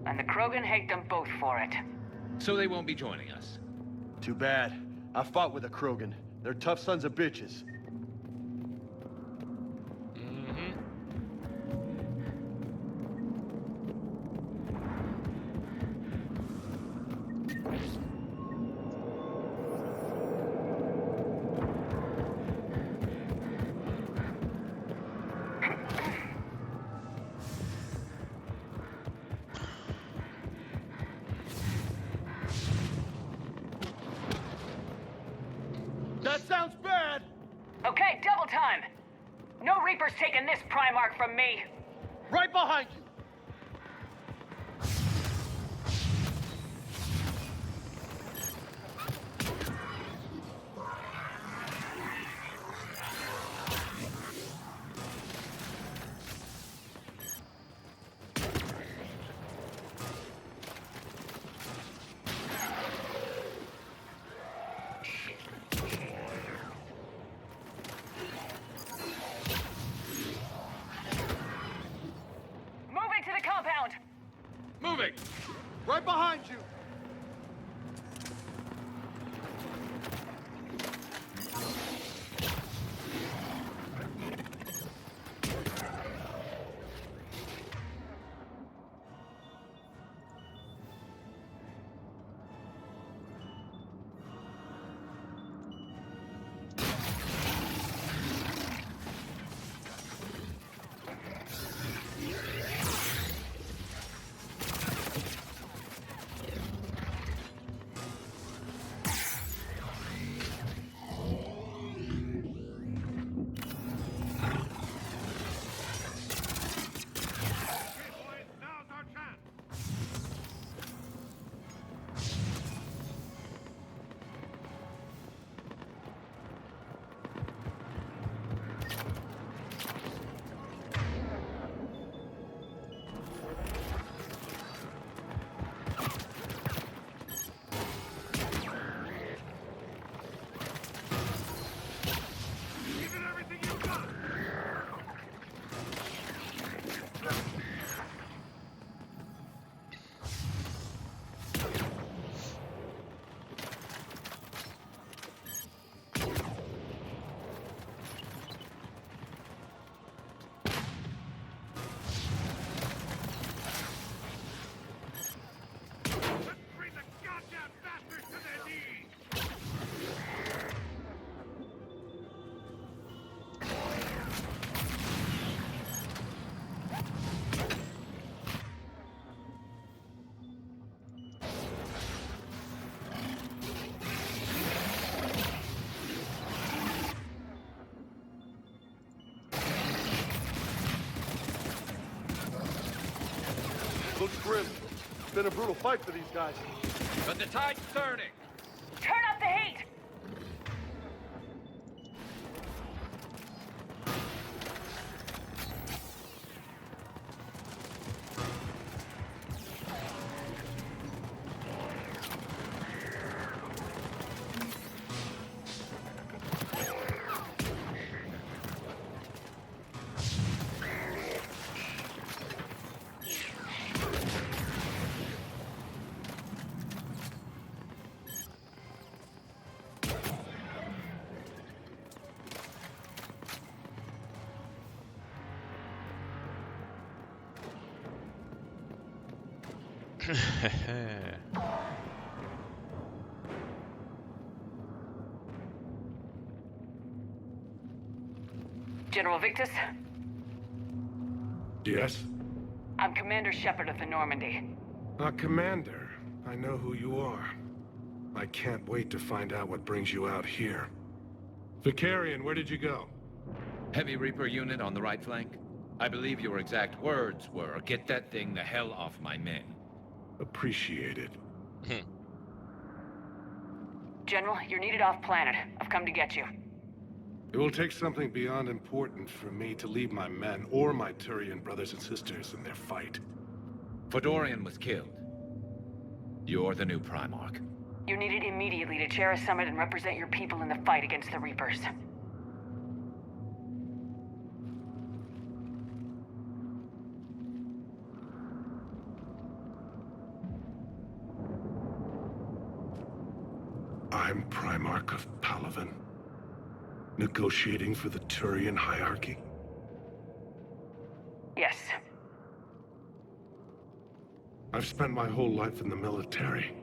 And the Krogan hate them both for it. So they won't be joining us. Too bad. I fought with a Krogan. They're tough sons of bitches. That sounds bad! Okay, double time! No Reaper's taking this Primarch from me! Right behind you! Move grim. It's been a brutal fight for these guys. But the tide's turning. Turn up the heat! General Victus? Yes? I'm Commander Shepard of the Normandy. Commander. I know who you are. I can't wait to find out what brings you out here. Vicarian, where did you go? Heavy Reaper unit on the right flank. I believe your exact words were, "Get that thing the hell off my men." Appreciated. General, you're needed off-planet. I've come to get you. It will take something beyond important for me to leave my men or my Turian brothers and sisters in their fight. Fedorian was killed. You're the new Primarch. You're needed immediately to chair a summit and represent your people in the fight against the Reapers. I'm Primarch of Palaven. Negotiating for the Turian hierarchy? Yes. I've spent my whole life in the military.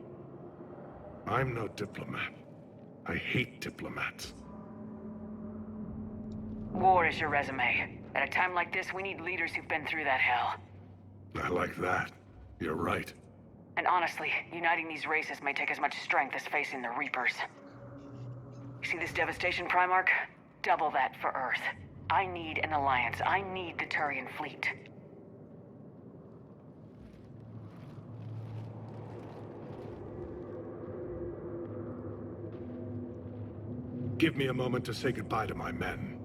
I'm no diplomat. I hate diplomats. War is your resume. At a time like this, we need leaders who've been through that hell. I like that. You're right. And honestly, uniting these races may take as much strength as facing the Reapers. You see this devastation, Primarch? Double that for Earth. I need an alliance. I need the Turian fleet. Give me a moment to say goodbye to my men.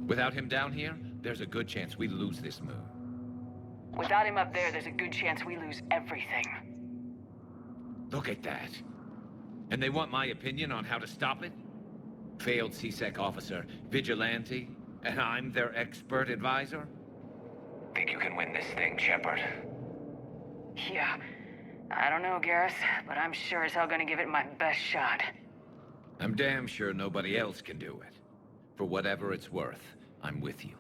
Without him down here, there's a good chance we lose this move. Without him up there, there's a good chance we lose everything. Look at that. And they want my opinion on how to stop it? Failed CSEC officer, vigilante, and I'm their expert advisor? Think you can win this thing, Shepard? Yeah. I don't know, Garrus, but I'm sure as hell gonna give it my best shot. I'm damn sure nobody else can do it. For whatever it's worth, I'm with you.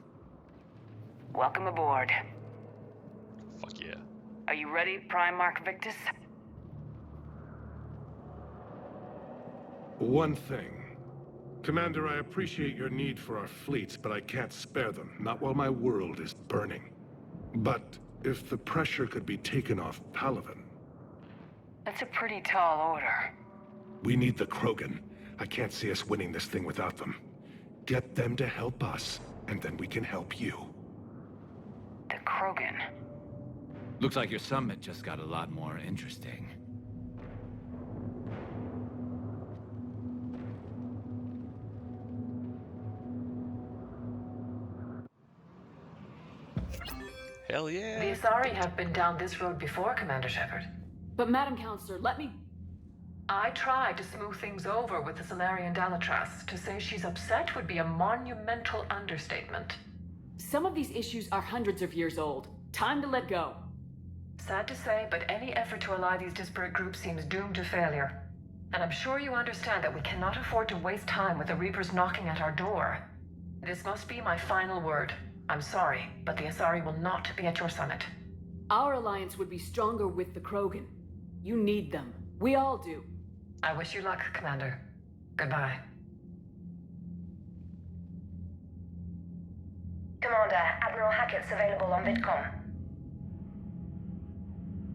Welcome aboard. Fuck yeah. Are you ready, Primarch Victus? One thing. Commander, I appreciate your need for our fleets, but I can't spare them. Not while my world is burning. But if the pressure could be taken off Palaven... That's a pretty tall order. We need the Krogan. I can't see us winning this thing without them. Get them to help us, and then we can help you. The Krogan? Looks like your summit just got a lot more interesting. Hell yeah. The Asari have been down this road before, Commander Shepard. But Madam Counselor, let me... I tried to smooth things over with the Salarian Dalatras. To say she's upset would be a monumental understatement. Some of these issues are hundreds of years old. Time to let go. Sad to say, but any effort to ally these disparate groups seems doomed to failure. And I'm sure you understand that we cannot afford to waste time with the Reapers knocking at our door. This must be my final word. I'm sorry, but the Asari will not be at your summit. Our alliance would be stronger with the Krogan. You need them. We all do. I wish you luck, Commander. Goodbye. Commander, Admiral Hackett's available on VidCom.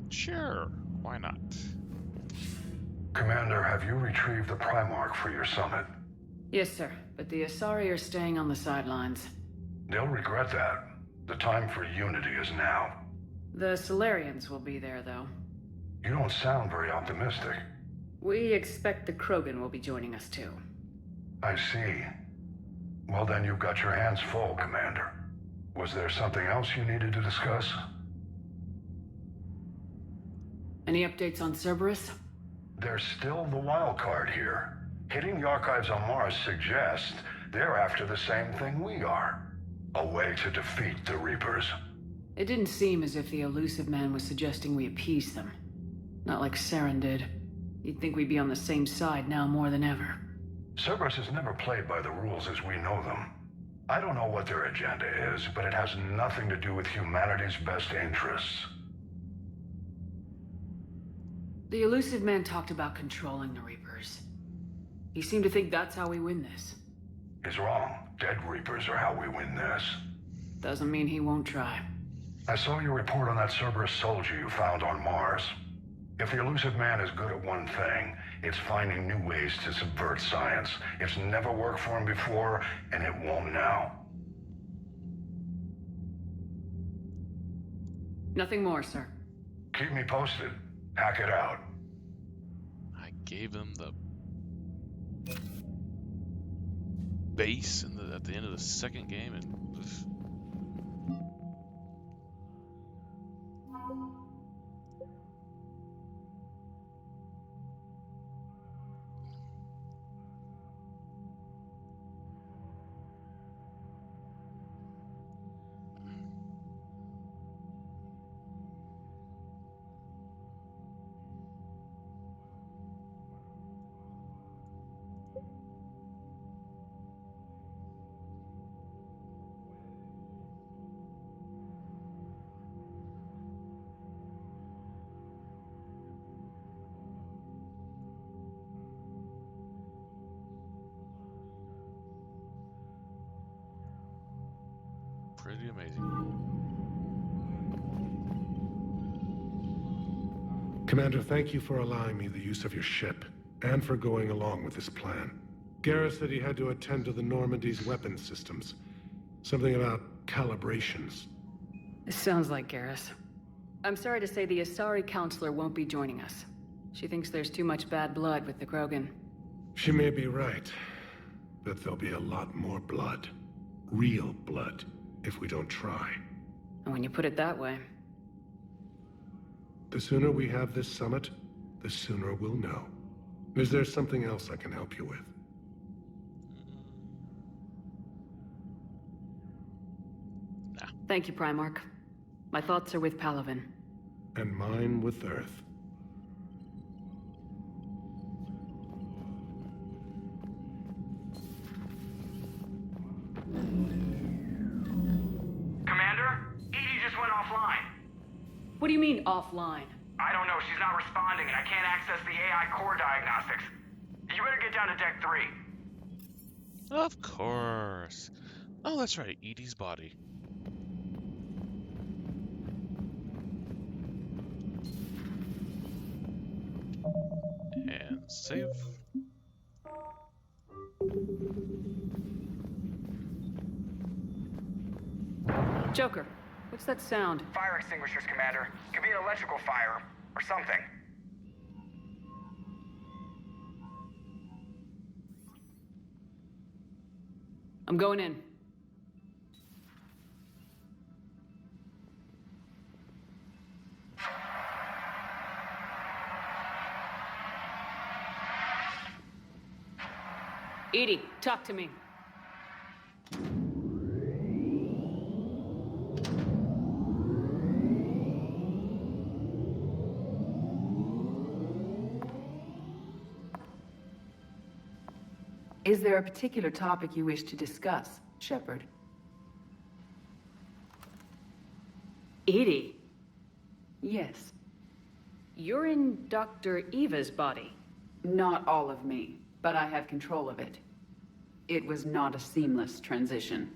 Sure, why not? Commander, have you retrieved the Primarch for your summit? Yes, sir. But the Asari are staying on the sidelines. They'll regret that. The time for unity is now. The Solarians will be there, though. You don't sound very optimistic. We expect the Krogan will be joining us, too. I see. Well, then you've got your hands full, Commander. Was there something else you needed to discuss? Any updates on Cerberus? There's still the wild card here. Hitting the archives on Mars suggests they're after the same thing we are. A way to defeat the Reapers. It didn't seem as if the Elusive Man was suggesting we appease them. Not like Saren did. You'd think we'd be on the same side now more than ever. Cerberus has never played by the rules as we know them. I don't know what their agenda is, but it has nothing to do with humanity's best interests. The Elusive Man talked about controlling the Reapers. He seemed to think that's how we win this. He's wrong. Dead Reapers are how we win this. Doesn't mean he won't try. I saw your report on that Cerberus soldier you found on Mars. If the Elusive Man is good at one thing, it's finding new ways to subvert science. It's never worked for him before, and it won't now. Nothing more, sir. Keep me posted. Hack it out. I gave him the base at the end of the second game, and pretty amazing. Commander, thank you for allowing me the use of your ship, and for going along with this plan. Garrus said he had to attend to the Normandy's weapons systems. Something about calibrations. It sounds like Garrus. I'm sorry to say the Asari Counselor won't be joining us. She thinks there's too much bad blood with the Krogan. She may be right, but there'll be a lot more blood. Real blood, if we don't try. And when you put it that way... The sooner we have this summit, the sooner we'll know. Is there something else I can help you with? Thank you, Primarch. My thoughts are with Palaven. And mine with Earth. Commander? Edie just went offline. What do you mean, offline? I don't know, she's not responding, and I can't access the AI core diagnostics. You better get down to Deck 3. Of course. Oh, that's right, Edie's body. And save. Joker, what's that sound? Fire extinguishers, Commander. Could be an electrical fire, or something. I'm going in. Edie, talk to me. Is there a particular topic you wish to discuss, Shepard? Edie? Yes. You're in Dr. Eva's body. Not all of me, but I have control of it. It was not a seamless transition.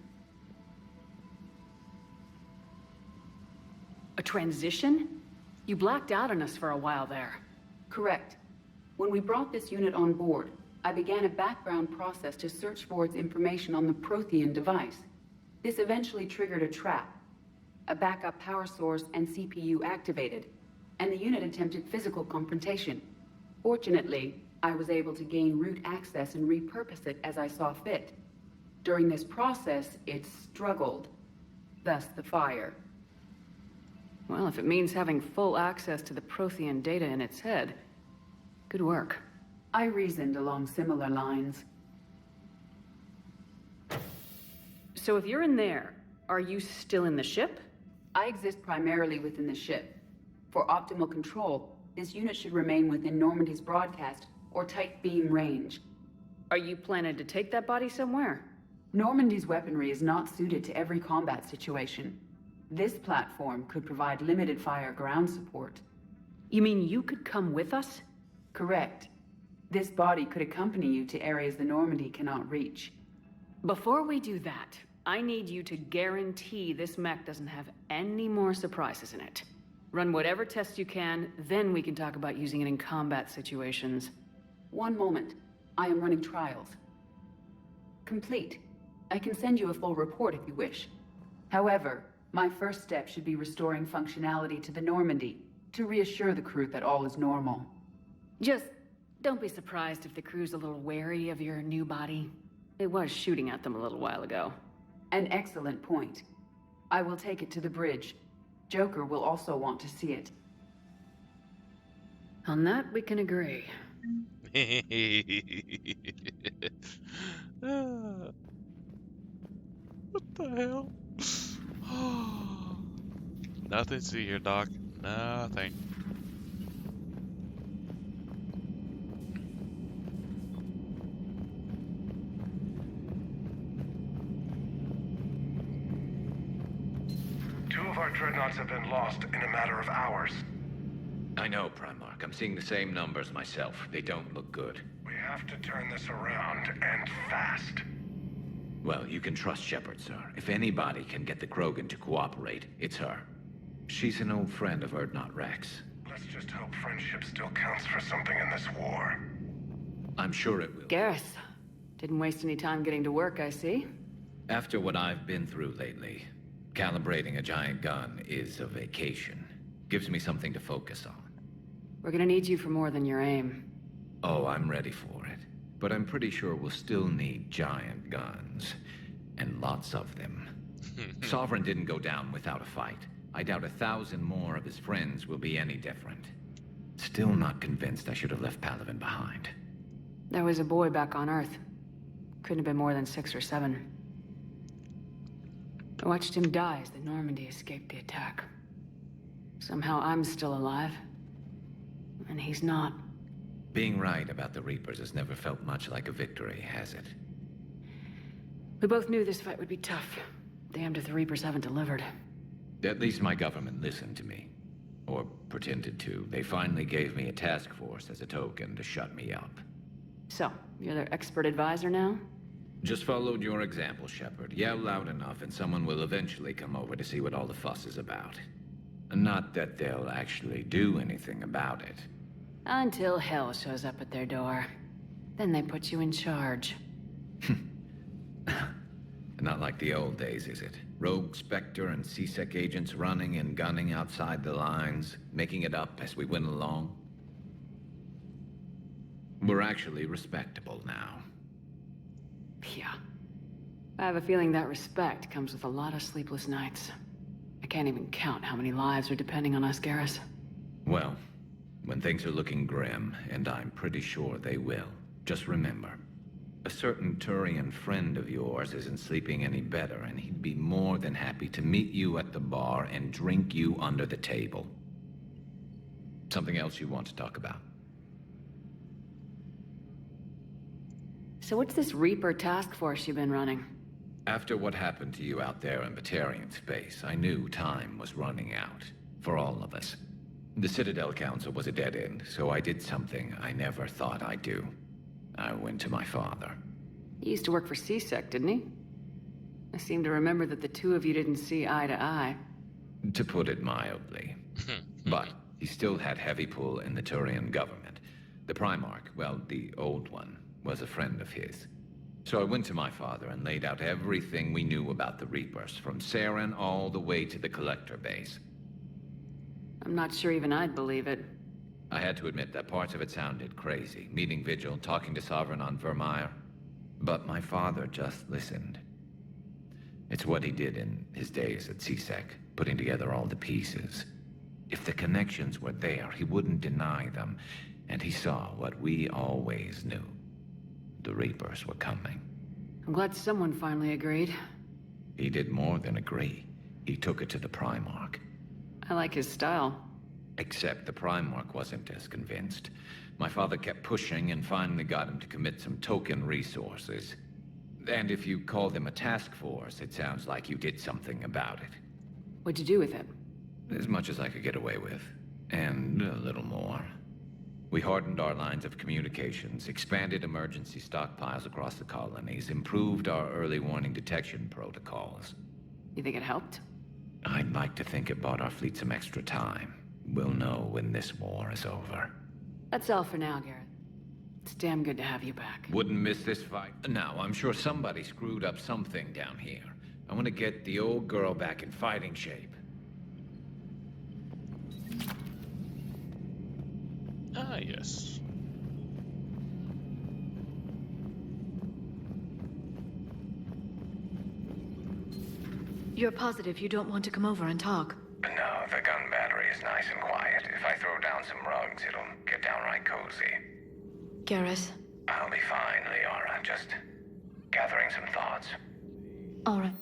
A transition? You blacked out on us for a while there. Correct. When we brought this unit on board, I began a background process to search for its information on the Prothean device. This eventually triggered a trap. a backup power source and CPU activated, and the unit attempted physical confrontation. Fortunately, I was able to gain root access and repurpose it as I saw fit. During this process, it struggled. Thus the fire. Well, if it means having full access to the Prothean data in its head, good work. I reasoned along similar lines. So if you're in there, are you still in the ship? I exist primarily within the ship. For optimal control, this unit should remain within Normandy's broadcast or tight beam range. Are you planning to take that body somewhere? Normandy's weaponry is not suited to every combat situation. This platform could provide limited fire ground support. You mean you could come with us? Correct. This body could accompany you to areas the Normandy cannot reach. Before we do that, I need you to guarantee this mech doesn't have any more surprises in it. Run whatever tests you can, then we can talk about using it in combat situations. One moment. I am running trials. Complete. I can send you a full report if you wish. However, my first step should be restoring functionality to the Normandy, to reassure the crew that all is normal. Just don't be surprised if the crew's a little wary of your new body. It was shooting at them a little while ago. An excellent point. I will take it to the bridge. Joker will also want to see it. On that, we can agree. What the hell? Nothing to see here, Doc. Nothing. Two of our dreadnoughts have been lost in a matter of hours. I know, Primarch. I'm seeing the same numbers myself. They don't look good. We have to turn this around, and fast. Well, you can trust Shepard, sir. If anybody can get the Krogan to cooperate, it's her. She's an old friend of Urdnot Rex. Let's just hope friendship still counts for something in this war. I'm sure it will. Gareth, didn't waste any time getting to work, I see. After what I've been through lately, calibrating a giant gun is a vacation. Gives me something to focus on. We're gonna need you for more than your aim. Oh, I'm ready for it. But I'm pretty sure we'll still need giant guns. And lots of them. Sovereign didn't go down without a fight. I doubt 1,000 more of his friends will be any different. Still not convinced I should have left Palaven behind. There was a boy back on Earth. Couldn't have been more than 6 or 7. I watched him die as the Normandy escaped the attack. Somehow I'm still alive. And he's not. Being right about the Reapers has never felt much like a victory, has it? We both knew this fight would be tough. Damned if the Reapers haven't delivered. At least my government listened to me. Or pretended to. They finally gave me a task force as a token to shut me up. So, you're their expert advisor now? Just followed your example, Shepard. Yell loud enough and someone will eventually come over to see what all the fuss is about. Not that they'll actually do anything about it. Until hell shows up at their door. Then they put you in charge. Not like the old days, is it? Rogue Spectre and C-Sec agents running and gunning outside the lines, making it up as we went along. We're actually respectable now. Yeah. I have a feeling that respect comes with a lot of sleepless nights. I can't even count how many lives are depending on us, Garrus. Well, when things are looking grim, and I'm pretty sure they will, just remember, a certain Turian friend of yours isn't sleeping any better, and he'd be more than happy to meet you at the bar and drink you under the table. Something else you want to talk about? So what's this Reaper task force you've been running? After what happened to you out there in Batarian space, I knew time was running out. For all of us. The Citadel Council was a dead end, so I did something I never thought I'd do. I went to my father. He used to work for C-Sec, didn't he? I seem to remember that the two of you didn't see eye to eye. To put it mildly. But he still had heavy pull in the Turian government. The Primarch, well, the old one, was a friend of his. So I went to my father and laid out everything we knew about the Reapers, from Saren all the way to the Collector base. I'm not sure even I'd believe it. I had to admit that parts of it sounded crazy, meeting Vigil, talking to Sovereign on Vermeer. But my father just listened. It's what he did in his days at CSEC, putting together all the pieces. If the connections were there, he wouldn't deny them, and he saw what we always knew. The Reapers were coming. I'm glad someone finally agreed. He did more than agree. He took it to the Primarch. I like his style. Except the Primarch wasn't as convinced. My father kept pushing and finally got him to commit some token resources. And if you call them a task force, it sounds like you did something about it. What'd you do with it? As much as I could get away with. And a little more. We hardened our lines of communications, expanded emergency stockpiles across the colonies, improved our early warning detection protocols. You think it helped? I'd like to think it bought our fleet some extra time. We'll know when this war is over. That's all for now, Garrett. It's damn good to have you back. Wouldn't miss this fight. Now, I'm sure somebody screwed up something down here. I want to get the old girl back in fighting shape. Ah, yes. You're positive you don't want to come over and talk? No, the gun battery is nice and quiet. If I throw down some rugs, it'll get downright cozy. Garrett? I'll be fine, Liara. Just gathering some thoughts. All right.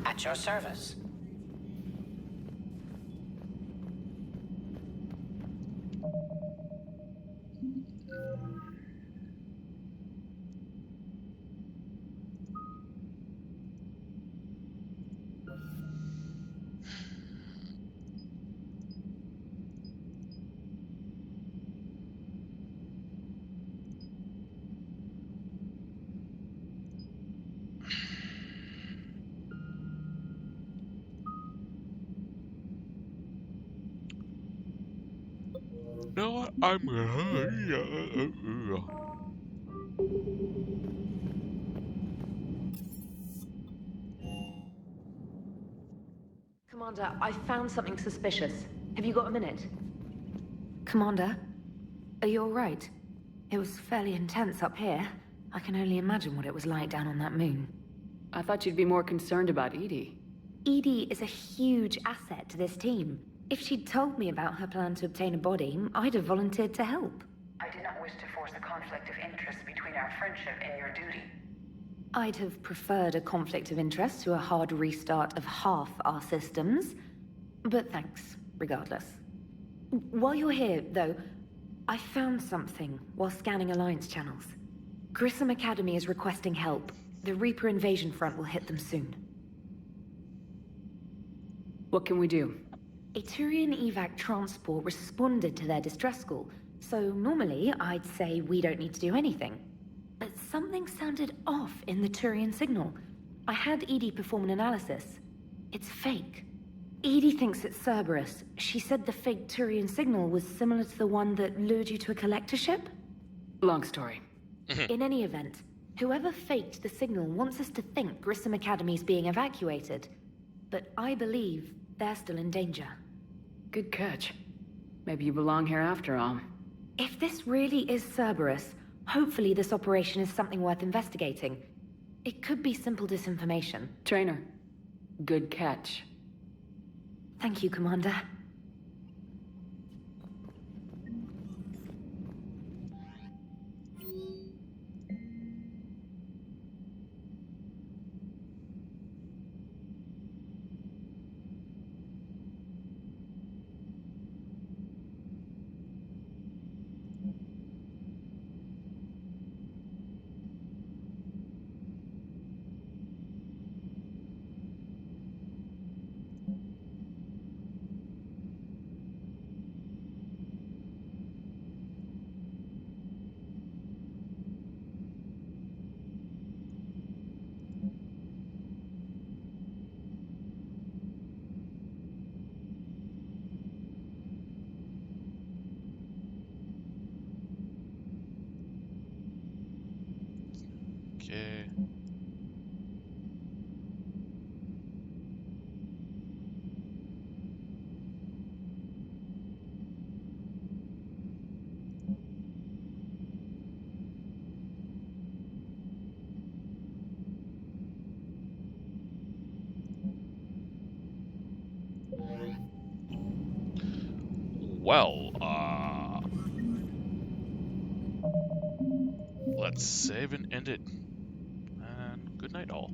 At your service. No, I'm Commander, I found something suspicious. Have you got a minute? Commander, are you all right? It was fairly intense up here. I can only imagine what it was like down on that moon. I thought you'd be more concerned about EDI. EDI is a huge asset to this team. If she'd told me about her plan to obtain a body, I'd have volunteered to help. I did not wish to force a conflict of interest between our friendship and your duty. I'd have preferred a conflict of interest to a hard restart of half our systems. But thanks, regardless. While you're here, though, I found something while scanning Alliance channels. Grissom Academy is requesting help. The Reaper invasion front will hit them soon. What can we do? A Turian evac transport responded to their distress call, so normally I'd say we don't need to do anything. But something sounded off in the Turian signal. I had EDI perform an analysis. It's fake. EDI thinks it's Cerberus. She said the fake Turian signal was similar to the one that lured you to a collector ship? Long story. In any event, whoever faked the signal wants us to think Grissom Academy's being evacuated. But I believe they're still in danger. Good catch. Maybe you belong here after all. If this really is Cerberus, hopefully this operation is something worth investigating. It could be simple disinformation. Trainer, good catch. Thank you, Commander. Okay. Well, let's save and end it. And good night, all.